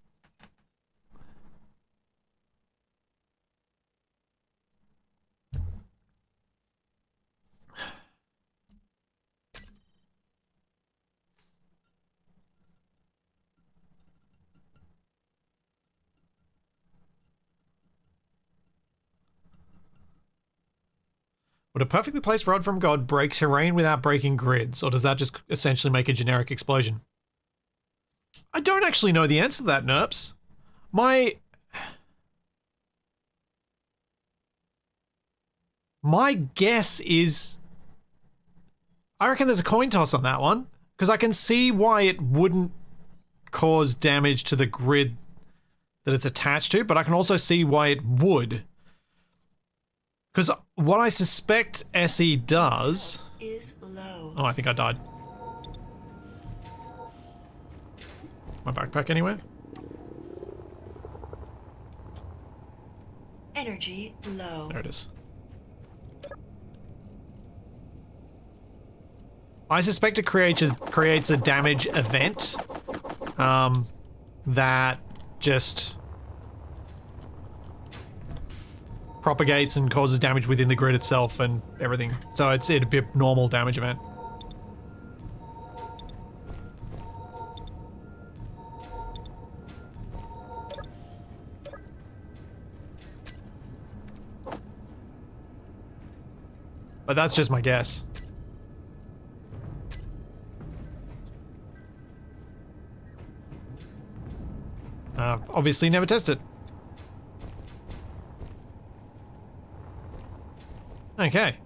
Would a perfectly placed rod from God break terrain without breaking grids, or does that just essentially make a generic explosion? I don't actually know the answer to that, Nerps. My guess is... I reckon there's a coin toss on that one, because I can see why it wouldn't cause damage to the grid that it's attached to, but I can also see why it would. Because what I suspect SE does... Is low. Oh, I think I died. My backpack anywhere? Energy low. There it is. I suspect it creates a damage event that just propagates and causes damage within the grid itself and everything. So it'd be a normal damage event. But that's just my guess. Obviously never tested. Okay.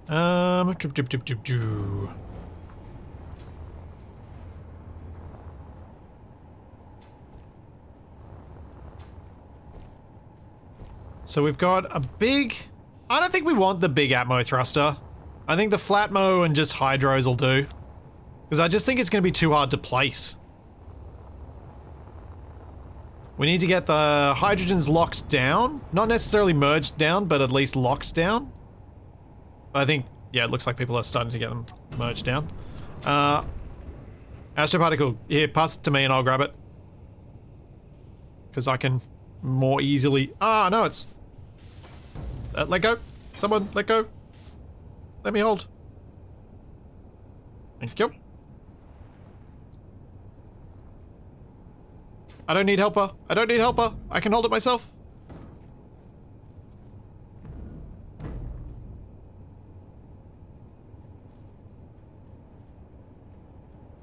So we've got a big... I don't think we want the big Atmo thruster. I think the Flatmo and just Hydros will do. Because I just think it's going to be too hard to place. We need to get the hydrogens locked down. Not necessarily merged down, but at least locked down. I think, yeah, it looks like people are starting to get them merged down. Astroparticle, here, pass it to me and I'll grab it. Because I can more easily... Ah, no, it's... let go. Someone, let go. Let me hold. Thank you. I don't need helper. I don't need helper. I can hold it myself.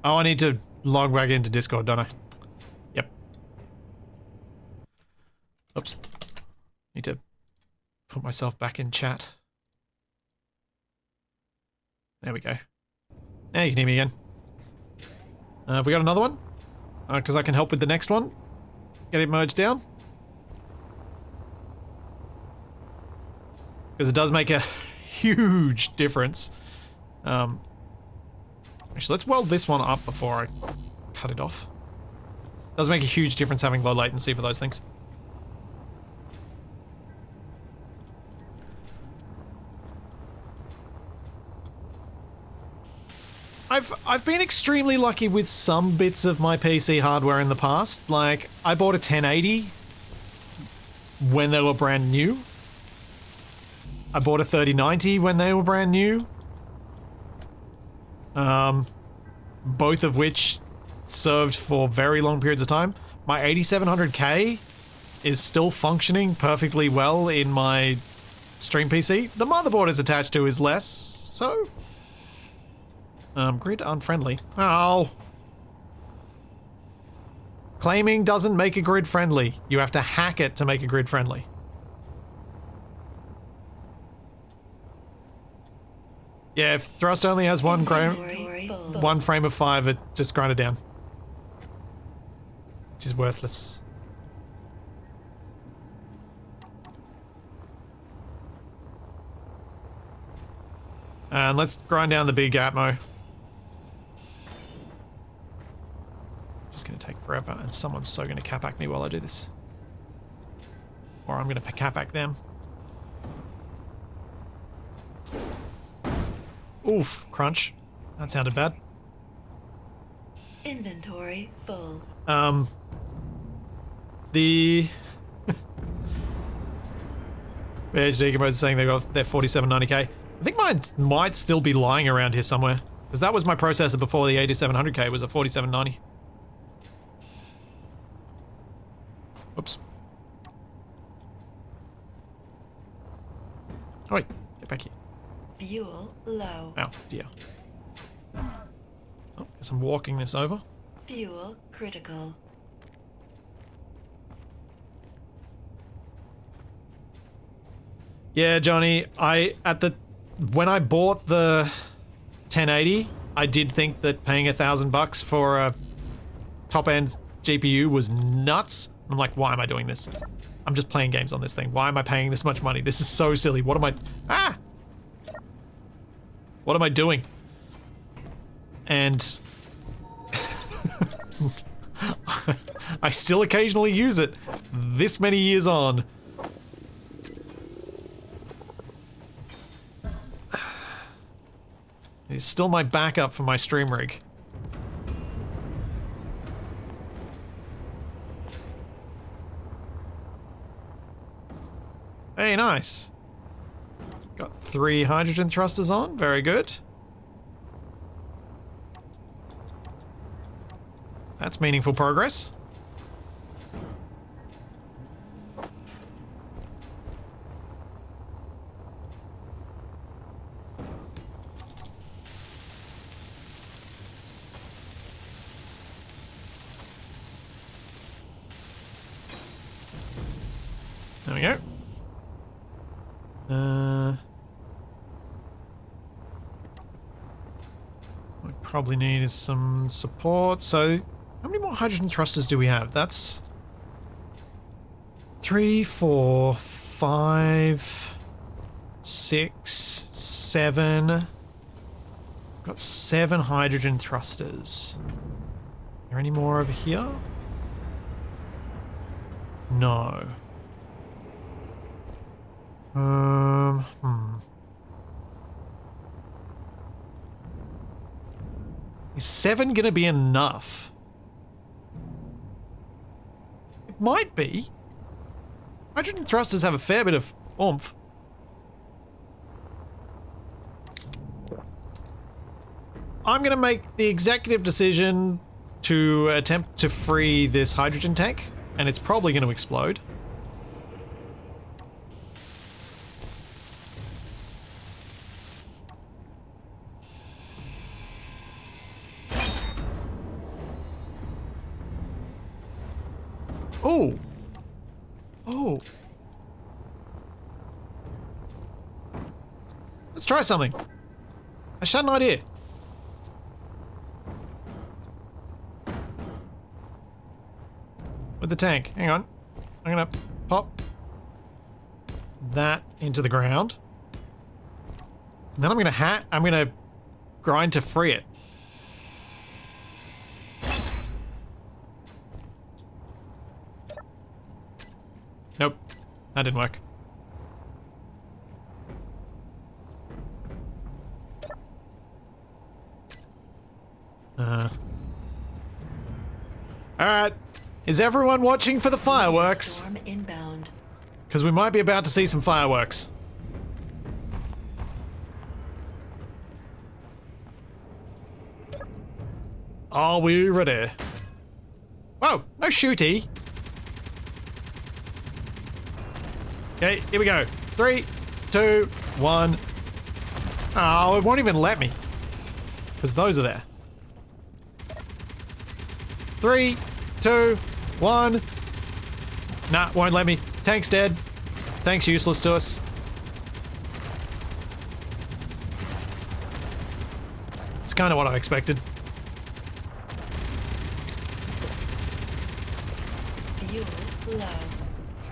Oh, I need to log back into Discord, don't I? Yep. Oops. Need to put myself back in chat. There we go. Now you can hear me again. Have we got another one? Because I can help with the next one. Get it merged down. Because it does make a huge difference. Actually, let's weld this one up before I cut it off. Does make a huge difference having low latency for those things. I've been extremely lucky with some bits of my PC hardware in the past. Like, I bought a 1080 when they were brand new. I bought a 3090 when they were brand new. Both of which served for very long periods of time. My 8700K is still functioning perfectly well in my stream PC. The motherboard it's attached to is less, so... grid unfriendly. Oh. Claiming doesn't make a grid friendly. You have to hack it to make a grid friendly. Yeah, if thrust only has one frame of 5, it just grind it down. Which is worthless. And let's grind down the big Atmo. Just gonna take forever, and someone's so gonna capac me while I do this. Or I'm gonna capac them. Oof, crunch. That sounded bad. Inventory full. The PhD Combos is saying they got their 4790K. I think mine might still be lying around here somewhere. Because that was my processor before the 8700K was a 4790. Oops. Oh wait, get back here. Fuel low. Oh, dear. Oh, guess I'm walking this over. Fuel critical. Yeah, Johnny, when I bought the 1080, I did think that paying $1,000 for a top-end GPU was nuts. I'm like, why am I doing this? I'm just playing games on this thing. Why am I paying this much money? This is so silly. What am I... Ah! What am I doing? And... I still occasionally use it, this many years on. It's still my backup for my stream rig. Hey, nice. Got 3 hydrogen thrusters on, very good. That's meaningful progress. There we go. What we probably need is some support. So, how many more hydrogen thrusters do we have? That's 3, 4, 5, 6, 7. Got 7 hydrogen thrusters. Are there any more over here? No. Is 7 gonna be enough? It might be. Hydrogen thrusters have a fair bit of oomph. I'm gonna make the executive decision to attempt to free this hydrogen tank, and it's probably gonna explode. Oh! Oh! Let's try something. I just had an idea. With the tank. Hang on. I'm gonna pop that into the ground. And then I'm gonna grind to free it. Nope. That didn't work. Alright. Is everyone watching for the fireworks? Storm inbound. Because we might be about to see some fireworks. Are we ready? Whoa, no shooty. Okay, here we go. 3, 2, 1. Oh, it won't even let me. Because those are there. 3, 2, 1. Nah, won't let me. Tank's dead. Tank's useless to us. It's kind of what I expected. Fuel low.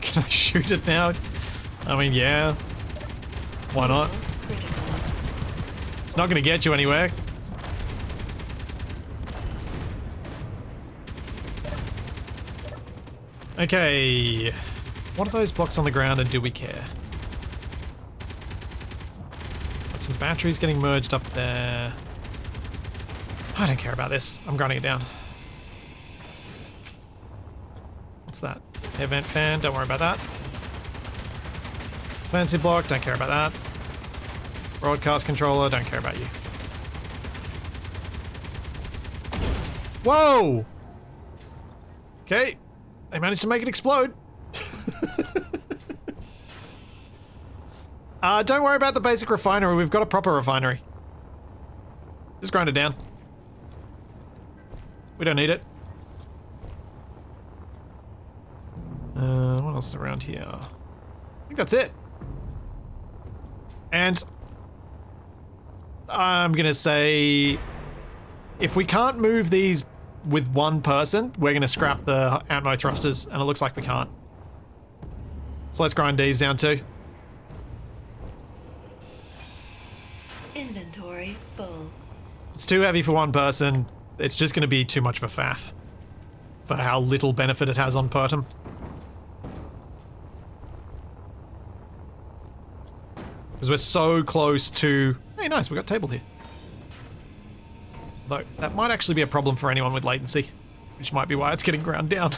Can I shoot it now? I mean, yeah. Why not? Critical. It's not going to get you anywhere. Okay. What are those blocks on the ground and do we care? Got some batteries getting merged up there. I don't care about this. I'm grinding it down. What's that? Air vent fan, don't worry about that. Fancy block, don't care about that. Broadcast controller, don't care about you. Whoa! Okay, they managed to make it explode. Don't worry about the basic refinery. We've got a proper refinery. Just grind it down. We don't need it. What else is around here? I think that's it. And I'm gonna say, if we can't move these with one person, we're gonna scrap the Atmo thrusters, and it looks like we can't. So let's grind these down too. Inventory full. It's too heavy for one person. It's just gonna be too much of a faff for how little benefit it has on Pertum. Because we're so close to... Hey, nice, we got tabled here. Though, that might actually be a problem for anyone with latency, which might be why it's getting ground down.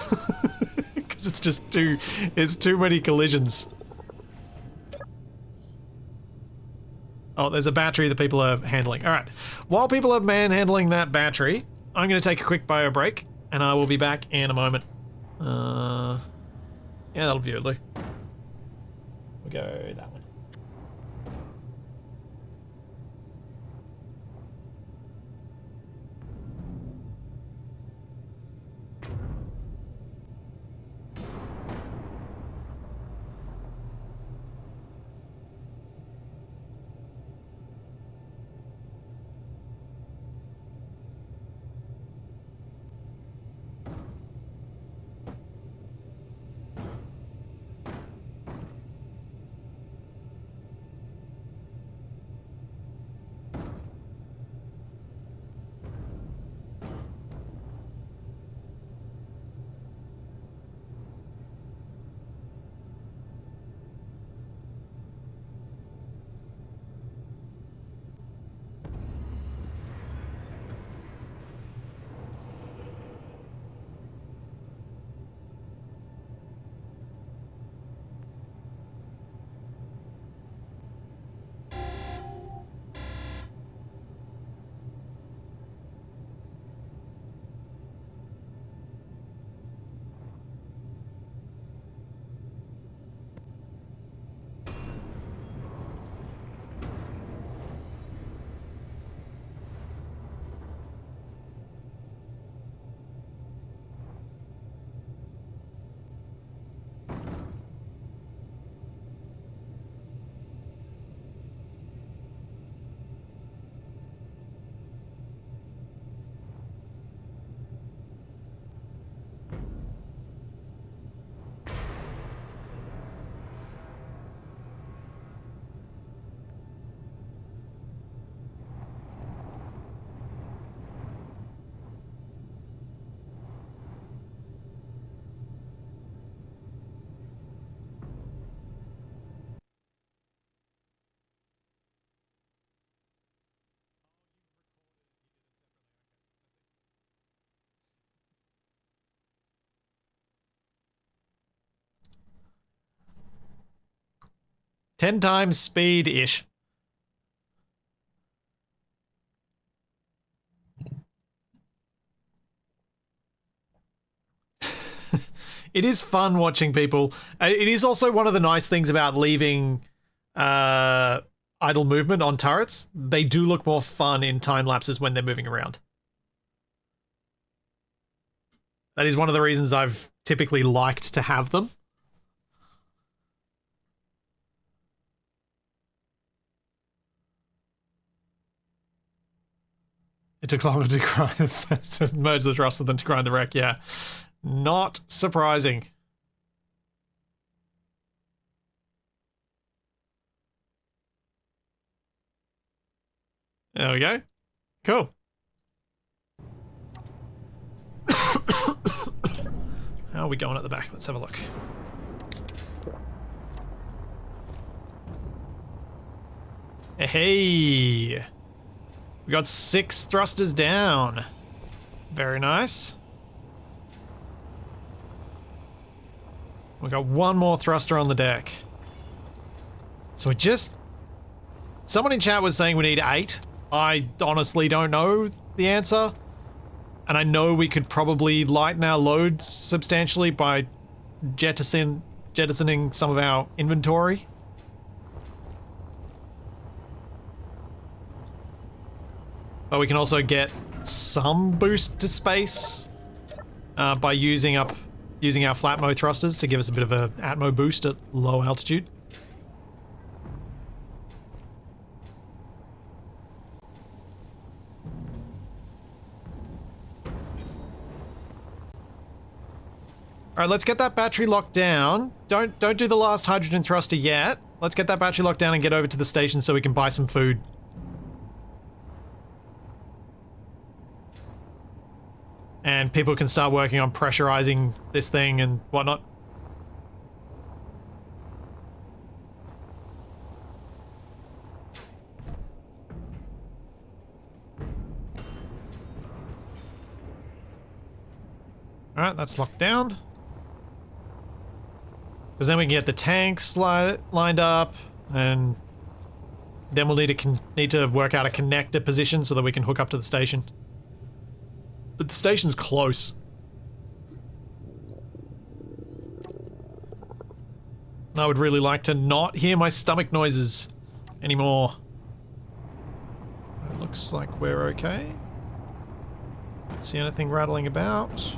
Because it's just it's too many collisions. Oh, there's a battery that people are handling. All right, while people are manhandling that battery, I'm going to take a quick bio break, and I will be back in a moment. Yeah, that'll do. We'll go that one. Ten times speed-ish. It is fun watching people. It is also one of the nice things about leaving idle movement on turrets. They do look more fun in time lapses when they're moving around. That is one of the reasons I've typically liked to have them. It took longer to grind to merge the thruster than to grind the wreck, yeah. Not surprising. There we go. Cool. How are we going at the back? Let's have a look. Hey! We got 6 thrusters down. Very nice. We got 1 more thruster on the deck. So we just... Someone in chat was saying we need 8. I honestly don't know the answer. And I know we could probably lighten our load substantially by jettisoning some of our inventory. But we can also get some boost to space by using our flatmo thrusters to give us a bit of a atmo boost at low altitude. All right, let's get that battery locked down. Don't do the last hydrogen thruster yet. Let's get that battery locked down and get over to the station so we can buy some food. And people can start working on pressurizing this thing and whatnot. All right, that's locked down. Because then we can get the tanks lined up, and then we'll need to work out a connector position so that we can hook up to the station. But the station's close. I would really like to not hear my stomach noises anymore. It looks like we're okay. Don't see anything rattling about.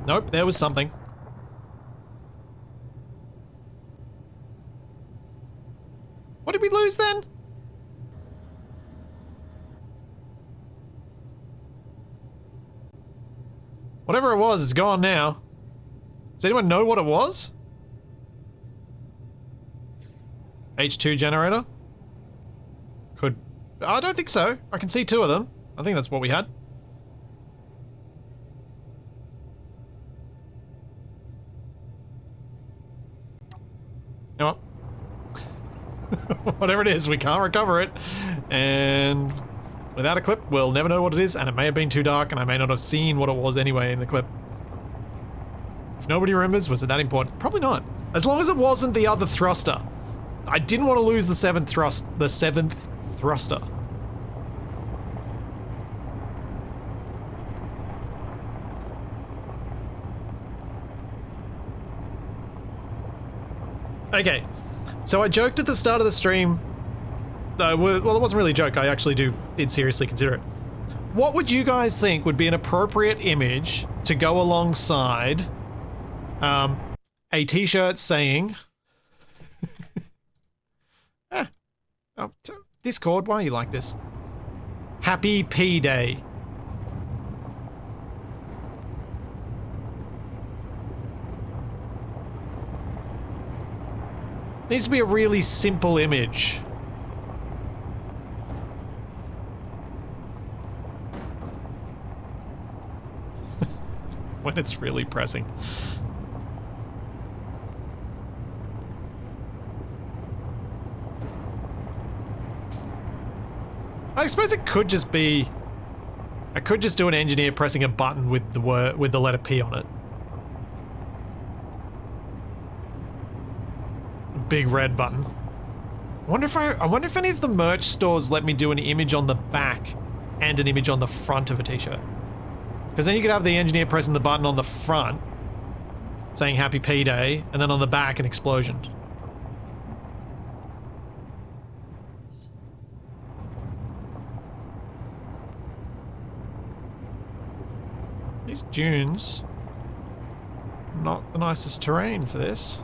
Nope, there was something. What did we lose then? Whatever it was, it's gone now. Does anyone know what it was? H2 generator? Could... I don't think so. I can see two of them. I think that's what we had. You know what? Whatever it is, we can't recover it. And without a clip, we'll never know what it is, and it may have been too dark, and I may not have seen what it was anyway in the clip. If nobody remembers, was it that important? Probably not. As long as it wasn't the other thruster. I didn't want to lose the seventh thruster. Okay. So I joked at the start of the stream, well, it wasn't really a joke, I actually did seriously consider it. What would you guys think would be an appropriate image to go alongside a t-shirt saying... Discord, why are you like this? Happy P-Day. Needs to be a really simple image. When it's really pressing. I suppose it could just be... I could just do an engineer pressing a button with the letter P on it. Big red button. I wonder if any of the merch stores let me do an image on the back and an image on the front of a t-shirt. Because then you could have the engineer pressing the button on the front, saying Happy P-Day, and then on the back an explosion. These dunes, not the nicest terrain for this.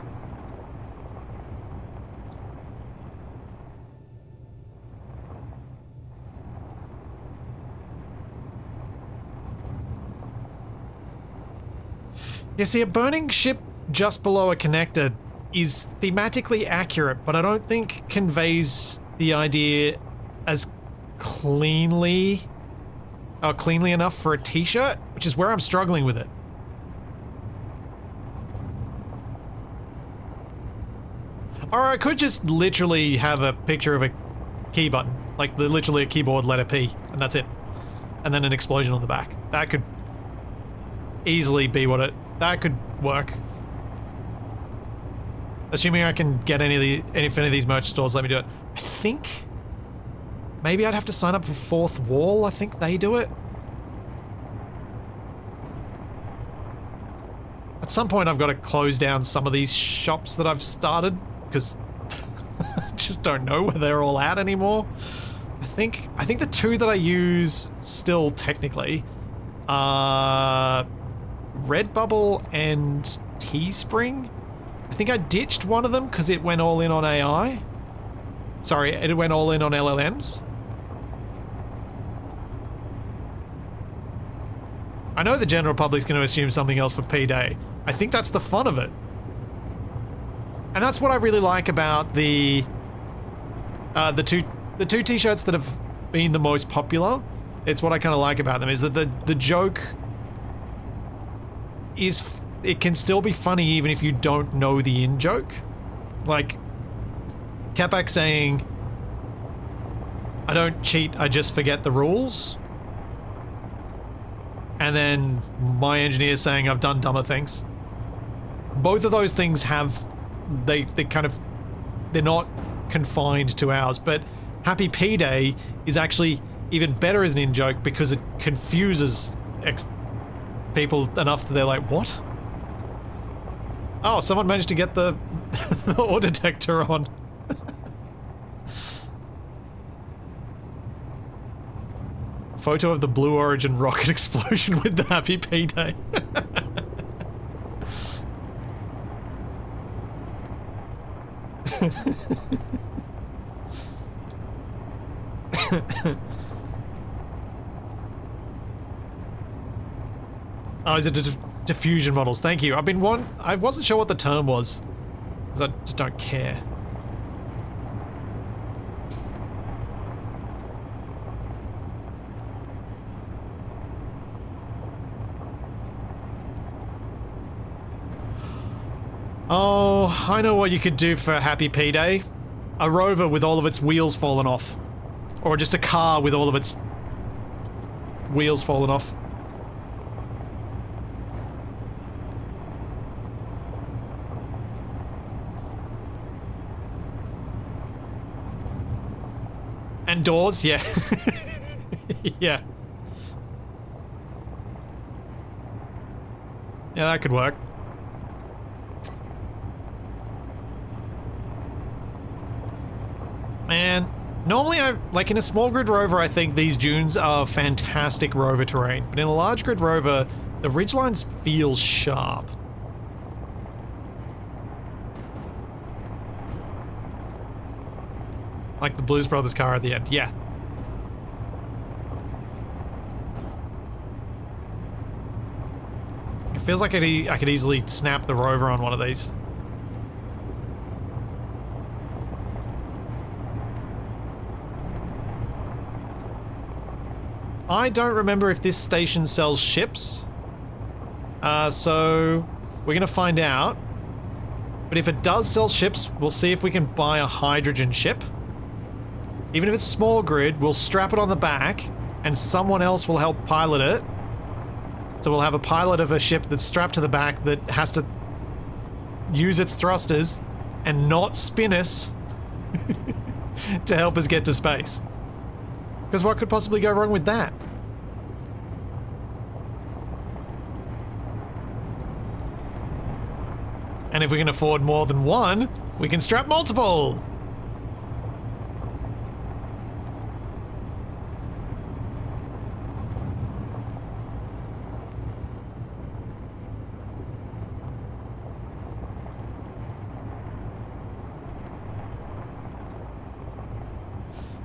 Yeah, see, a burning ship just below a connector is thematically accurate, but I don't think conveys the idea as cleanly enough for a t-shirt, which is where I'm struggling with it. Or I could just literally have a picture of a key button, like literally a keyboard letter P, and that's it. And then an explosion on the back. That could easily be what it... That could work. Assuming I can get any of these merch stores let me do it. I think maybe I'd have to sign up for Fourth Wall. I think they do it. At some point I've got to close down some of these shops that I've started because I just don't know where they're all at anymore. I think the two that I use still technically are Redbubble and Teespring. I think I ditched one of them because it went all in on AI. Sorry, it went all in on LLMs. I know the general public's going to assume something else for P-Day. I think that's the fun of it. And that's what I really like about the two t-shirts that have been the most popular. It's what I kind of like about them, is that the joke is, it can still be funny even if you don't know the in-joke. Like, Capac saying, I don't cheat, I just forget the rules. And then my engineer saying I've done dumber things. Both of those things have, they kind of, they're not confined to ours, but Happy P-Day is actually even better as an in-joke because it confuses people enough that they're like, what? Oh, someone managed to get the, the ore detector on. Photo of the Blue Origin rocket explosion with the Happy P-Day. Oh, is it diffusion models? Thank you. I wasn't sure what the term was, because I just don't care. Oh, I know what you could do for Happy P-Day. A rover with all of its wheels fallen off. Or just a car with all of its wheels fallen off. And doors, yeah. Yeah. Yeah, that could work. Man, normally like in a small grid rover, I think these dunes are fantastic rover terrain, but in a large grid rover, the ridgelines feel sharp. Like the Blues Brothers car at the end, yeah. It feels like I could easily snap the rover on one of these. I don't remember if this station sells ships, so we're gonna find out. But if it does sell ships, we'll see if we can buy a hydrogen ship. Even if it's small grid, we'll strap it on the back, and someone else will help pilot it. So we'll have a pilot of a ship that's strapped to the back that has to use its thrusters and not spin us to help us get to space. Because what could possibly go wrong with that? And if we can afford more than one, we can strap multiple!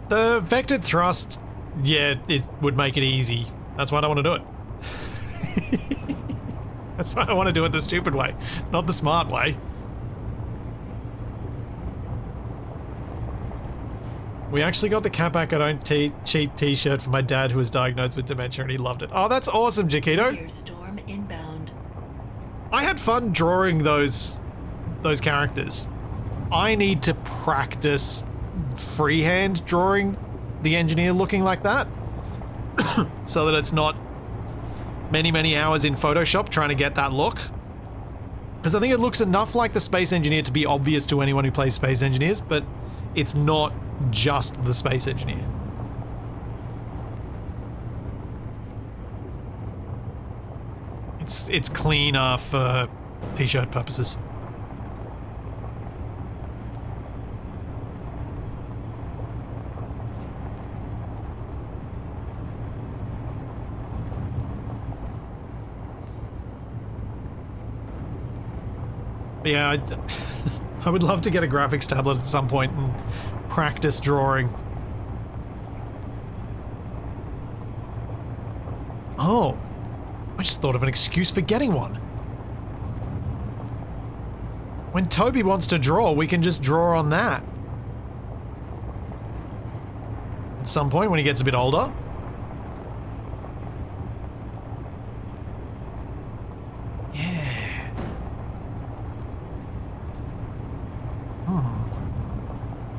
The vectored thrust, yeah, it would make it easy. That's why I don't want to do it. That's why I want to do it the stupid way, not the smart way. We actually got the Capac I don't cheat t-shirt for my dad who was diagnosed with dementia and he loved it. Oh, that's awesome, Jaquito. Storm inbound. I had fun drawing those characters. I need to practice freehand drawing the engineer looking like that so that it's not many hours in Photoshop trying to get that look, because I think it looks enough like the space engineer to be obvious to anyone who plays space engineers, but it's not just the space engineer. It's cleaner for t-shirt purposes. But yeah, I would love to get a graphics tablet at some point and practice drawing. Oh, I just thought of an excuse for getting one. When Toby wants to draw, we can just draw on that. At some point when he gets a bit older. Yeah.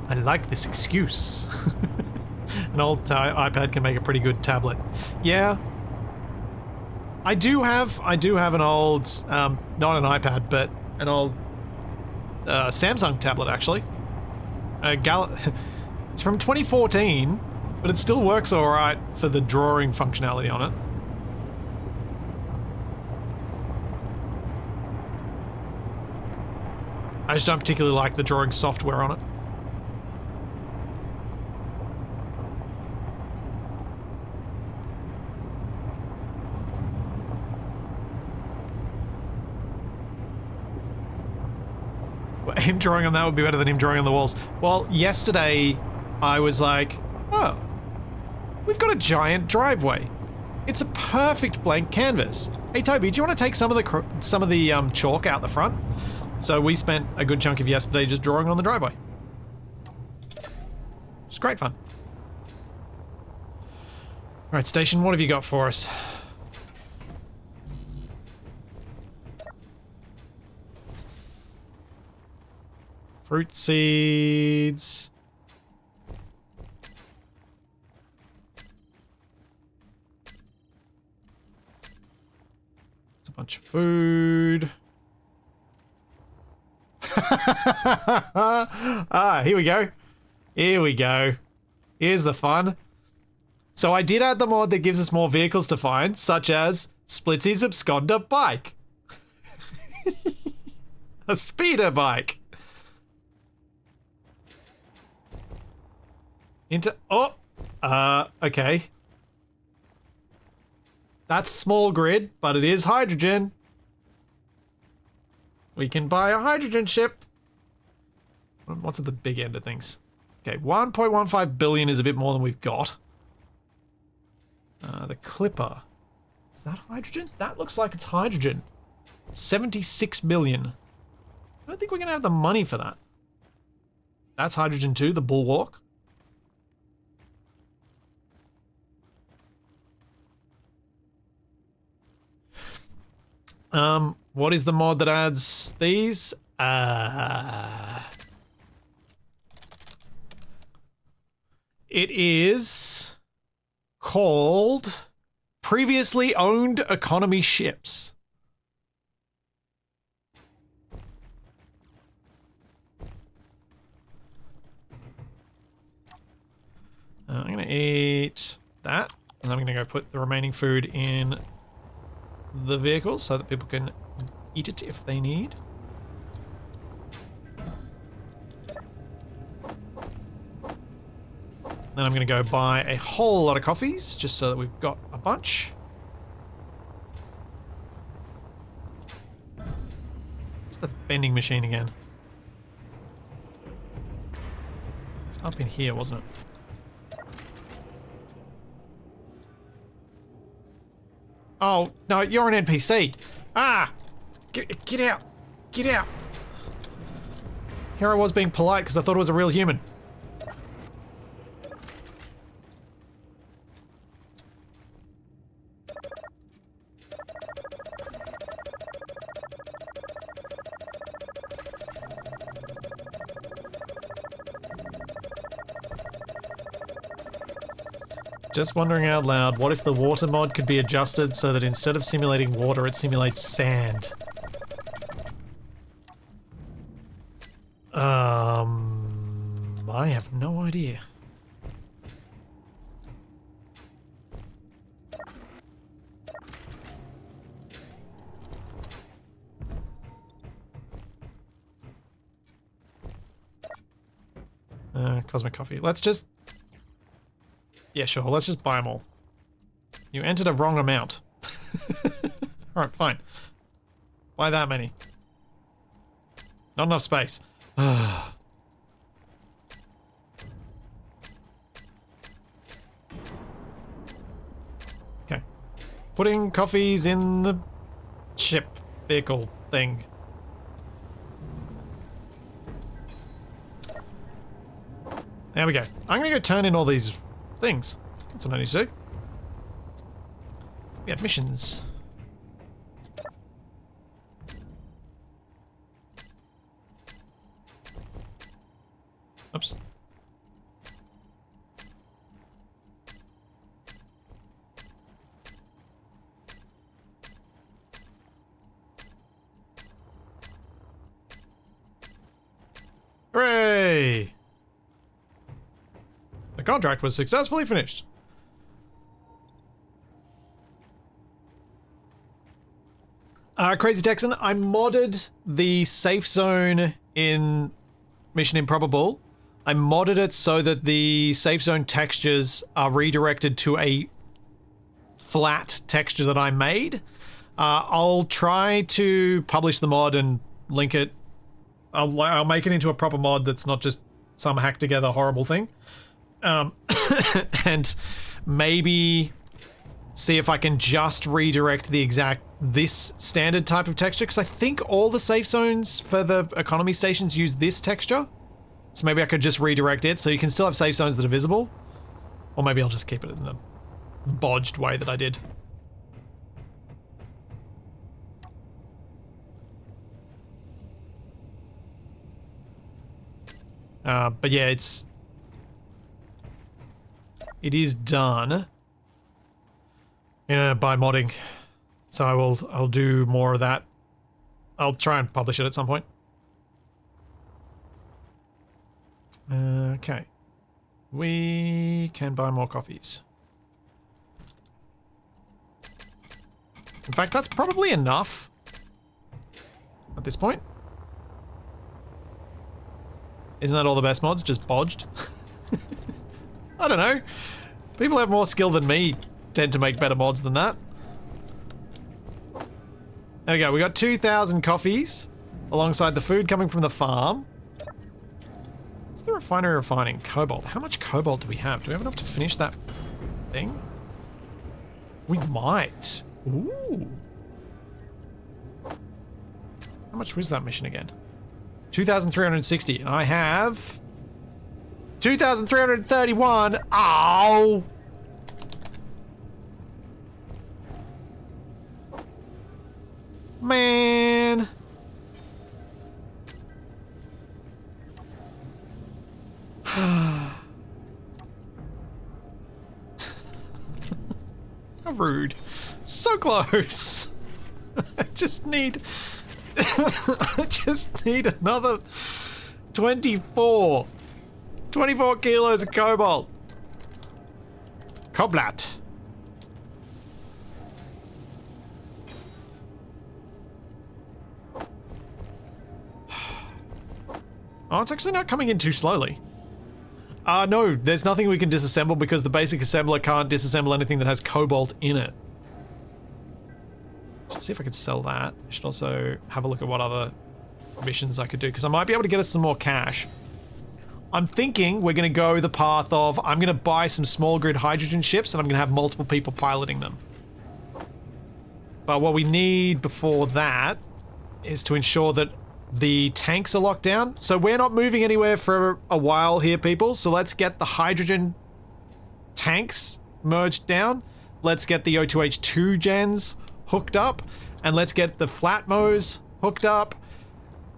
I like this excuse. An old iPad can make a pretty good tablet. Yeah. I do have an old, not an iPad, but an old Samsung tablet, actually. It's from 2014, but it still works alright for the drawing functionality on it. I just don't particularly like the drawing software on it. Him drawing on that would be better than him drawing on the walls. Well, yesterday I was like, oh, we've got a giant driveway. It's a perfect blank canvas. Hey Toby, do you want to take some of the chalk out the front? So we spent a good chunk of yesterday just drawing on the driveway. It's great fun. All right, station, what have you got for us? Fruit seeds. It's a bunch of food. Here we go. Here we go. Here's the fun. So I did add the mod that gives us more vehicles to find, such as Splitsy's Absconder bike. A speeder bike. Okay. That's small grid, but it is hydrogen. We can buy a hydrogen ship. What's at the big end of things? Okay, 1.15 billion is a bit more than we've got. The Clipper. Is that hydrogen? That looks like it's hydrogen. 76 million. I don't think we're going to have the money for that. That's hydrogen too, the Bulwark. What is the mod that adds these? It is called Previously Owned Economy Ships. I'm gonna eat that, and I'm gonna go put the remaining food in the vehicle so that people can eat it if they need. Then I'm going to go buy a whole lot of coffees just so that we've got a bunch. What's the vending machine again? It's up in here, wasn't it? Oh, no, you're an NPC. Ah! Get out. Get out. Here I was being polite because I thought it was a real human. Just wondering out loud, what if the water mod could be adjusted so that instead of simulating water, it simulates sand? I have no idea. Cosmic coffee. Let's just... Yeah, sure. Let's just buy them all. You entered a wrong amount. Alright, fine. Buy that many. Not enough space. Okay. Putting coffees in the ship vehicle thing. There we go. I'm gonna go turn in all these things. That's what I need to do. We have missions. Oops. Hooray! The contract was successfully finished. Crazy Texan, I modded the safe zone in Mission Improbable. I modded it so that the safe zone textures are redirected to a flat texture that I made. I'll try to publish the mod and link it. I'll make it into a proper mod that's not just some hacked together horrible thing. And maybe see if I can just redirect the exact this standard type of texture, because I think all the safe zones for the economy stations use this texture. So maybe I could just redirect it so you can still have safe zones that are visible. Or maybe I'll just keep it in the bodged way that I did. But yeah, it is done by modding. So I'll do more of that. I'll try and publish it at some point. Okay. We can buy more coffees. In fact, that's probably enough at this point. Isn't that all the best mods? Just bodged? I don't know. People have more skill than me tend to make better mods than that. There we go. We got 2,000 coffees alongside the food coming from the farm. What's the refinery refining? Cobalt. How much cobalt do we have? Do we have enough to finish that thing? We might. Ooh. How much was that mission again? 2,360. And I have 2,331. Ow! Man. How rude. So close. I just need another 24 kilos of cobalt. Cobalt. Oh, it's actually not coming in too slowly. No, there's nothing we can disassemble because the basic assembler can't disassemble anything that has cobalt in it. Let's see if I could sell that. I should also have a look at what other missions I could do, because I might be able to get us some more cash. I'm thinking we're going to go the path of I'm going to buy some small grid hydrogen ships and I'm going to have multiple people piloting them. But what we need before that is to ensure that the tanks are locked down. So we're not moving anywhere for a while here, people. So let's get the hydrogen tanks merged down. Let's get the O2H2 gens hooked up. And let's get the Flatmos hooked up.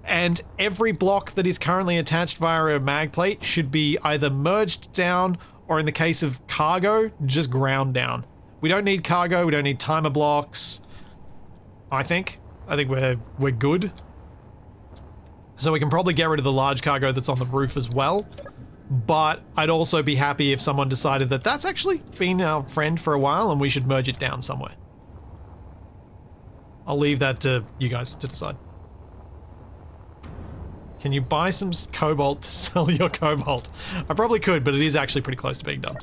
And every block that is currently attached via a mag plate should be either merged down or, in the case of cargo, just ground down. We don't need cargo. We don't need timer blocks. I think we're good. So we can probably get rid of the large cargo that's on the roof as well. But I'd also be happy if someone decided that that's actually been our friend for a while and we should merge it down somewhere. I'll leave that to you guys to decide. Can you buy some cobalt to sell your cobalt? I probably could, but it is actually pretty close to being done.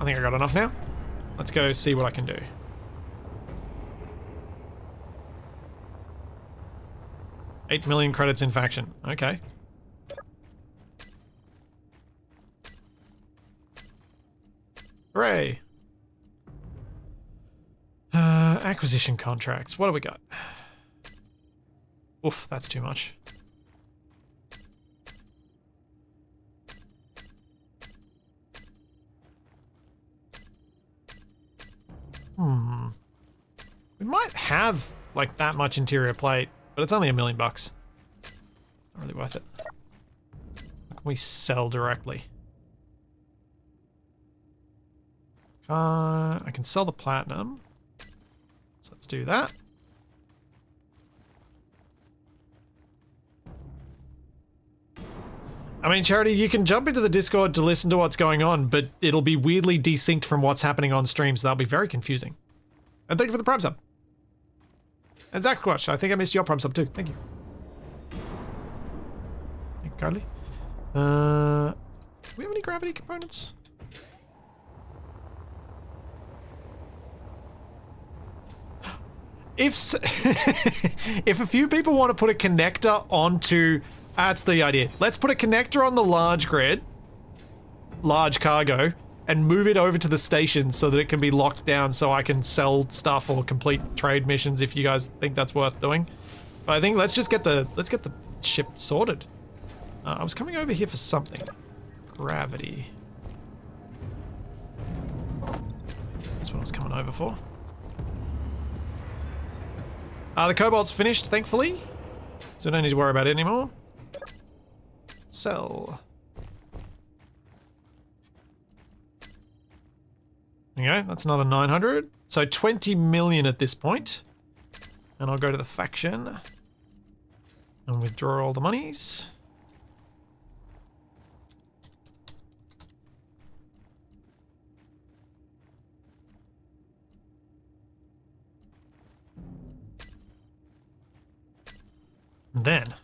think I got enough now. Let's go see what I can do. $8 million credits in faction. Okay. Hooray. Acquisition contracts. What do we got? Oof, that's too much. We might have like that much interior plate, but it's only $1 million bucks. It's not really worth it. What can we sell directly? I can sell the platinum. So let's do that. I mean, Charity, you can jump into the Discord to listen to what's going on, but it'll be weirdly desynced from what's happening on stream, so that'll be very confusing. And thank you for the Prime sub. And Zach Squatch, I think I missed your Prime sub too. Thank you. Thank you kindly. Do we have any gravity components? If a few people want to put a connector onto... That's the idea. Let's put a connector on the large grid, large cargo, and move it over to the station so that it can be locked down so I can sell stuff or complete trade missions if you guys think that's worth doing. But I think let's get the ship sorted. I was coming over here for something. Gravity. That's what I was coming over for. The cobalt's finished, thankfully, so I don't need to worry about it anymore. Sell. Okay, that's another 900. So 20 million at this point. And I'll go to the faction and withdraw all the monies. Then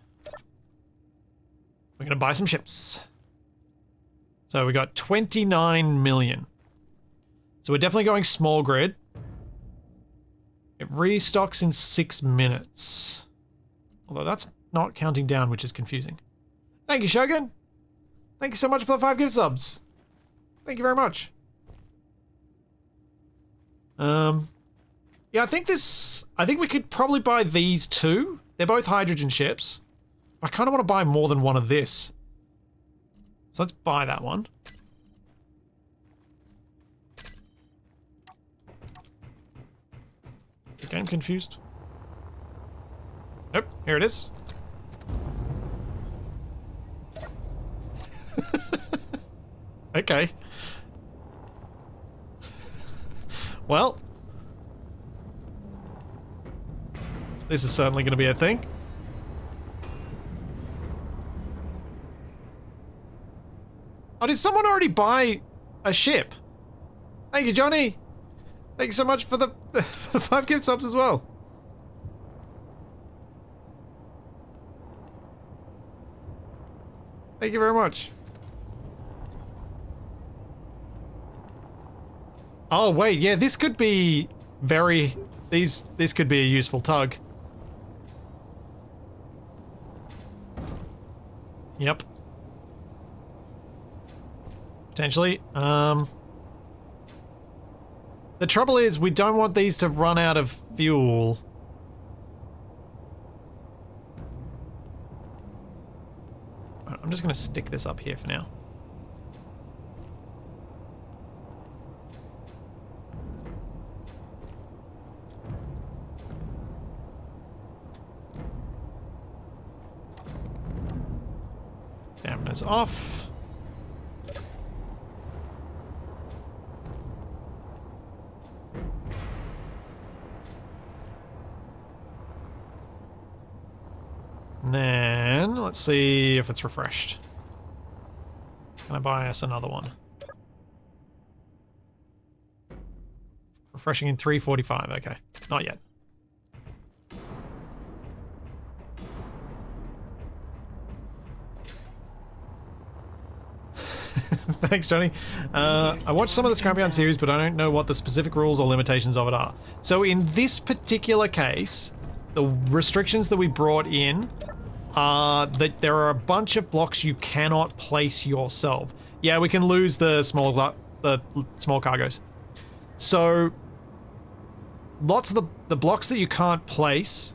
we're gonna buy some ships. So we got 29 million. So we're definitely going small grid. It restocks in 6 minutes. Although that's not counting down, which is confusing. Thank you, Shogun. Thank you so much for the 5 gift subs. Thank you very much. Yeah, I think we could probably buy these two. They're both hydrogen ships. I kind of want to buy more than one of this. So let's buy that one. Is the game confused? Nope, here it is. Okay. Well. This is certainly going to be a thing. Oh, did someone already buy a ship? Thank you, Johnny. Thank you so much for the 5 gift subs as well. Thank you very much. Oh, wait, yeah, this could be very... This could be a useful tug. Yep. Potentially. The trouble is we don't want these to run out of fuel. I'm just going to stick this up here for now. Dampers off. And then, let's see if it's refreshed. Can I buy us another one? Refreshing in 345, okay. Not yet. Thanks, Tony. I watched some of the Scrapyard series, but I don't know what the specific rules or limitations of it are. So in this particular case, the restrictions that we brought in are that there are a bunch of blocks you cannot place yourself. Yeah, we can lose the small cargoes. So lots of the blocks that you can't place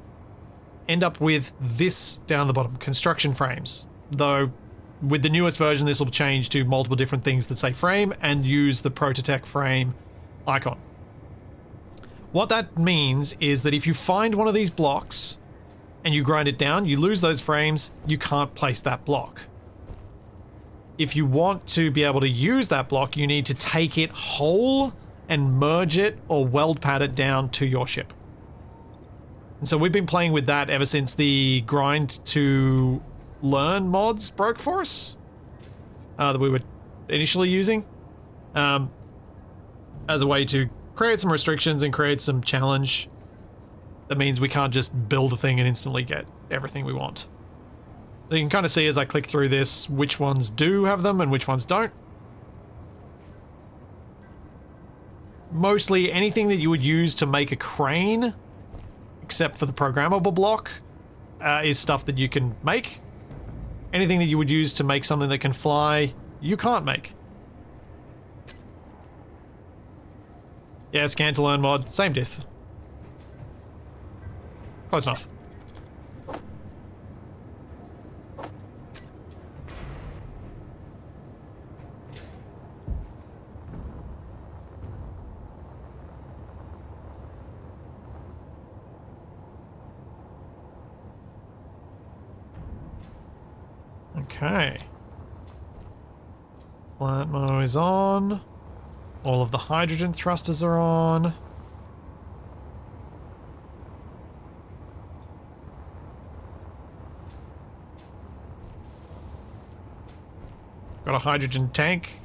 end up with this down the bottom, construction frames. Though with the newest version, this will change to multiple different things that say frame and use the Prototech frame icon. What that means is that if you find one of these blocks and you grind it down, you lose those frames, you can't place that block. If you want to be able to use that block, you need to take it whole and merge it or weld pad it down to your ship. And so we've been playing with that ever since the grind to learn mods broke for us that we were initially using as a way to create some restrictions and create some challenge. That means we can't just build a thing and instantly get everything we want. So you can kind of see as I click through this which ones do have them and which ones don't. Mostly anything that you would use to make a crane, except for the programmable block, is stuff that you can make. Anything that you would use to make something that can fly, you can't make. Yeah, scan to learn mod, same diff. Close enough. Okay. Plant mo is on. All of the hydrogen thrusters are on. Got a hydrogen tank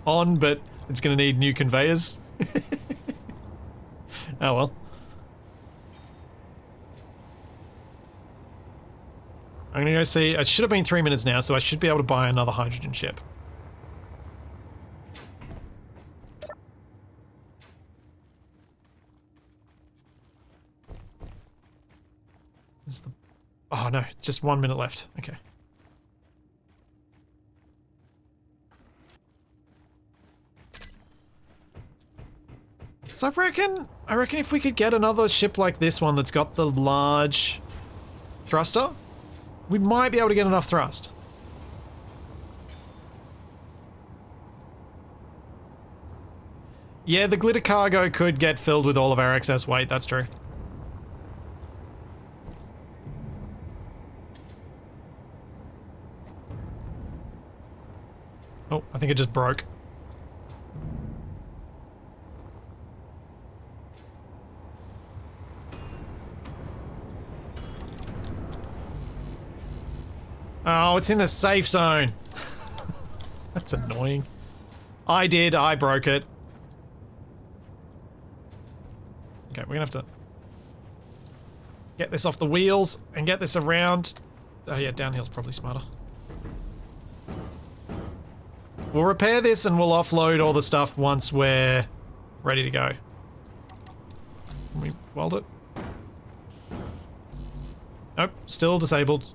on, but it's going to need new conveyors. Oh well. I'm going to go see. It should have been 3 minutes now, so I should be able to buy another hydrogen ship. This is the... Oh no, just 1 minute left. Okay. So I reckon if we could get another ship like this one that's got the large thruster, we might be able to get enough thrust. Yeah, the glitter cargo could get filled with all of our excess weight, that's true. Oh, I think it just broke. Oh, it's in the safe zone. That's annoying. I broke it. Okay, we're gonna have to get this off the wheels and get this around. Oh yeah, downhill's probably smarter. We'll repair this and we'll offload all the stuff once we're ready to go. Can we weld it? Nope, still disabled.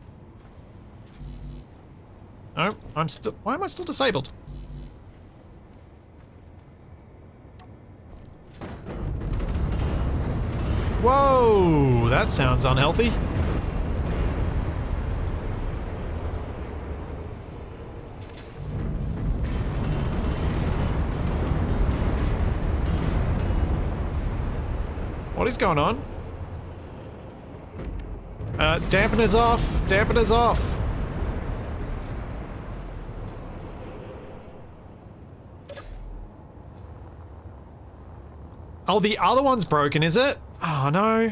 No, I'm still... Why am I still disabled? Whoa, that sounds unhealthy. What is going on? Dampeners off, dampeners off. Oh, the other one's broken, is it? Oh, no.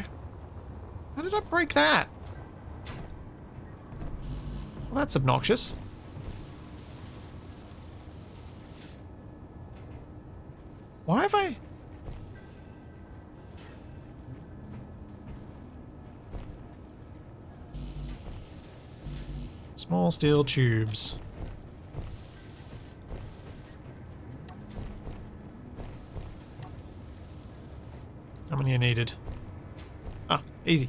How did I break that? Well, that's obnoxious. Why have I... Small steel tubes. you needed. Ah, easy.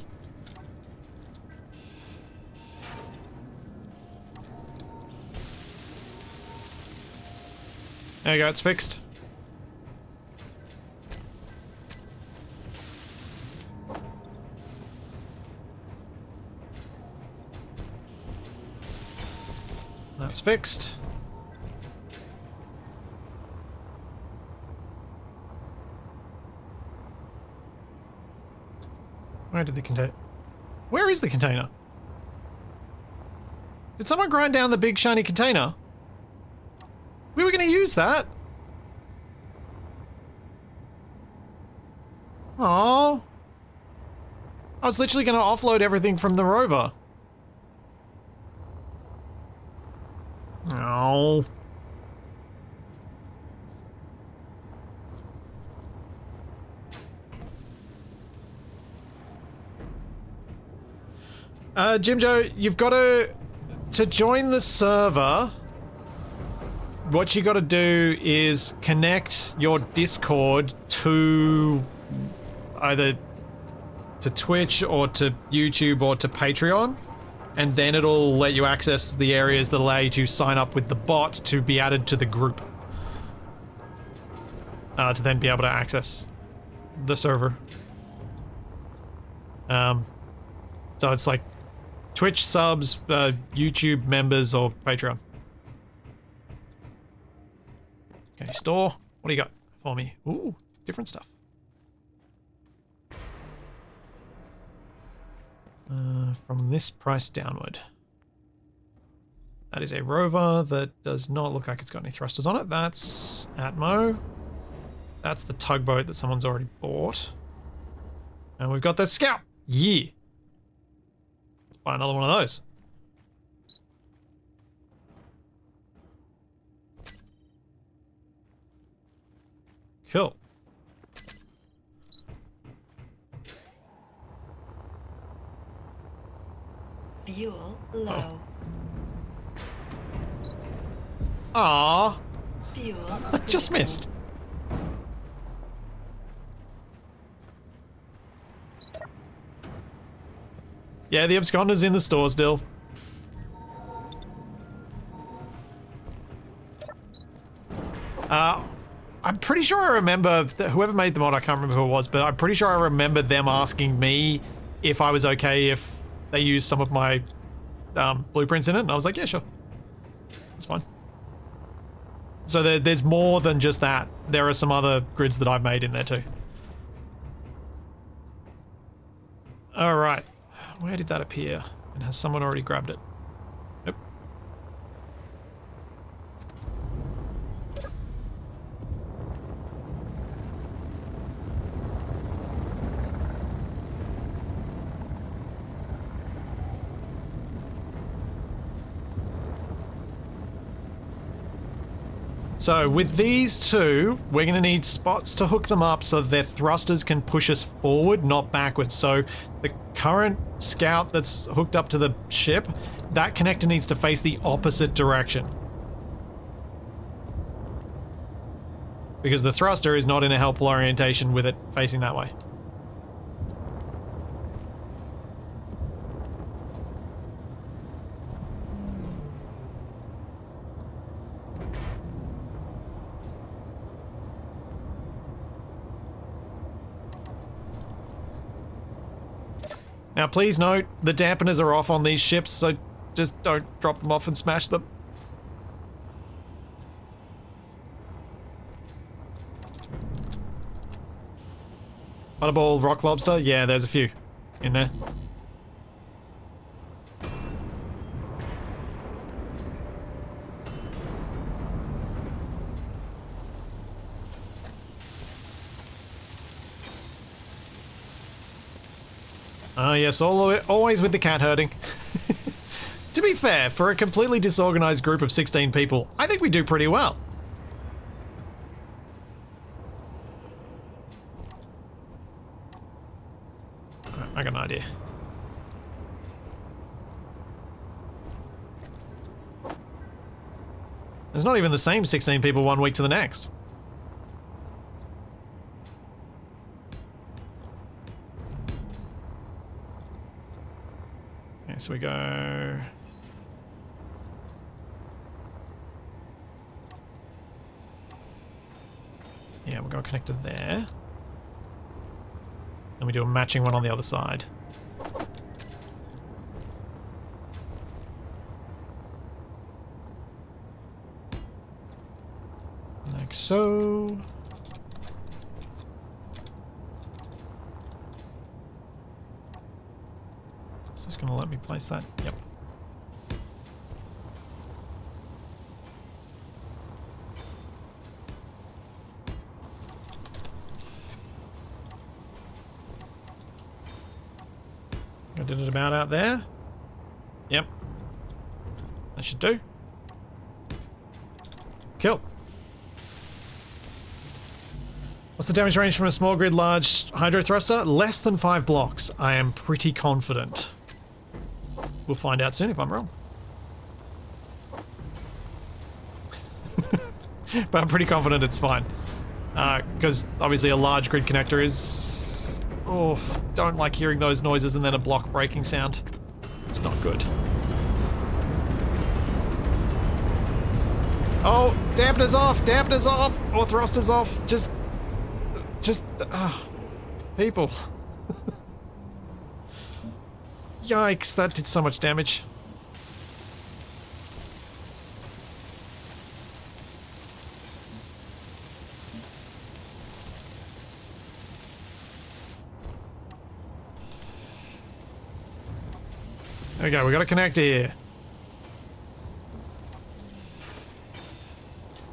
There you go, it's fixed. That's fixed. Where did the container... Where is the container? Did someone grind down the big shiny container? We were going to use that. Oh. I was literally going to offload everything from the rover. Oh. Jim Joe, you've got to join the server. What you got to do is connect your Discord to either to Twitch or to YouTube or to Patreon, and then it'll let you access the areas that allow you to sign up with the bot to be added to the group. To then be able to access the server. So it's like Twitch subs, YouTube members, or Patreon. Okay, store. What do you got for me? Ooh, different stuff. From this price downward. That is a rover that does not look like it's got any thrusters on it. That's Atmo. That's the tugboat that someone's already bought. And we've got the Scout. Yeah. Let's buy another one of those. Cool. Fuel low. Aww. Fuel I just critical. missed. Yeah, the absconder's in the store still. I'm pretty sure I remember, whoever made the mod, I can't remember who it was, but I'm pretty sure I remember them asking me if I was okay if they used some of my blueprints in it, and I was like, yeah, sure. That's fine. So there's more than just that. There are some other grids that I've made in there too. Alright. Where did that appear? And has someone already grabbed it? Nope. So with these two, we're going to need spots to hook them up so their thrusters can push us forward, not backwards. So the current Scout that's hooked up to the ship, that connector needs to face the opposite direction. Because the thruster is not in a helpful orientation with it facing that way. Now please note, the dampeners are off on these ships, so just don't drop them off and smash them. Butterball rock lobster? Yeah, there's a few in there. Ah, yes, always with the cat herding. To be fair, for a completely disorganized group of 16 people, I think we do pretty well. I got an idea. There's not even the same 16 people 1 week to the next. so we go... Yeah, we'll go connected there. And we do a matching one on the other side. Like so. Is this going to let me place that? Yep. I did it about out there. Yep. That should do. Cool. What's the damage range from a small grid large hydro thruster? Less than 5 blocks. I am pretty confident. We'll find out soon if I'm wrong. But I'm pretty confident it's fine. Because obviously a large grid connector is... Oh, don't like hearing those noises and then a block breaking sound. It's not good. Oh, dampeners off, or thrusters off. Just, people. Yikes, that did so much damage. There we go, we got a connector here.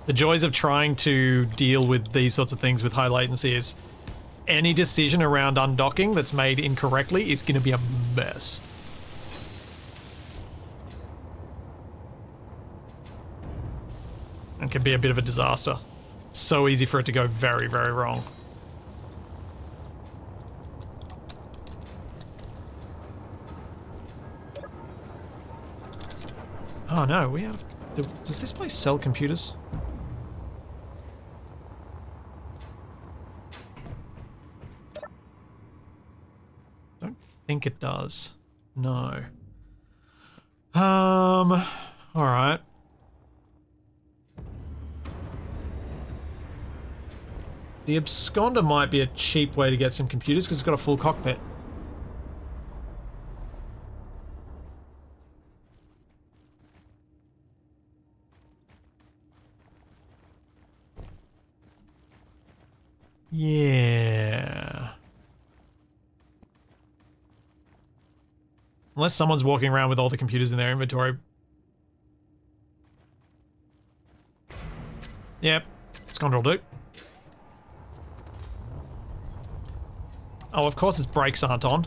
The joys of trying to deal with these sorts of things with high latency is any decision around undocking that's made incorrectly is going to be a mess. And can be a bit of a disaster. It's so easy for it to go very, very wrong. Oh no, we have... Does this place sell computers? Don't think it does. No. Alright. The absconder might be a cheap way to get some computers because it's got a full cockpit. Yeah. Unless someone's walking around with all the computers in their inventory. Yep. Absconder will do. Oh, of course its brakes aren't on.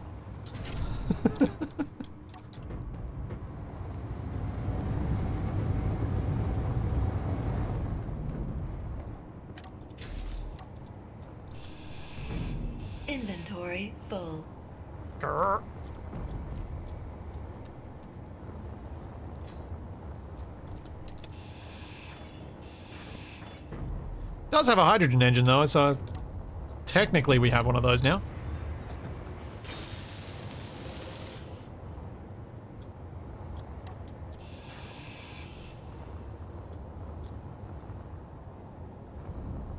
Inventory full. Grr. Does have a hydrogen engine though, so technically we have one of those now.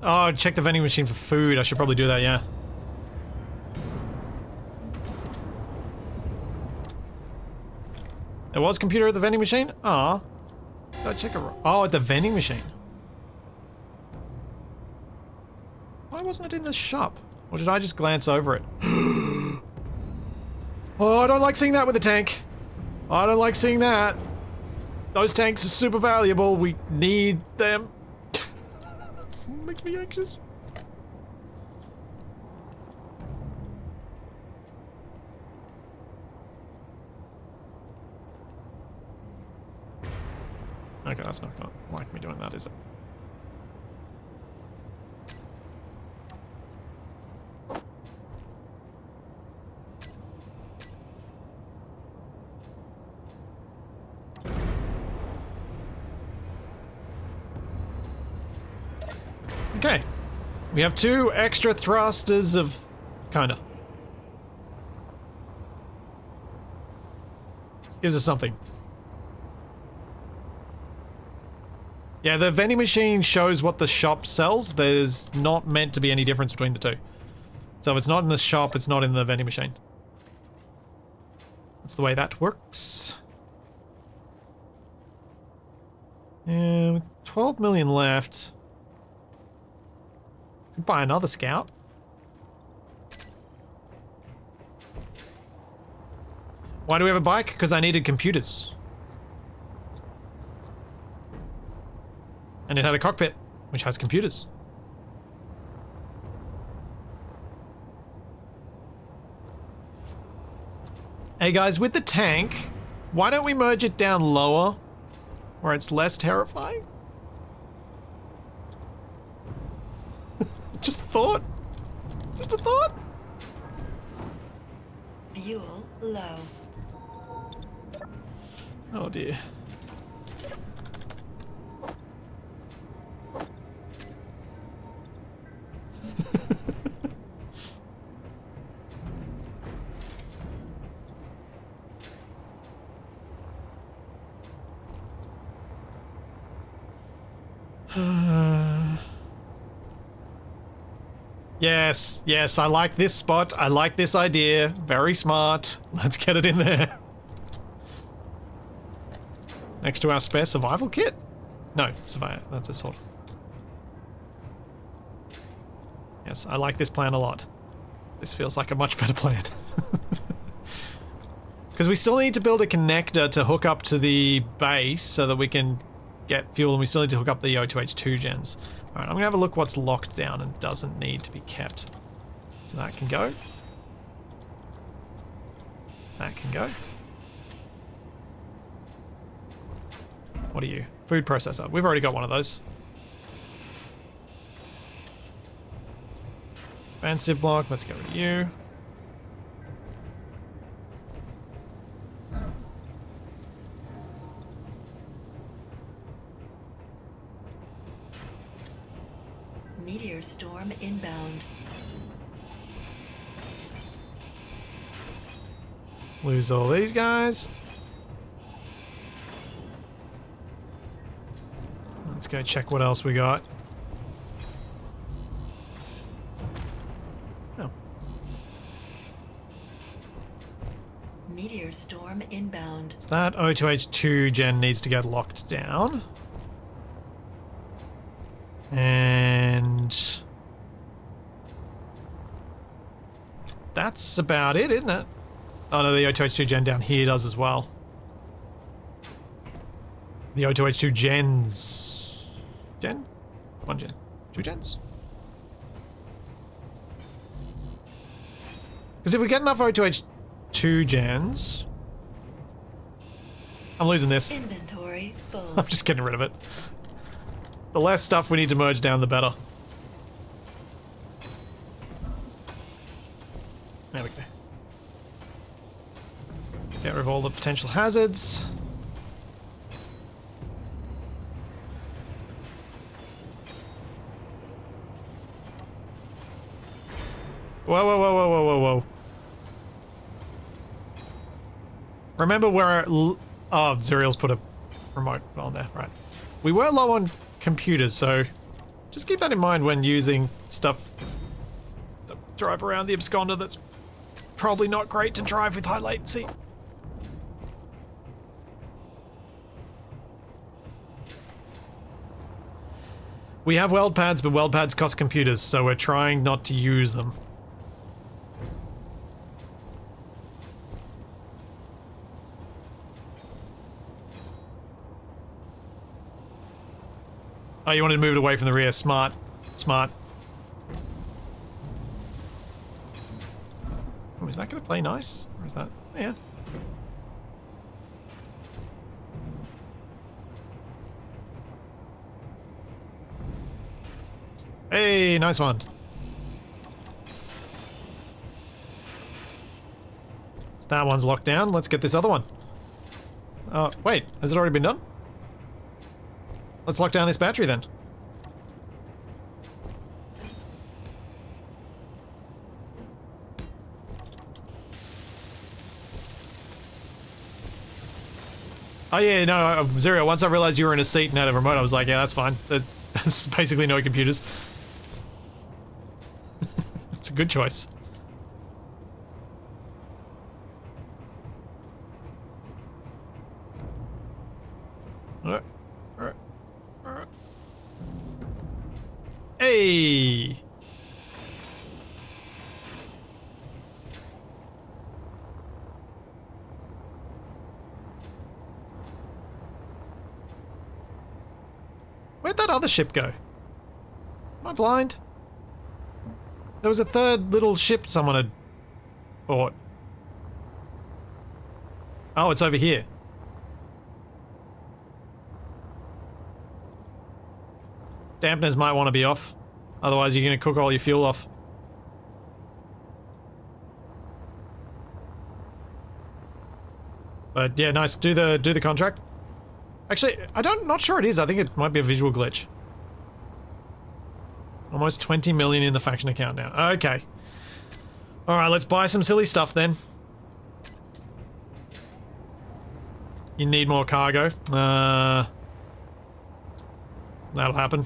Oh, check the vending machine for food. I should probably do that, yeah. There was a computer at the vending machine? Ah. Did I check it? Oh, at the vending machine. Why wasn't it in the shop? Or did I just glance over it? Oh, I don't like seeing that with a tank. I don't like seeing that. Those tanks are super valuable. We need them. Makes me anxious. Okay, that's not gonna like me doing that, is it? Okay. We have 2 extra thrusters of... kinda. Gives us something. Yeah, the vending machine shows what the shop sells. There's not meant to be any difference between the two. So if it's not in the shop, it's not in the vending machine. That's the way that works. And with 12 million left, could buy another scout. Why do we have a bike? Because I needed computers. And it had a cockpit, which has computers. Hey guys, with the tank, why don't we merge it down lower, where it's less terrifying? Just a thought. Just a thought. Fuel low. Oh dear. Yes, yes, I like this spot. I like this idea. Very smart. Let's get it in there. Next to our spare survival kit? No, survival. That's assault. Yes, I like this plan a lot. This feels like a much better plan. Because we still need to build a connector to hook up to the base so that we can get fuel, and we still need to hook up the O2H2 gens. Alright, I'm gonna have a look what's locked down and doesn't need to be kept. So that can go. That can go. What are you? Food processor. We've already got one of those. Expansive block. Let's get rid of you. Meteor storm inbound. Lose all these guys. Let's go check what else we got. Oh. Meteor storm inbound. So that O2H2 gen needs to get locked down. And that's about it, isn't it? Oh no, the O2H2 gen down here does as well. The O2H2 gens. Gen? One gen. Two gens? Because if we get enough O2H2 gens... I'm losing this. Inventory full. I'm just getting rid of it. The less stuff we need to merge down, the better. There we go. Get rid of all the potential hazards. Whoa, whoa, whoa, whoa, whoa, whoa, whoa. Remember where... Oh, Zuriel's put a remote on there, right. We were low on computers, so just keep that in mind when using stuff to drive around the absconder that's probably not great to drive with high latency. We have weld pads, but weld pads cost computers, so we're trying not to use them. Oh, you wanted to move it away from the rear. Smart. Smart. Oh, is that going to play nice? Or is that... Yeah. Hey, nice one. So that one's locked down. Let's get this other one. Wait. Has it already been done? Let's lock down this battery then. Oh yeah, no, Zero, once I realized you were in a seat and had a remote, I was like, yeah, that's fine. That's basically no computers. It's a good choice. Alright. Alright. Alright. Hey! Where'd that other ship go? Am I blind? There was a third little ship someone had bought. Oh, it's over here. Dampeners might want to be off. Otherwise you're going to cook all your fuel off. But yeah, nice. Do the contract. Actually, not sure it is. I think it might be a visual glitch. Almost 20 million in the faction account now. Okay. Alright, let's buy some silly stuff then. You need more cargo. That'll happen.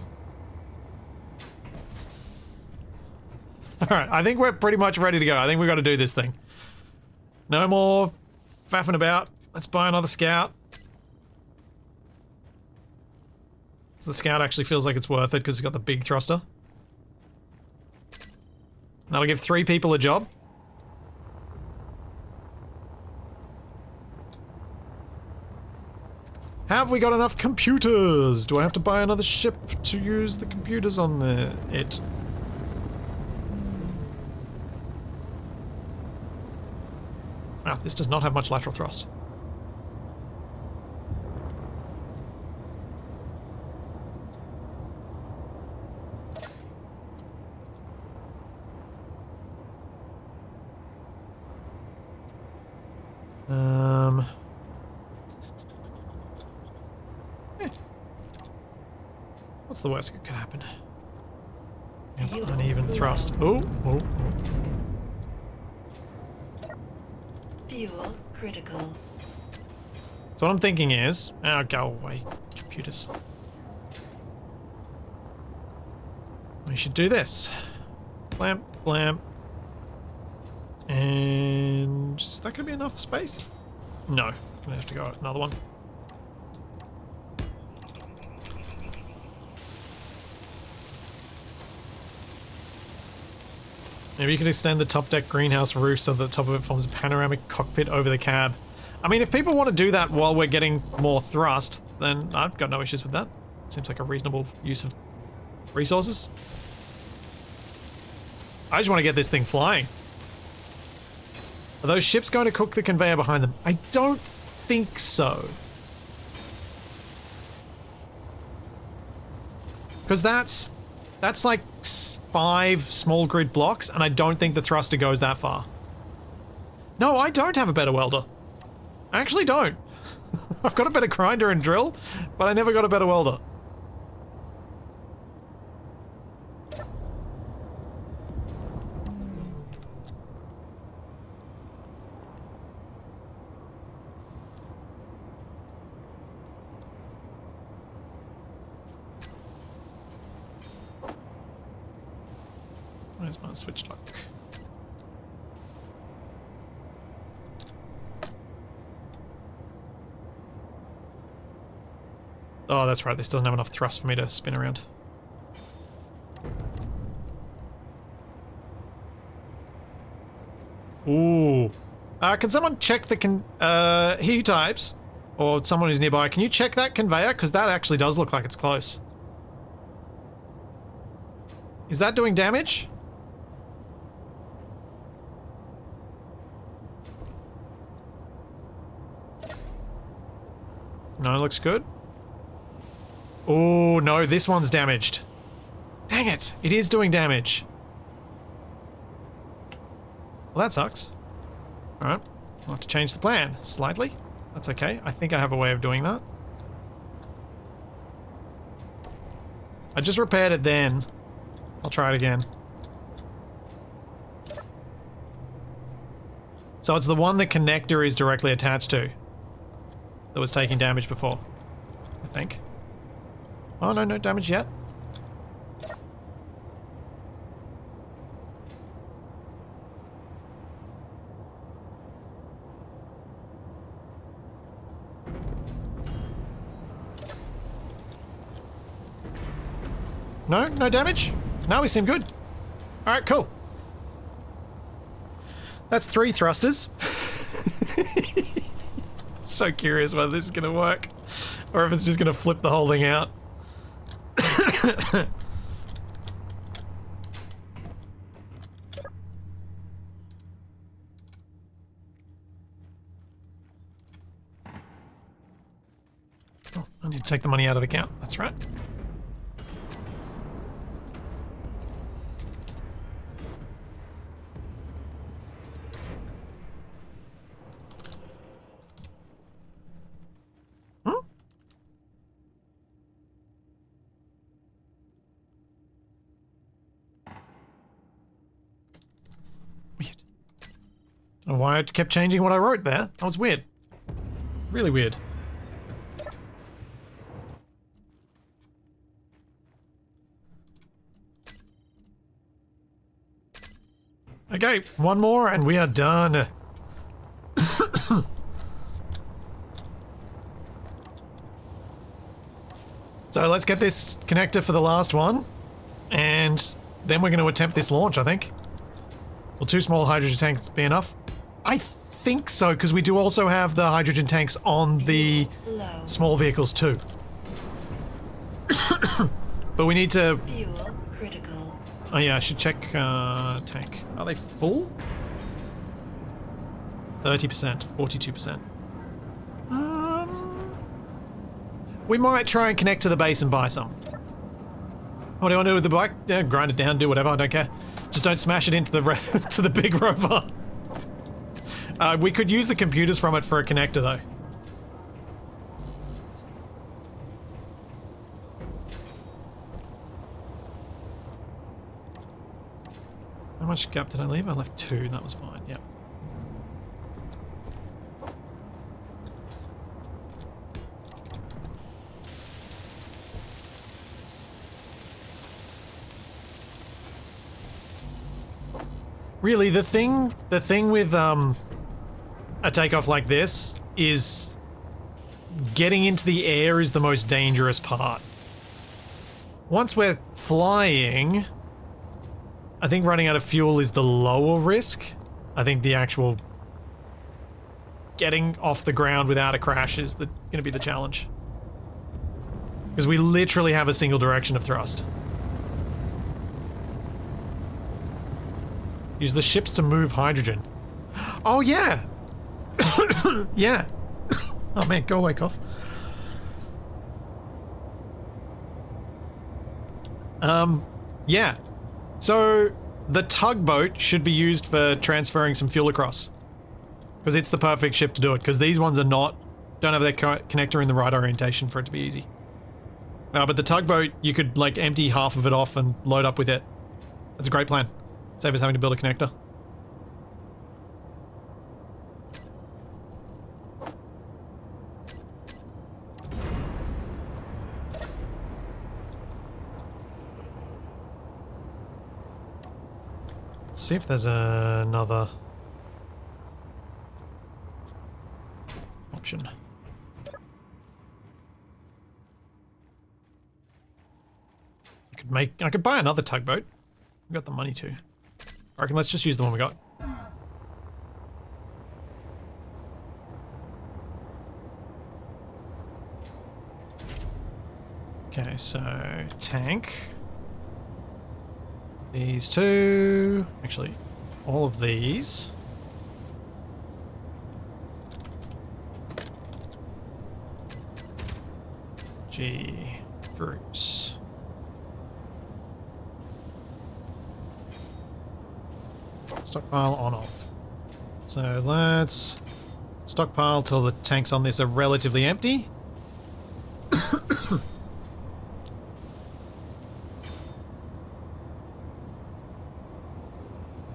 Alright, I think we're pretty much ready to go. I think we've got to do this thing. No more faffing about. Let's buy another scout. The scout actually feels like it's worth it because it's got the big thruster. That'll give 3 people a job. Have we got enough computers? Do I have to buy another ship to use the computers on it? Wow, this does not have much lateral thrust. What's the worst that could happen? Uneven thrust. Oh. Fuel critical. So what I'm thinking is, go away, computers. We should do this. Blamp, blamp. And is that gonna be enough space? No, gonna have to go another one. Maybe you can extend the top deck greenhouse roof so that the top of it forms a panoramic cockpit over the cab. I mean, if people want to do that while we're getting more thrust, then I've got no issues with that. Seems like a reasonable use of resources. I just want to get this thing flying. Are those ships going to cook the conveyor behind them? I don't think so. Because that's like 5 small grid blocks, and I don't think the thruster goes that far. No, I don't have a better welder. I actually don't. I've got a better grinder and drill, but I never got a better welder. Where's my switch lock? Oh, that's right. This doesn't have enough thrust for me to spin around. Ooh. Can someone check the He types, or someone who's nearby, can you check that conveyor? Because that actually does look like it's close. Is that doing damage? No, it looks good. Oh, no, this one's damaged. Dang it, it is doing damage. Well, that sucks. Alright, I'll have to change the plan slightly. That's okay, I think I have a way of doing that. I just repaired it then. I'll try it again. So it's the one the connector is directly attached to. that was taking damage before, I think. Oh, no, no damage yet. No? No damage? No, we seem good. Alright, cool. That's 3 thrusters. So curious whether this is going to work. Or if it's just going to flip the whole thing out. Oh, I need to take the money out of the account. That's right. I don't know why I kept changing what I wrote there. That was weird. Really weird. Okay, one more and we are done. So let's get this connector for the last one. And then we're going to attempt this launch, I think. Will 2 small hydrogen tanks be enough? I think so, because we do also have the hydrogen tanks on the small vehicles too. But we need to... Fuel critical. Oh yeah, I should check tank. Are they full? 30%, 42%. We might try and connect to the base and buy some. What do you want to do with the bike? Yeah, grind it down, do whatever, I don't care. Just don't smash it into the to the big rover. We could use the computers from it for a connector though. How much gap did I leave? I left 2, that was fine, yep. Really, the thing with a takeoff like this is getting into the air is the most dangerous part. Once we're flying, I think running out of fuel is the lower risk. I think the actual getting off the ground without a crash is going to be the challenge. Because we literally have a single direction of thrust. Use the ships to move hydrogen. Oh, yeah! Yeah. Oh, man, go away, cough. Yeah. So, the tugboat should be used for transferring some fuel across. Because it's the perfect ship to do it, because these ones are not... don't have their connector in the right orientation for it to be easy. But the tugboat, you could, like, empty half of it off and load up with it. That's a great plan. Save us having to build a connector. Let's see if there's another option. I could buy another tugboat. I've got the money to. I reckon let's just use the one we got. Okay, so tank. These two. Actually, all of these. G. Groups. Stockpile on off. So let's stockpile till the tanks on this are relatively empty.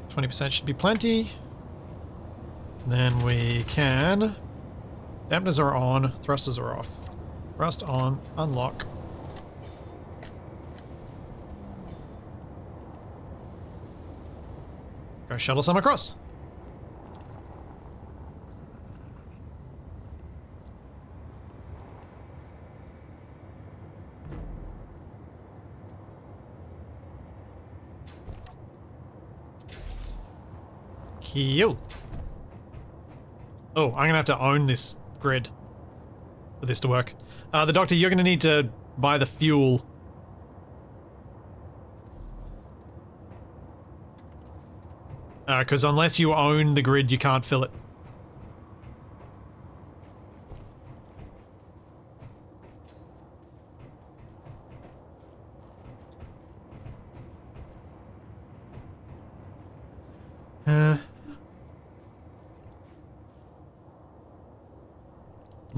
20% should be plenty. Then we can Dampeners are on, thrusters are off. Thrust on, unlock. Go shuttle some across. Cool. Oh, I'm gonna have to own this grid for this to work. The Doctor, you're gonna need to buy the fuel. Because unless you own the grid, you can't fill it.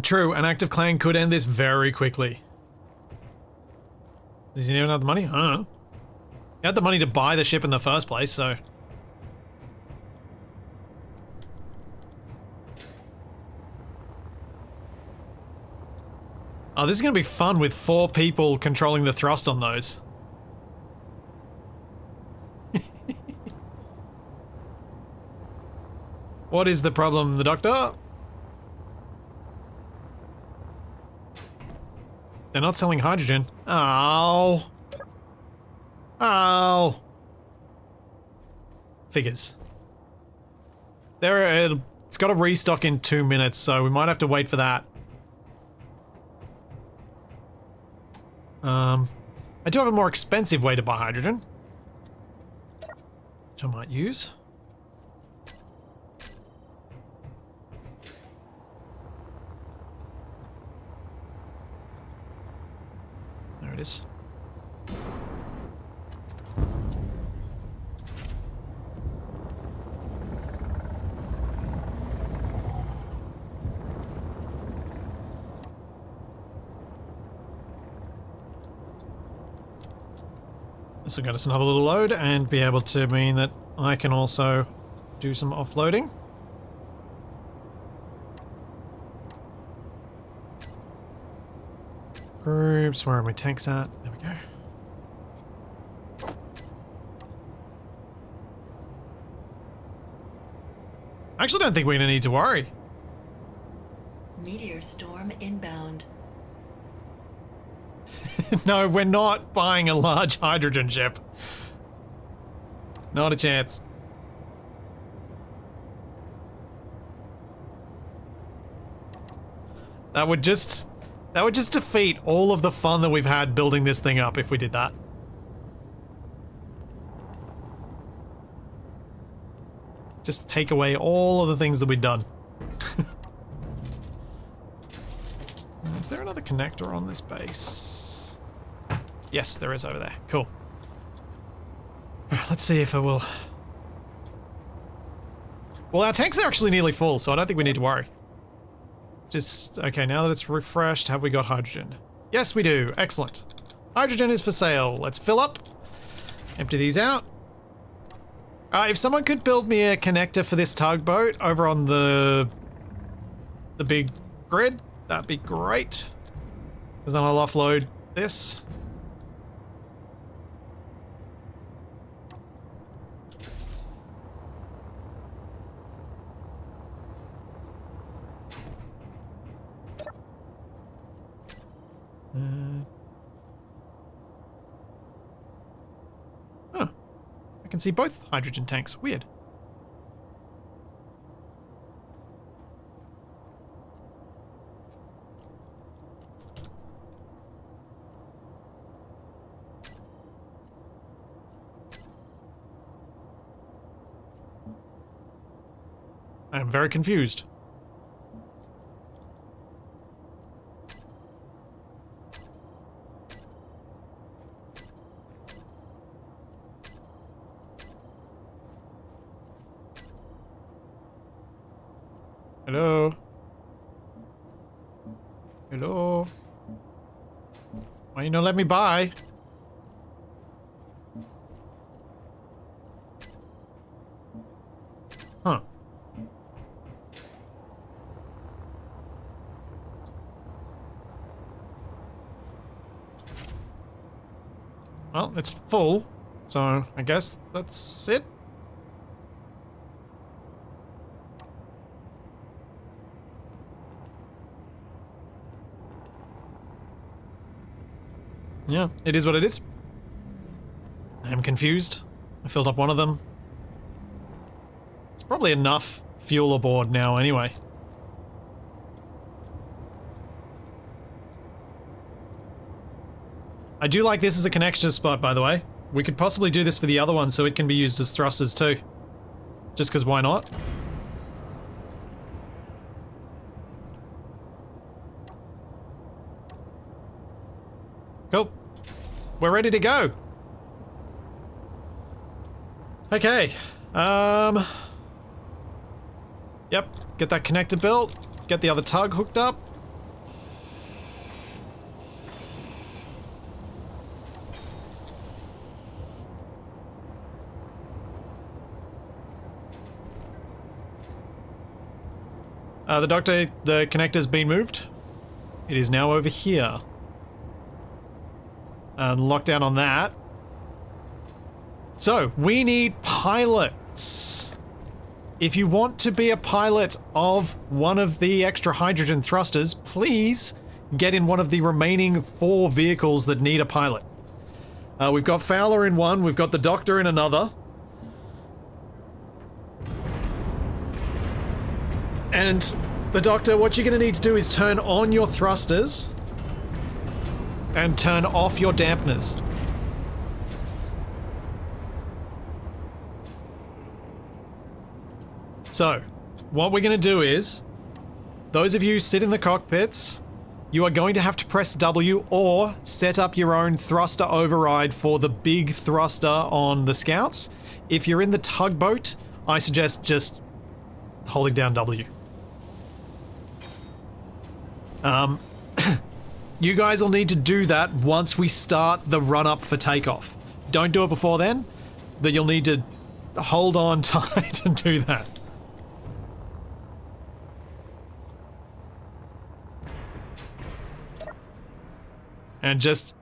True, an active clan could end this very quickly. Does he even have the money? I don't know. He had the money to buy the ship in the first place, so... Oh, this is going to be fun with 4 people controlling the thrust on those. What is the problem, the Doctor? They're not selling hydrogen. Oh. Oh. Figures. It's got to restock in 2 minutes, so we might have to wait for that. I do have a more expensive way to buy hydrogen, which I might use. There it is. This will get us another little load and be able to mean that I can also do some offloading. Groups, where are my tanks at? There we go. I actually don't think we're going to need to worry. Meteor storm inbound. No, we're not buying a large hydrogen ship. Not a chance. That would just defeat all of the fun that we've had building this thing up if we did that. Just take away all of the things that we've done. Is there another connector on this base? Yes, there is over there. Cool. Alright, let's see if it will... Well, our tanks are actually nearly full, so I don't think we need to worry. Just, okay, now that it's refreshed, have we got hydrogen? Yes, we do. Excellent. Hydrogen is for sale. Let's fill up. Empty these out. If someone could build me a connector for this tugboat over on the big grid, that'd be great. Because then I'll offload this. Huh. I can see both hydrogen tanks. Weird. I am very confused. Hello? Hello? Why you not let me buy? Huh. Well, it's full, so I guess that's it. Yeah, it is what it is. I'm confused. I filled up one of them. It's probably enough fuel aboard now anyway. I do like this as a connection spot, by the way. We could possibly do this for the other one so it can be used as thrusters too. Just because why not? Cool. We're ready to go. Okay. Yep. Get that connector built. Get the other tug hooked up. The doctor, the connector's been moved. It is now over here. And lockdown on that. So, we need pilots. If you want to be a pilot of one of the extra hydrogen thrusters, please get in one of the remaining 4 vehicles that need a pilot. We've got Fowler in one, we've got the doctor in another. And the doctor, what you're going to need to do is turn on your thrusters and turn off your dampeners. So, what we're going to do is, those of you who sit in the cockpits, you are going to have to press W or set up your own thruster override for the big thruster on the Scouts. If you're in the tugboat, I suggest just holding down W. You guys will need to do that once we start the run-up for takeoff. Don't do it before then, but you'll need to hold on tight and do that. And just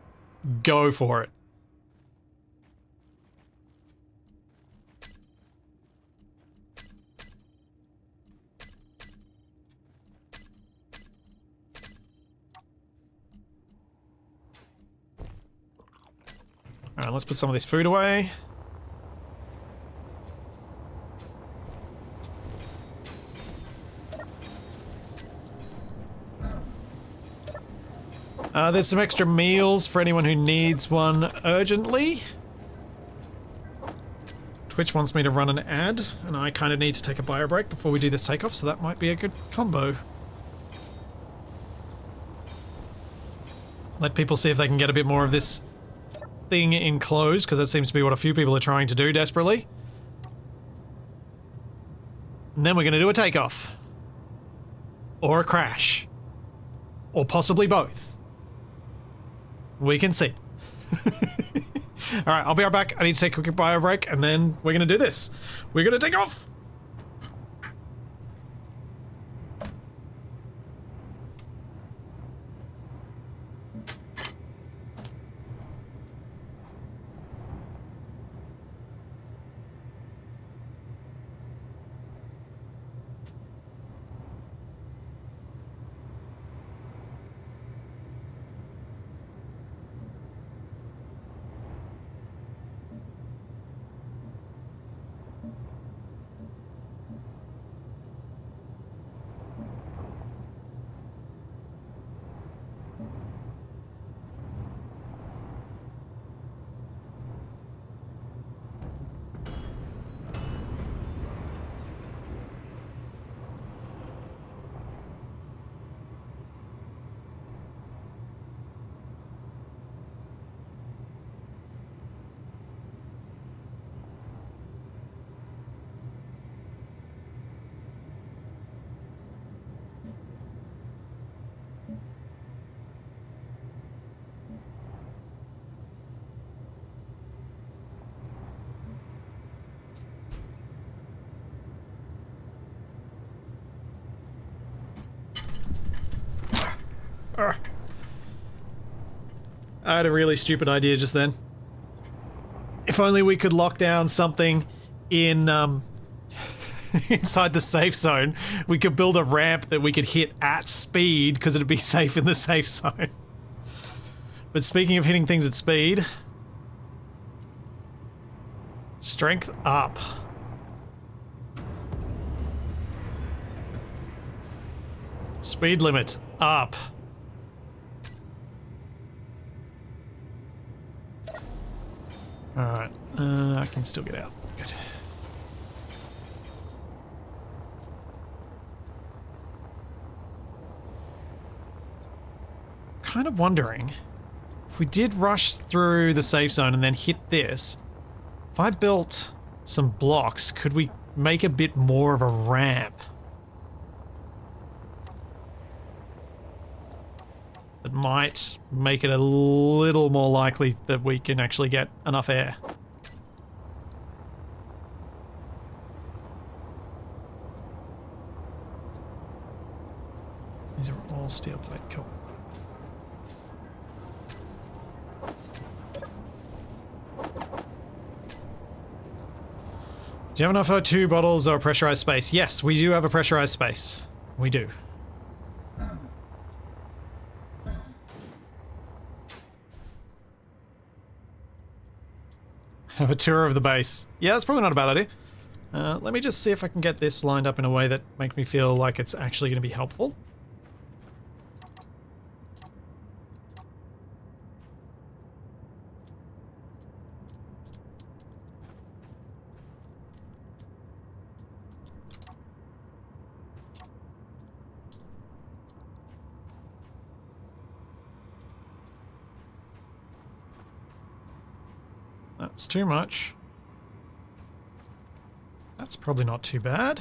go for it. Alright, let's put some of this food away. There's some extra meals for anyone who needs one urgently. Twitch wants me to run an ad, and I kind of need to take a bio break before we do this takeoff, so that might be a good combo. Let people see if they can get a bit more of this thing enclosed, because that seems to be what a few people are trying to do desperately. And then we're going to do a takeoff. Or a crash. Or possibly both. We can see. Alright, I'll be right back. I need to take a quick bio break, and then we're going to do this. We're going to take off! I had a really stupid idea just then. If only we could lock down something in inside the safe zone. We could build a ramp that we could hit at speed because it'd be safe in the safe zone. But speaking of hitting things at speed, strength up. Speed limit up. Alright, I can still get out. Good. Kind of wondering, if we did rush through the safe zone and then hit this, if I built some blocks, could we make a bit more of a ramp? That might make it a little more likely that we can actually get enough air. These are all steel plate, cool. Do you have enough O2 bottles or pressurized space? Yes, we do have a pressurized space. We do. Have a tour of the base. Yeah, that's probably not a bad idea. Let me just see if I can get this lined up in a way that makes me feel like it's actually going to be helpful. That's too much. That's probably not too bad.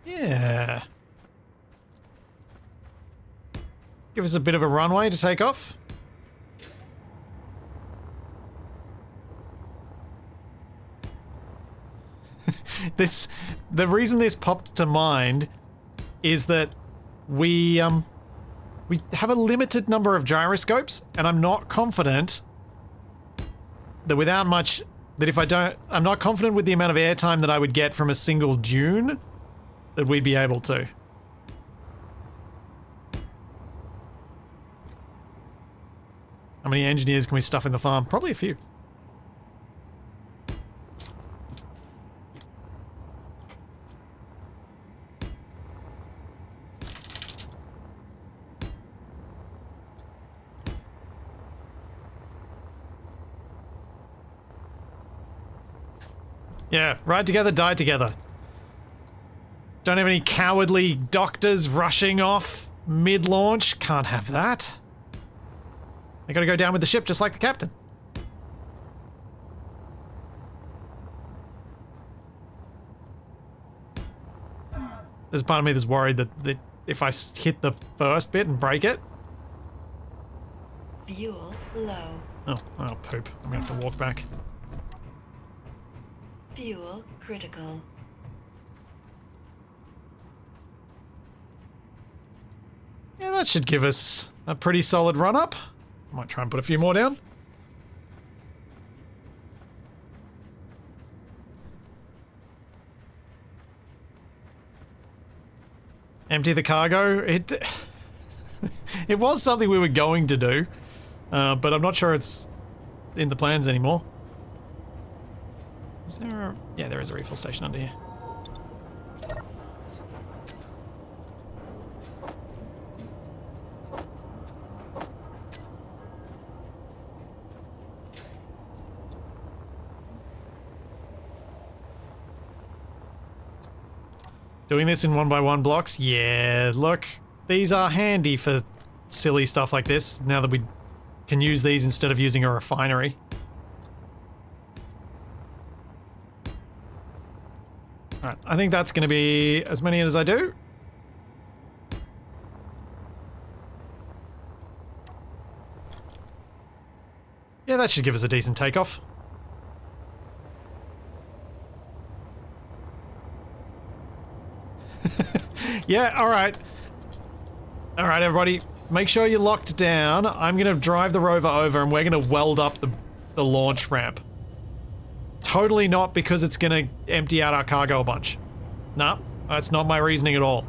Yeah. Give us a bit of a runway to take off. The reason this popped to mind is that we have a limited number of gyroscopes, and I'm not confident that without much, that if I don't, I'm not confident with the amount of airtime that I would get from a single dune that we'd be able to. How many engineers can we stuff in the farm? Probably a few. Yeah, ride together, die together. Don't have any cowardly doctors rushing off mid-launch. Can't have that. They gotta go down with the ship just like the captain. There's part of me that's worried that if I hit the first bit and break it... Fuel low. Oh, poop. I'm gonna have to walk back. Fuel critical. Yeah, that should give us a pretty solid run-up. Might try and put a few more down. Empty the cargo. It was something we were going to do, but I'm not sure it's in the plans anymore. Is there a... Yeah, there is a refill station under here. Doing this in 1x1 blocks? Yeah, look, these are handy for silly stuff like this, now that we can use these instead of using a refinery. Alright, I think that's going to be as many as I do. Yeah, that should give us a decent takeoff. Yeah, alright. Alright, everybody. Make sure you're locked down. I'm gonna drive the rover over and we're gonna weld up the launch ramp. Totally not because it's gonna empty out our cargo a bunch. Nah, that's not my reasoning at all.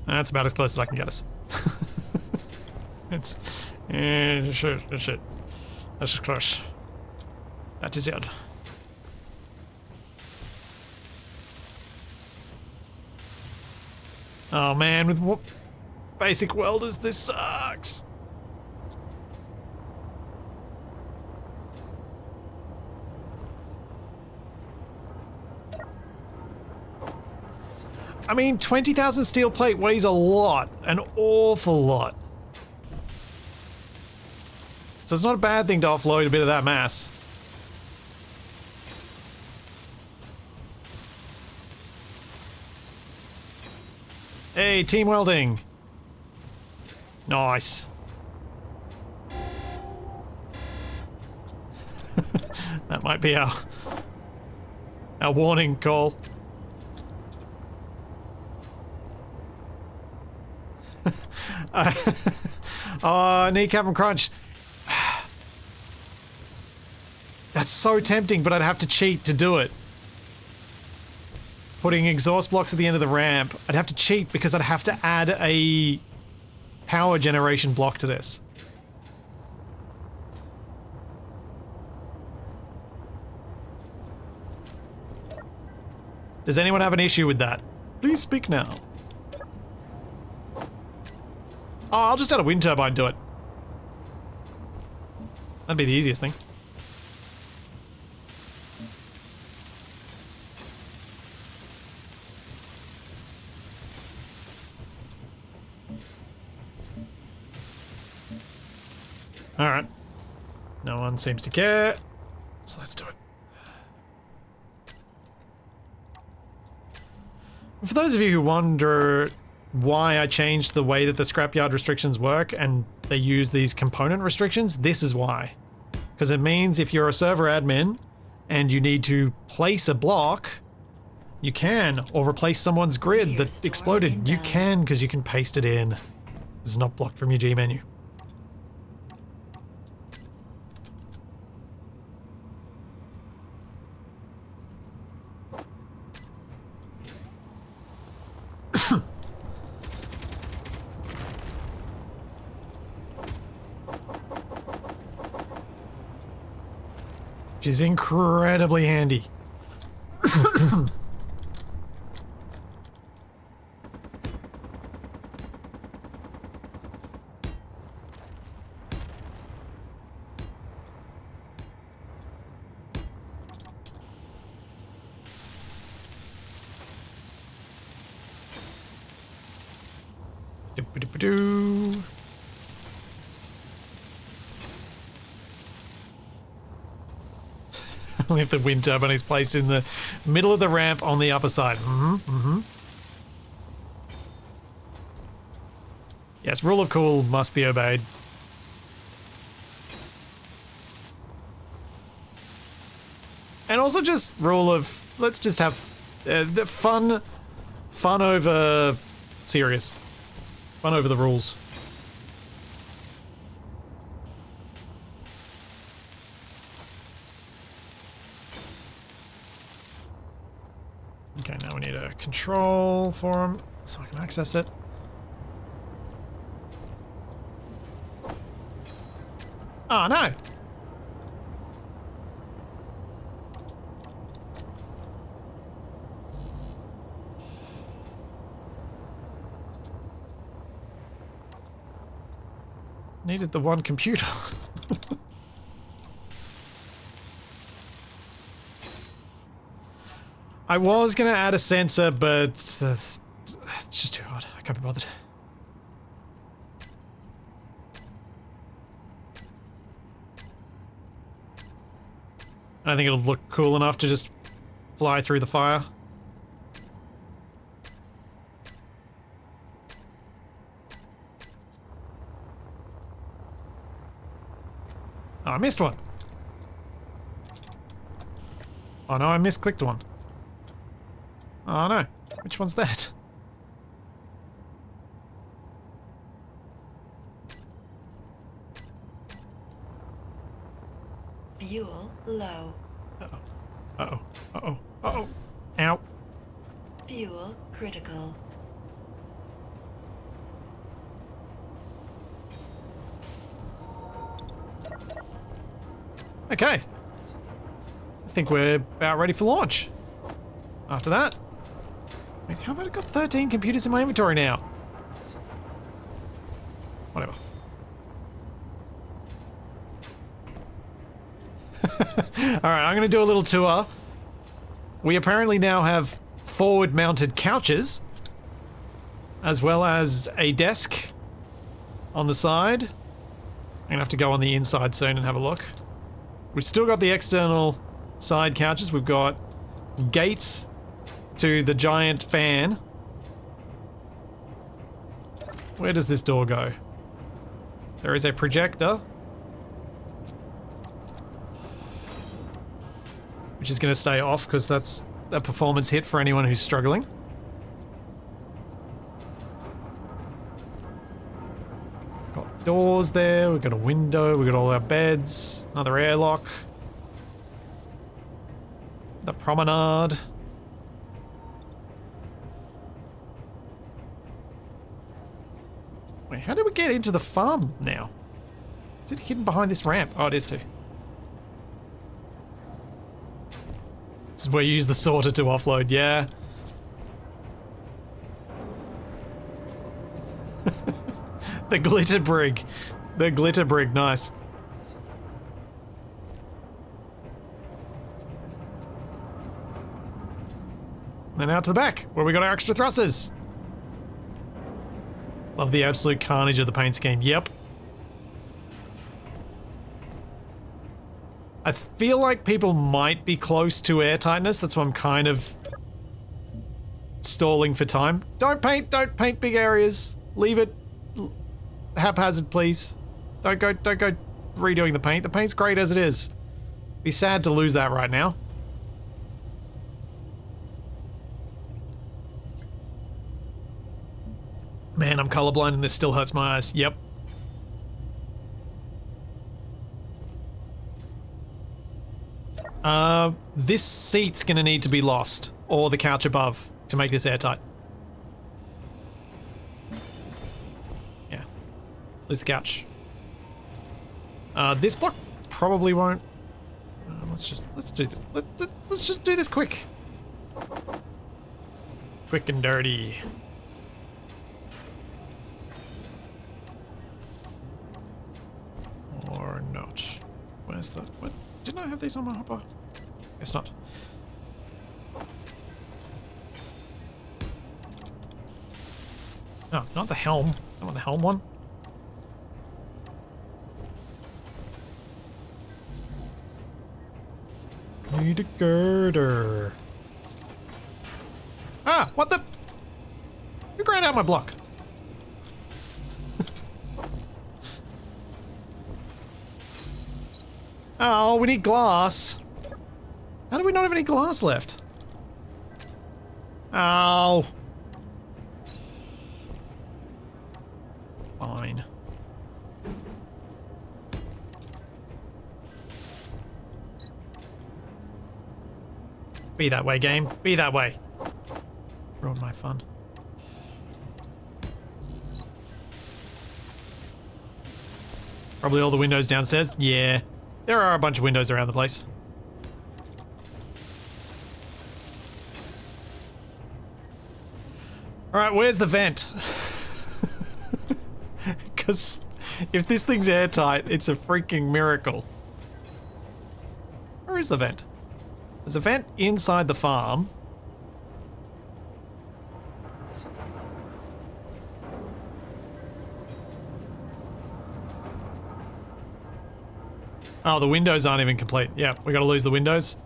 That's about as close as I can get us. It's... shit. That's just close. That is it. Oh man, with what basic welders, this sucks. I mean, 20,000 steel plate weighs a lot, an awful lot. So it's not a bad thing to offload a bit of that mass. Hey, team welding. Nice. That might be our warning call. Oh, kneecap and crunch. That's so tempting, but I'd have to cheat to do it. Putting exhaust blocks at the end of the ramp. I'd have to cheat because I'd have to add a power generation block to this. Does anyone have an issue with that? Please speak now. Oh, I'll just add a wind turbine to it. That'd be the easiest thing. Alright. No one seems to care. So let's do it. For those of you who wonder why I changed the way that the scrapyard restrictions work and they use these component restrictions, this is why. Because it means if you're a server admin and you need to place a block, you can, or replace someone's grid that exploded. You can, because you can paste it in. This is not blocked from your G menu. Which is incredibly handy. Do-ba-do-ba-do. Only if the wind turbine is placed in the middle of the ramp on the upper side. Yes, rule of cool must be obeyed. And also just rule of, let's just have the fun over serious. Fun over the rules. Okay, now we need a control for him so I can access it. Oh no! Needed the one computer. I was gonna add a sensor, but it's just too hard. I can't be bothered. I think it'll look cool enough to just fly through the fire. Oh, I missed one. Oh no, I misclicked one. Oh no, which one's that? Fuel low. Uh-oh, uh-oh, uh-oh, uh-oh. Ow. Fuel critical. Okay. I think we're about ready for launch. After that. Wait, how about I got 13 computers in my inventory now? Whatever. Alright, I'm gonna do a little tour. We apparently now have forward mounted couches, as well as a desk on the side. I'm gonna have to go on the inside soon and have a look. We've still got the external side couches. We've got gates to the giant fan. Where does this door go? There is a projector, which is going to stay off because that's a performance hit for anyone who's struggling. Got doors there, we've got a window, we've got all our beds, another airlock. The promenade. Wait, how did we get into the farm now? Is it hidden behind this ramp? Oh, it is too. This is where you use the sorter to offload, yeah. The glitter brig. The glitter brig, nice. And out to the back, where we got our extra thrusters. Love the absolute carnage of the paint scheme, yep. I feel like people might be close to air tightness, that's why I'm kind of stalling for time. Don't paint big areas. Leave it haphazard, please. Don't go redoing the paint. The paint's great as it is. Be sad to lose that right now. Man, I'm colorblind and this still hurts my eyes. Yep. This seat's gonna need to be lost, or the couch above, to make this airtight. Yeah. Lose the couch. This block probably won't. Let's do this. Let's just do this quick. Quick and dirty. Or not. Where's the... What? Didn't I have these on my hopper? Guess not. No, not the helm. I want the helm one. Need a girder. Ah, what the... Who ground out my block? Oh, we need glass. How do we not have any glass left? Oh. Fine. Be that way, game. Be that way. Ruin my fun. Probably all the windows downstairs. Yeah. There are a bunch of windows around the place. Alright, where's the vent? Because if this thing's airtight, it's a freaking miracle. Where is the vent? There's a vent inside the farm. Oh, the windows aren't even complete. Yeah, we gotta lose the windows.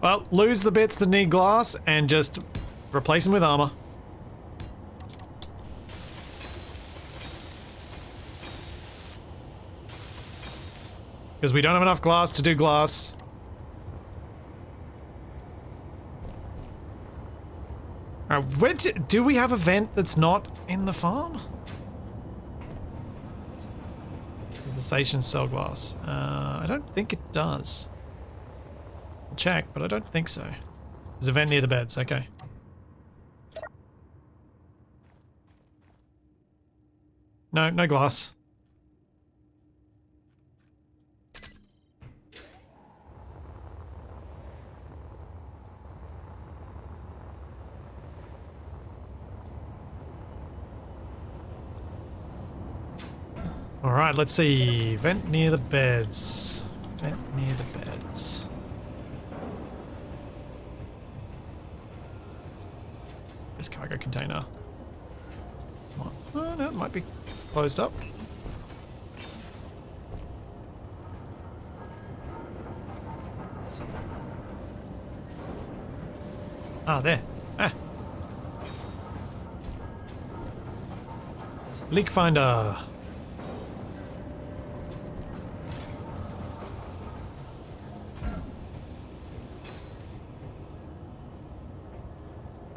Well, lose the bits that need glass and just replace them with armor. Because we don't have enough glass to do glass. Alright, do we have a vent that's not in the farm? Does the station sell glass? I don't think it does. I'll check, but I don't think so. There's a vent near the beds, okay. No, no glass. Alright, let's see. Vent near the beds. Vent near the beds. This cargo container. Oh no, it might be closed up. Ah, there. Ah. Leak finder.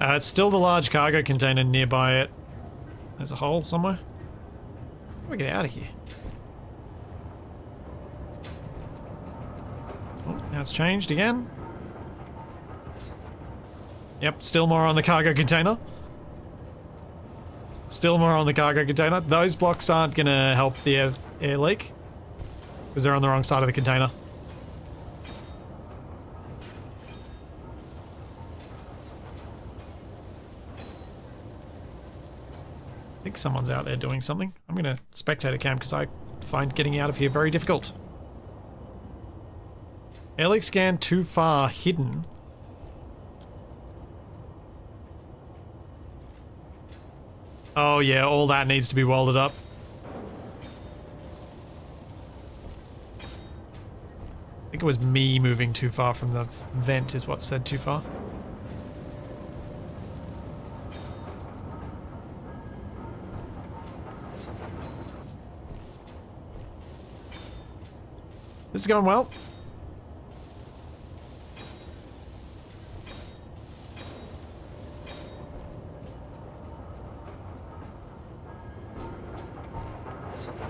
It's still the large cargo container nearby it. There's a hole somewhere. How do we get out of here? Oh, now it's changed again. Yep, still more on the cargo container. Still more on the cargo container. Those blocks aren't gonna help the air leak. Because they're on the wrong side of the container. I think someone's out there doing something. I'm gonna spectator cam because I find getting out of here very difficult. Air leak scan too far hidden. Oh yeah, all that needs to be welded up. I think it was me moving too far from the vent is what said too far. This is going well.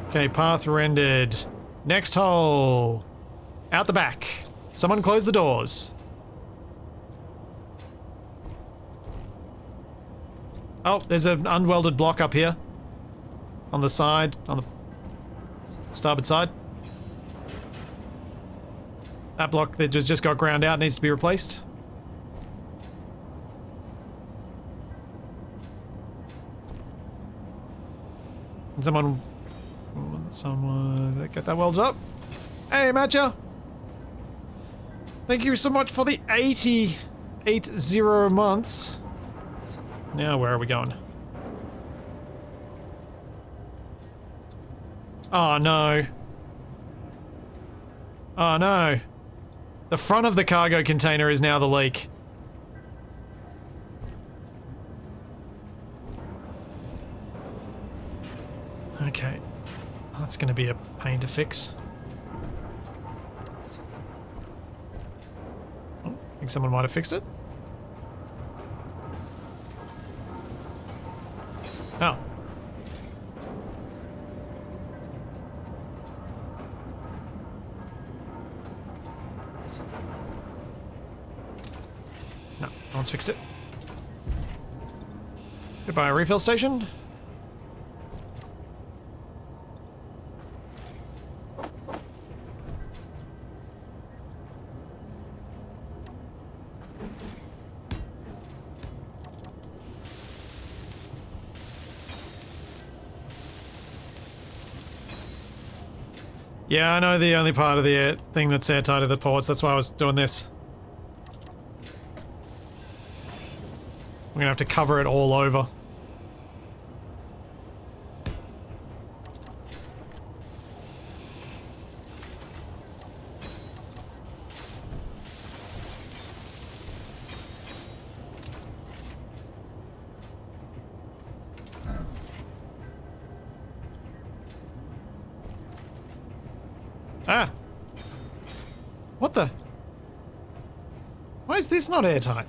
Okay, path rendered. Next hole. Out the back. Someone close the doors. Oh, there's an unwelded block up here. On the side, on the starboard side. That block that just got ground out needs to be replaced. And someone get that welded up. Hey, Matcha! Thank you so much for the 80 months. Now, where are we going? Oh, no. Oh, no. The front of the cargo container is now the leak. Okay. That's going to be a pain to fix. Oh, I think someone might have fixed it. Oh. No, no one's fixed it. Goodbye, refill station. Yeah, I know the only part of the thing that's airtight are the ports, that's why I was doing this. I'm gonna have to cover it all over. Ah. What the? Why is this not airtight?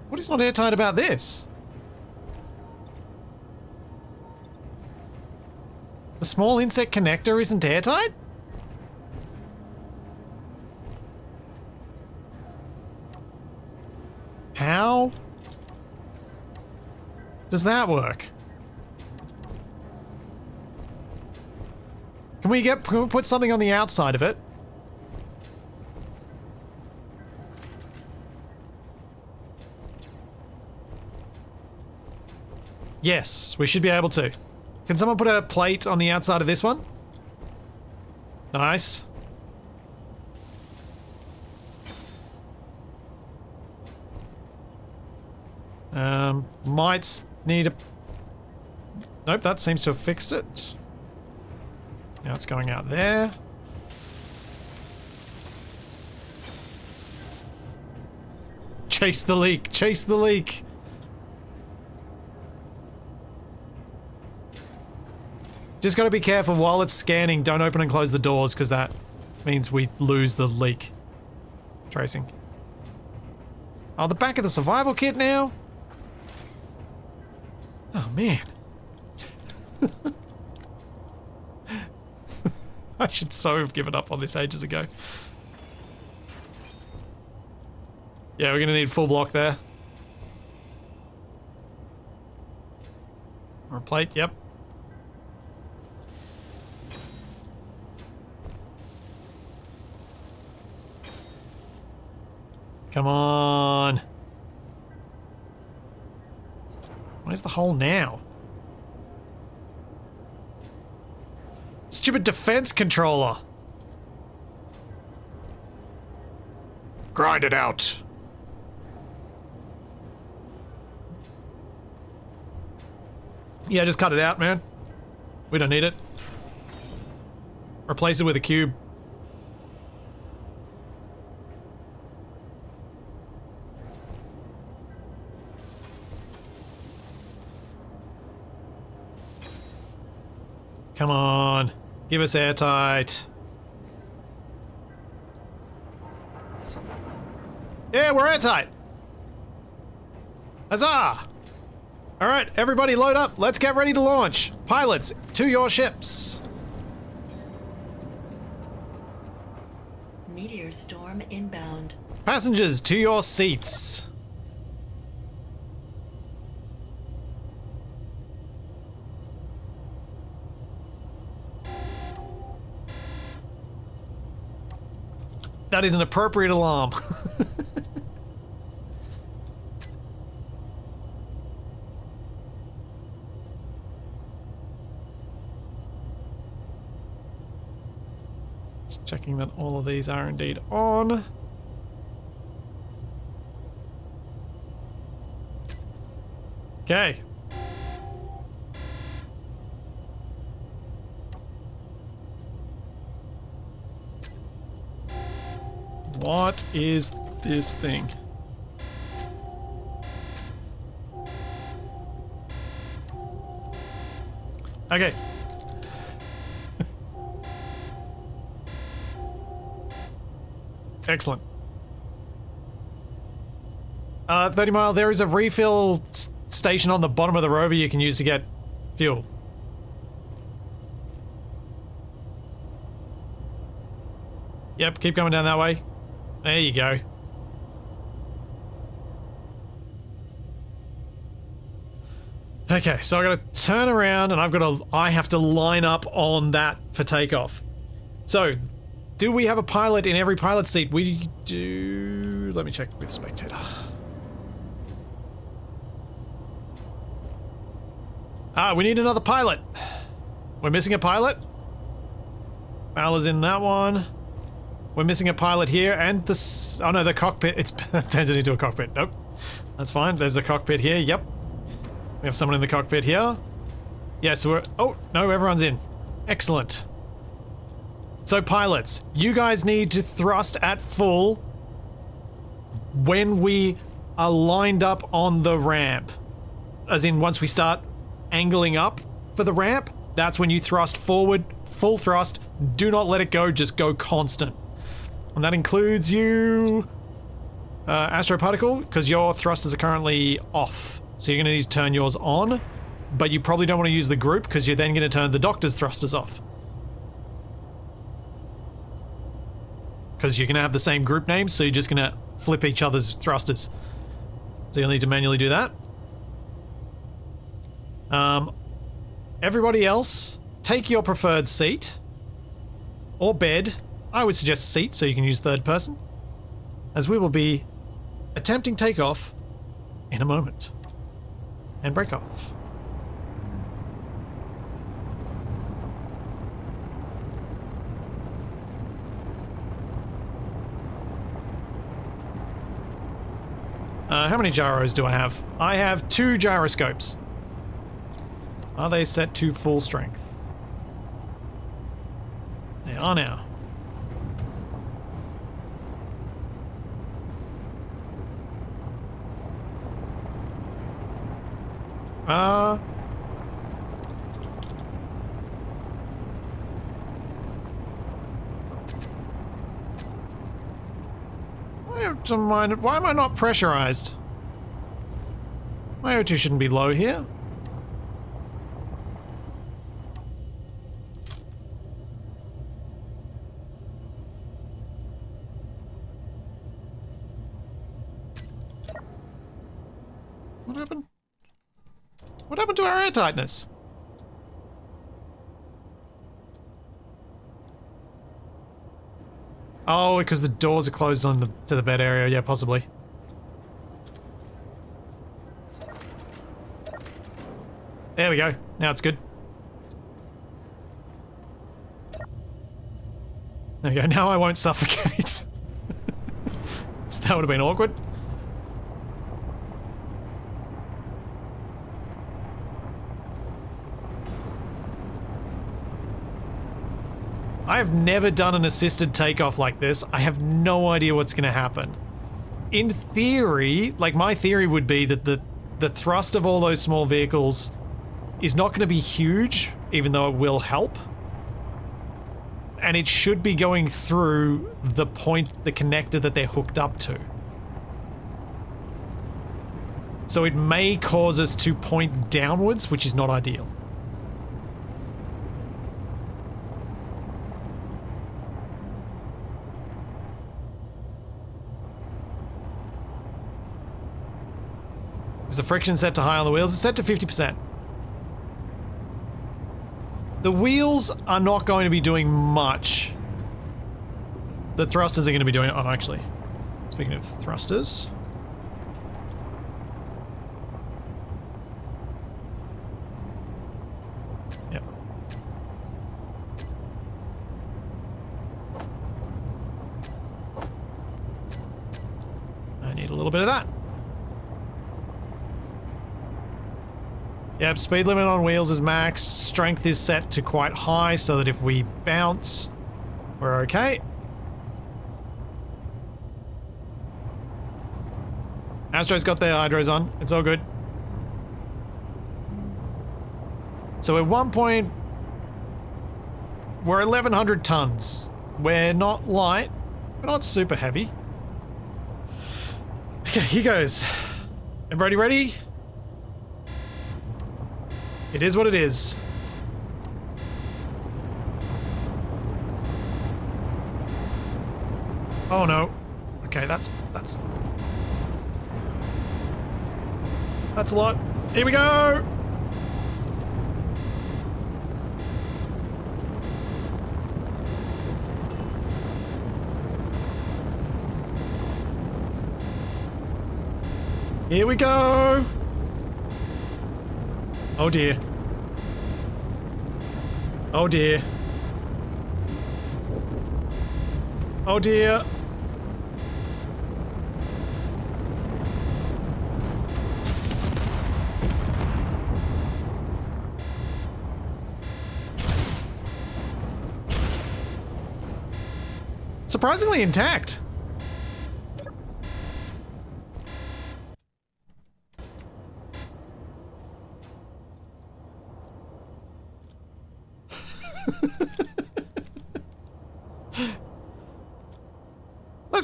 What is not airtight about this? The small insect connector isn't airtight? How does that work? Can we put something on the outside of it? Yes, we should be able to. Can someone put a plate on the outside of this one? Nice. Might need a... Nope, that seems to have fixed it. Now it's going out there. Chase the leak, chase the leak. Just gotta be careful while it's scanning, don't open and close the doors because that means we lose the leak tracing. Oh, the back of the survival kit now? Oh, man. I should so have given up on this ages ago. Yeah, we're gonna need full block there. Or a plate, yep. Come on. Where's the hole now? Stupid defense controller. Grind it out. Yeah, just cut it out, man. We don't need it. Replace it with a cube. Come on, give us airtight. Yeah, we're airtight. Huzzah! All right, everybody load up. Let's get ready to launch. Pilots, to your ships. Meteor storm inbound. Passengers, to your seats. That is an appropriate alarm. Just checking that all of these are indeed on. Okay. What is this thing? Okay. Excellent. 30 Mile, there is a refill station on the bottom of the rover you can use to get fuel. Yep, keep going down that way. There you go. Okay, so I gotta turn around and I have to line up on that for takeoff. So, do we have a pilot in every pilot seat? We do. Let me check with spectator. Ah, we need another pilot. We're missing a pilot. Bowler's in that one. We're missing a pilot here, and this. Oh no, the cockpit. It's turns it into a cockpit. Nope, that's fine. There's a cockpit here. Yep, we have someone in the cockpit here. Yeah, so we're. Oh no, everyone's in. Excellent. So pilots, you guys need to thrust at full when we are lined up on the ramp. As in, once we start angling up for the ramp, That's when you thrust forward, full thrust. Do not let it go, just go constant. And that includes you, Astroparticle, because your thrusters are currently off. So you're going to need to turn yours on, but you probably don't want to use the group because you're then going to turn the Doctor's thrusters off. Because you're going to have the same group names, so you're just going to flip each other's thrusters. So you'll need to manually do that. Everybody else, take your preferred seat. Or bed. I would suggest seat so you can use third person. As we will be attempting takeoff in a moment. And break off. How many gyros do I have? I have 2 gyroscopes. Are they set to full strength? They are now. Why am I not pressurized? My O2 shouldn't be low here. What happened? What happened to our air tightness? Oh, because the doors are closed on to the bed area. Yeah, possibly. There we go. Now it's good. There we go. Now I won't suffocate. So that would have been awkward. I have never done an assisted takeoff like this. I have no idea what's going to happen. In theory, like my theory would be that the thrust of all those small vehicles is not going to be huge, even though it will help. And it should be going through the connector that they're hooked up to. So it may cause us to point downwards, which is not ideal. Is the friction set to high on the wheels? It's set to 50%. The wheels are not going to be doing much. The thrusters are going to be doing... Oh, actually. Speaking of thrusters... Yep. I need a little bit of that. Yep, speed limit on wheels is max. Strength is set to quite high so that if we bounce, we're okay. Astro's got their hydros on. It's all good. So at one point, we're 1,100 tons. We're not light. We're not super heavy. Okay, here goes. Everybody ready? It is what it is. Oh no. Okay, that's a lot. Here we go! Here we go! Oh dear. Oh dear. Oh dear. Surprisingly intact.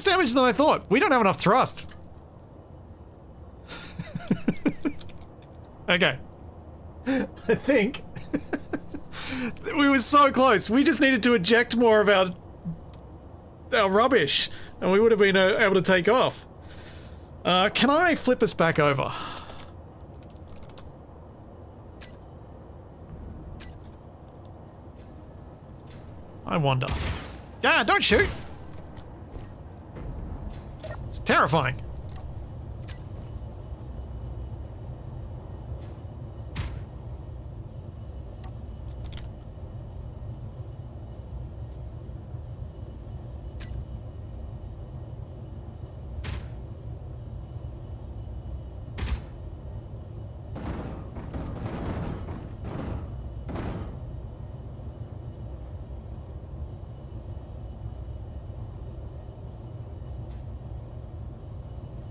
damage than I thought. We don't have enough thrust. Okay. I think we were so close. We just needed to eject more of our rubbish, and we would have been able to take off. Can I flip us back over? I wonder. Yeah, don't shoot! It's terrifying.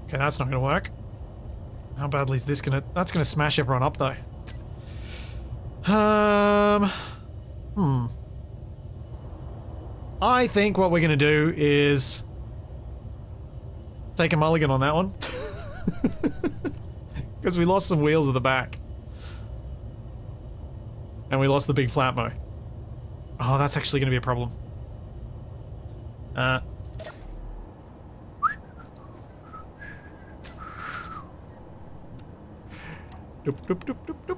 Okay, that's not gonna work. How badly is this gonna... That's gonna smash everyone up, though. I think what we're gonna do is... take a mulligan on that one. Because we lost some wheels at the back. And we lost the big flatmo. Oh, that's actually gonna be a problem. Doop, doop, doop, doop, doop.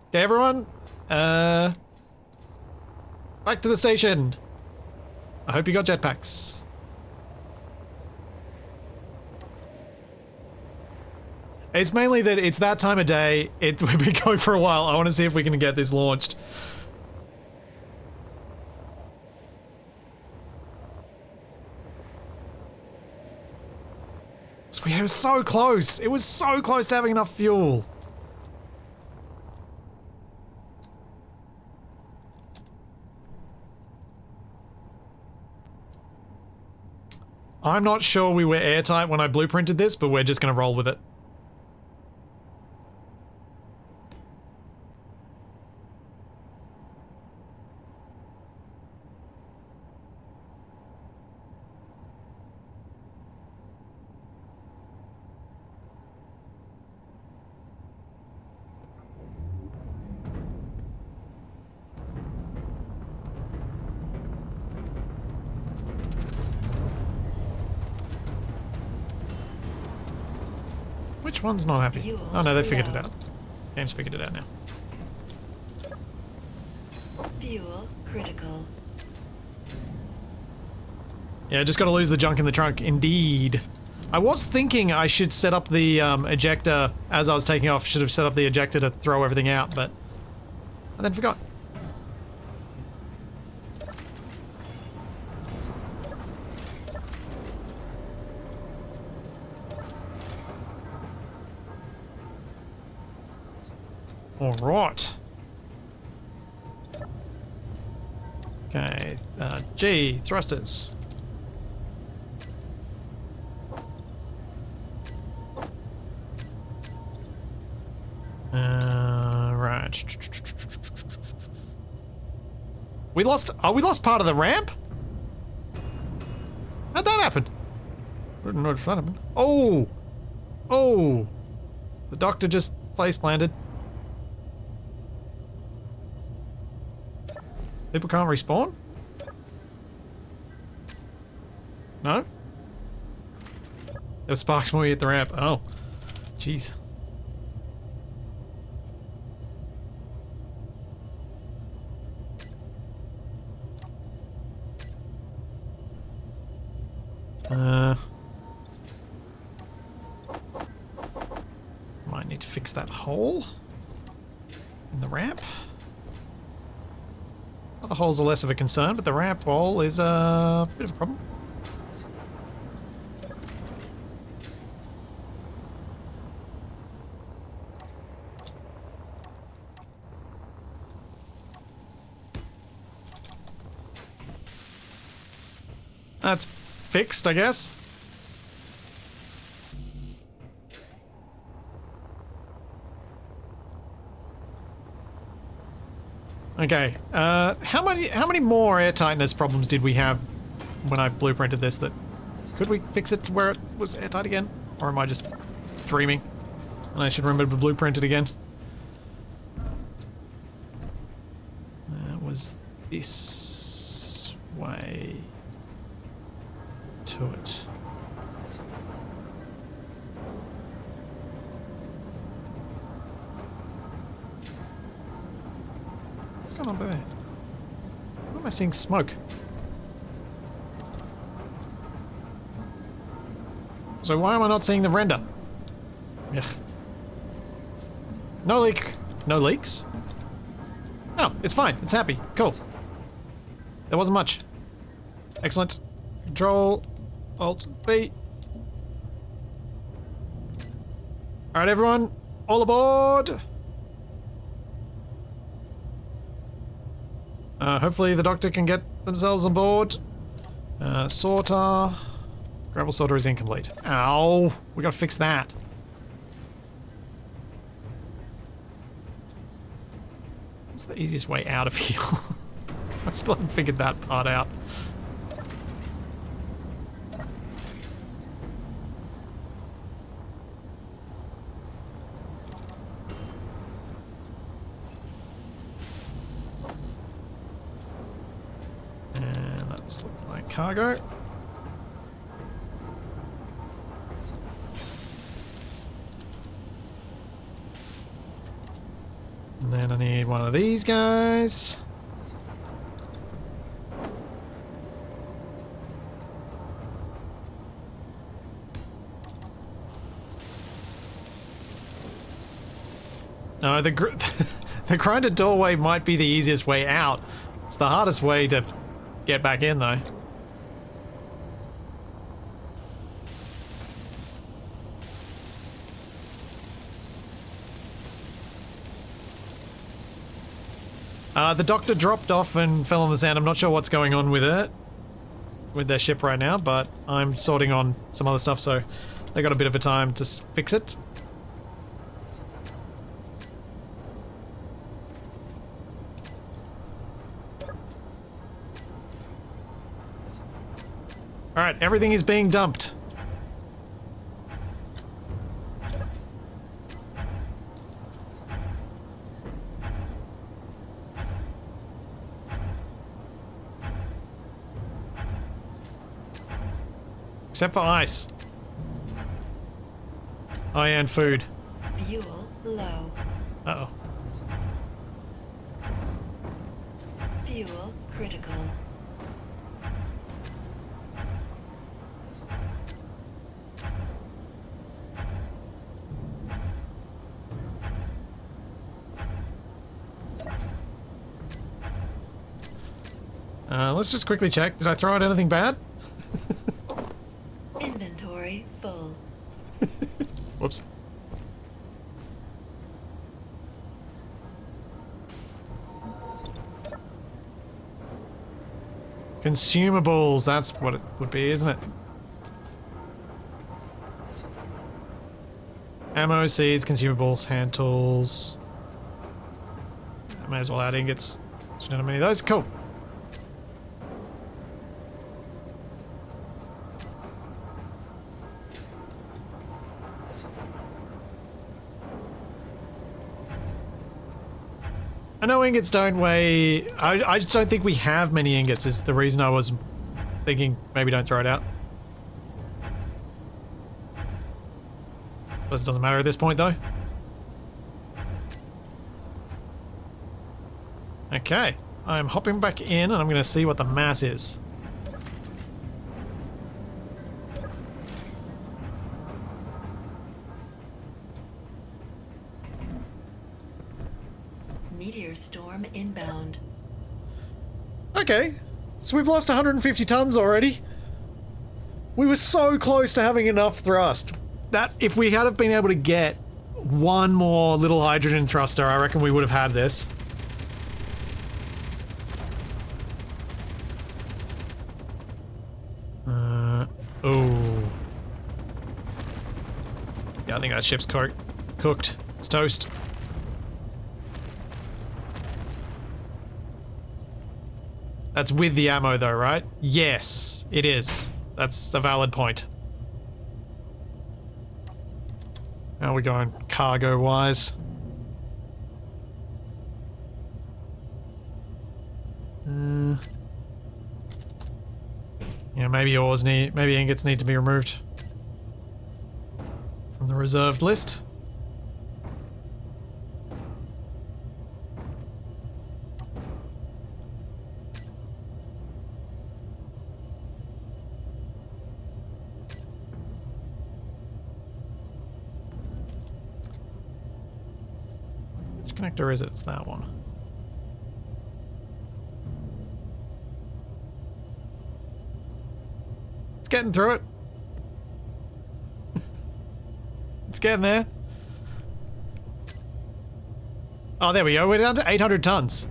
Okay, everyone. Back to the station. I hope you got jetpacks. It's mainly that it's that time of day. We've been going for a while. I want to see if we can get this launched. It was so close. It was so close to having enough fuel. I'm not sure we were airtight when I blueprinted this, but we're just going to roll with it. Which one's not happy? Oh no, they figured it out. Game's figured it out now. Fuel critical. Yeah, just gotta lose the junk in the trunk, indeed. I was thinking I should set up the ejector as I was taking off. Should have set up the ejector to throw everything out, but I then forgot. Alright. Okay, G, thrusters. Right. We lost part of the ramp? How'd that happen? I didn't notice that happened. Oh! Oh! The doctor just face planted. People can't respawn? No? There were sparks when we hit the ramp. Oh. Jeez. Might need to fix that hole in the ramp. Other holes are less of a concern, but the ramp hole is a bit of a problem. That's fixed, I guess. Okay, how many more air tightness problems did we have when I blueprinted this that... Could we fix it to where it was airtight again? Or am I just dreaming? And I should remember to blueprint it again. That was this way to it. What's going on there? Why am I seeing smoke? So why am I not seeing the render? Ugh. No leak. No leaks? Oh, it's fine. It's happy. Cool. There wasn't much. Excellent. Control, Alt, B. Alright, everyone. All aboard! Hopefully the doctor can get themselves on board. Sorter. Gravel sorter is incomplete. Ow! We gotta fix that. What's the easiest way out of here? I still haven't figured that part out. And that's looking like cargo. And then I need one of these guys. No, the grinded doorway might be the easiest way out. It's the hardest way to get back in, though. The doctor dropped off and fell on the sand. I'm not sure what's going on with it, with their ship right now, but I'm sorting on some other stuff, so they got a bit of a time to fix it. Alright, everything is being dumped. Except for ice. Oh, yeah, and food. Fuel low. Uh-oh. Fuel critical. Let's just quickly check. Did I throw out anything bad? Inventory full. Whoops. Consumables, that's what it would be, isn't it? Ammo, seeds, consumables, hand tools. I may as well add ingots. Should have many of those. Cool. I know ingots don't weigh... I just don't think we have many ingots is the reason I was thinking maybe don't throw it out. Suppose it doesn't matter at this point though. Okay, I'm hopping back in and I'm going to see what the mass is. Meteor storm inbound. Okay, so we've lost 150 tons already. We were so close to having enough thrust. That, if we had have been able to get one more little hydrogen thruster, I reckon we would have had this. Oh. Yeah, I think that ship's cooked. It's toast. That's with the ammo though, right? Yes, it is. That's a valid point. How are we going cargo-wise? Yeah, maybe maybe ingots need to be removed from the reserved list. Which connector is it? It's that one. It's getting through it. It's getting there. Oh, there we go. We're down to 800 tons.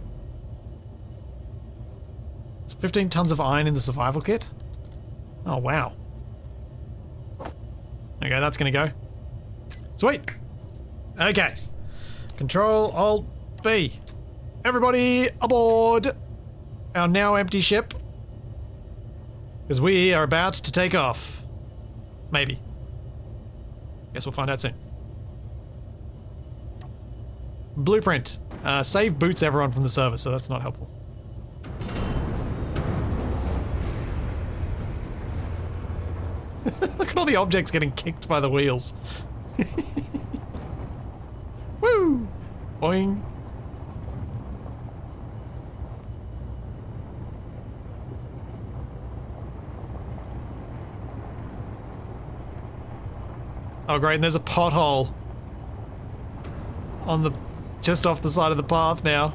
It's 15 tons of iron in the survival kit. Oh, wow. Okay, that's gonna go. Sweet. Okay. Control Alt B. Everybody aboard our now empty ship. Because we are about to take off. Maybe. Guess we'll find out soon. Blueprint. Save boots everyone from the server, so that's not helpful. Look at all the objects getting kicked by the wheels. Woo! Boing. Oh great, and there's a pothole on the just off the side of the path now.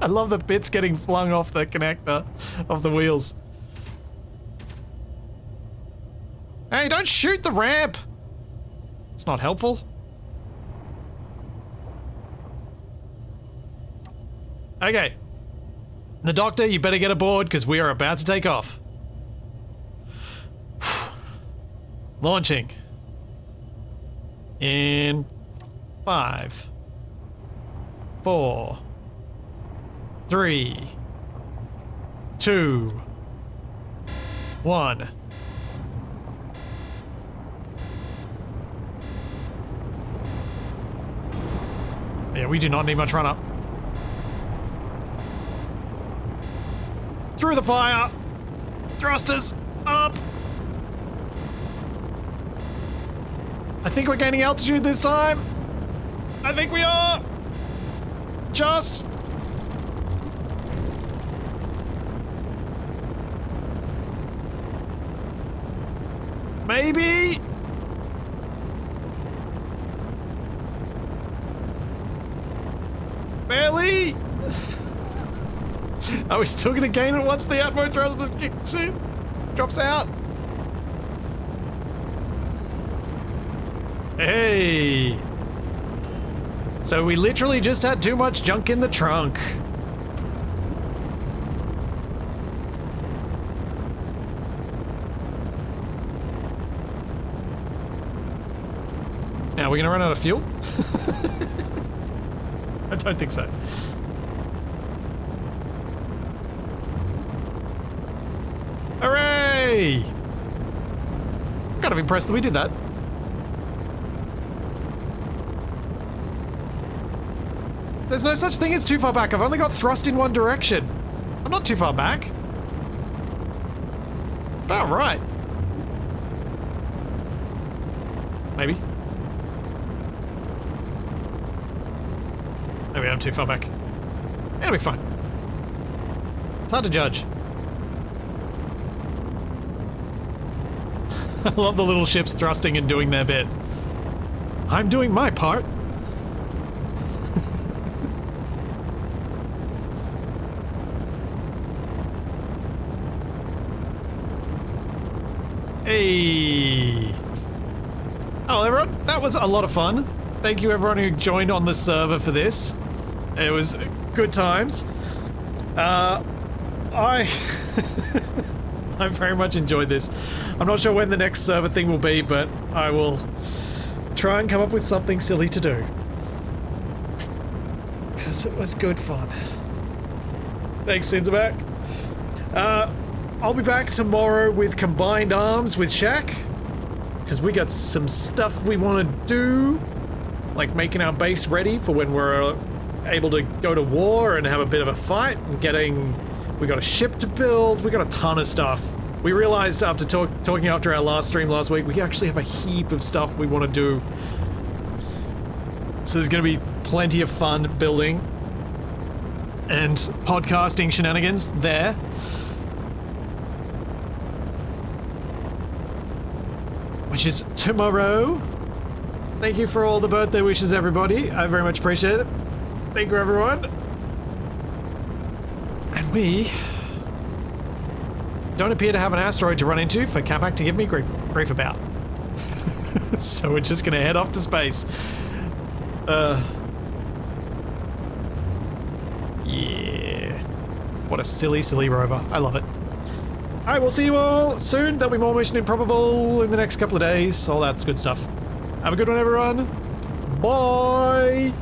I love the bits getting flung off the connector of the wheels. Hey, don't shoot the ramp! It's not helpful. Okay. The doctor, you better get aboard because we are about to take off. Launching. In 5, 4, 3, 2, 1. Yeah, we do not need much run up. Through the fire! Thrusters up! I think we're gaining altitude this time. I think we are. Just. Maybe. Barely. Are we still gonna gain it once the atmo thrusters kicks in? Drops out. Hey! So we literally just had too much junk in the trunk. Now, we're gonna run out of fuel? I don't think so. Hooray! I'm kind of impressed that we did that. There's no such thing as too far back. I've only got thrust in one direction. I'm not too far back. About right. Maybe. Maybe I'm too far back. It'll be fine. It's hard to judge. I love the little ships thrusting and doing their bit. I'm doing my part. Hey! Oh, everyone, that was a lot of fun. Thank you everyone who joined on the server for this. It was good times. I very much enjoyed this. I'm not sure when the next server thing will be, but I will try and come up with something silly to do. Yes, it was good fun. Thanks, Sinzerback. I'll be back tomorrow with Combined Arms with Shaq. Because we got some stuff we want to do. Like making our base ready for when we're able to go to war and have a bit of a fight. And we got a ship to build. We got a ton of stuff. We realized after talking after our last stream last week, we actually have a heap of stuff we want to do. So there's going to be plenty of fun building and podcasting shenanigans there. Which is tomorrow. Thank you for all the birthday wishes, everybody. I very much appreciate it. Thank you, everyone. And we don't appear to have an asteroid to run into for Capac to give me grief about. So we're just gonna head off to space. Yeah. What a silly, silly rover. I love it. Alright, we'll see you all soon. There'll be more Mission Improbable in the next couple of days. All that good stuff. Have a good one, everyone. Bye!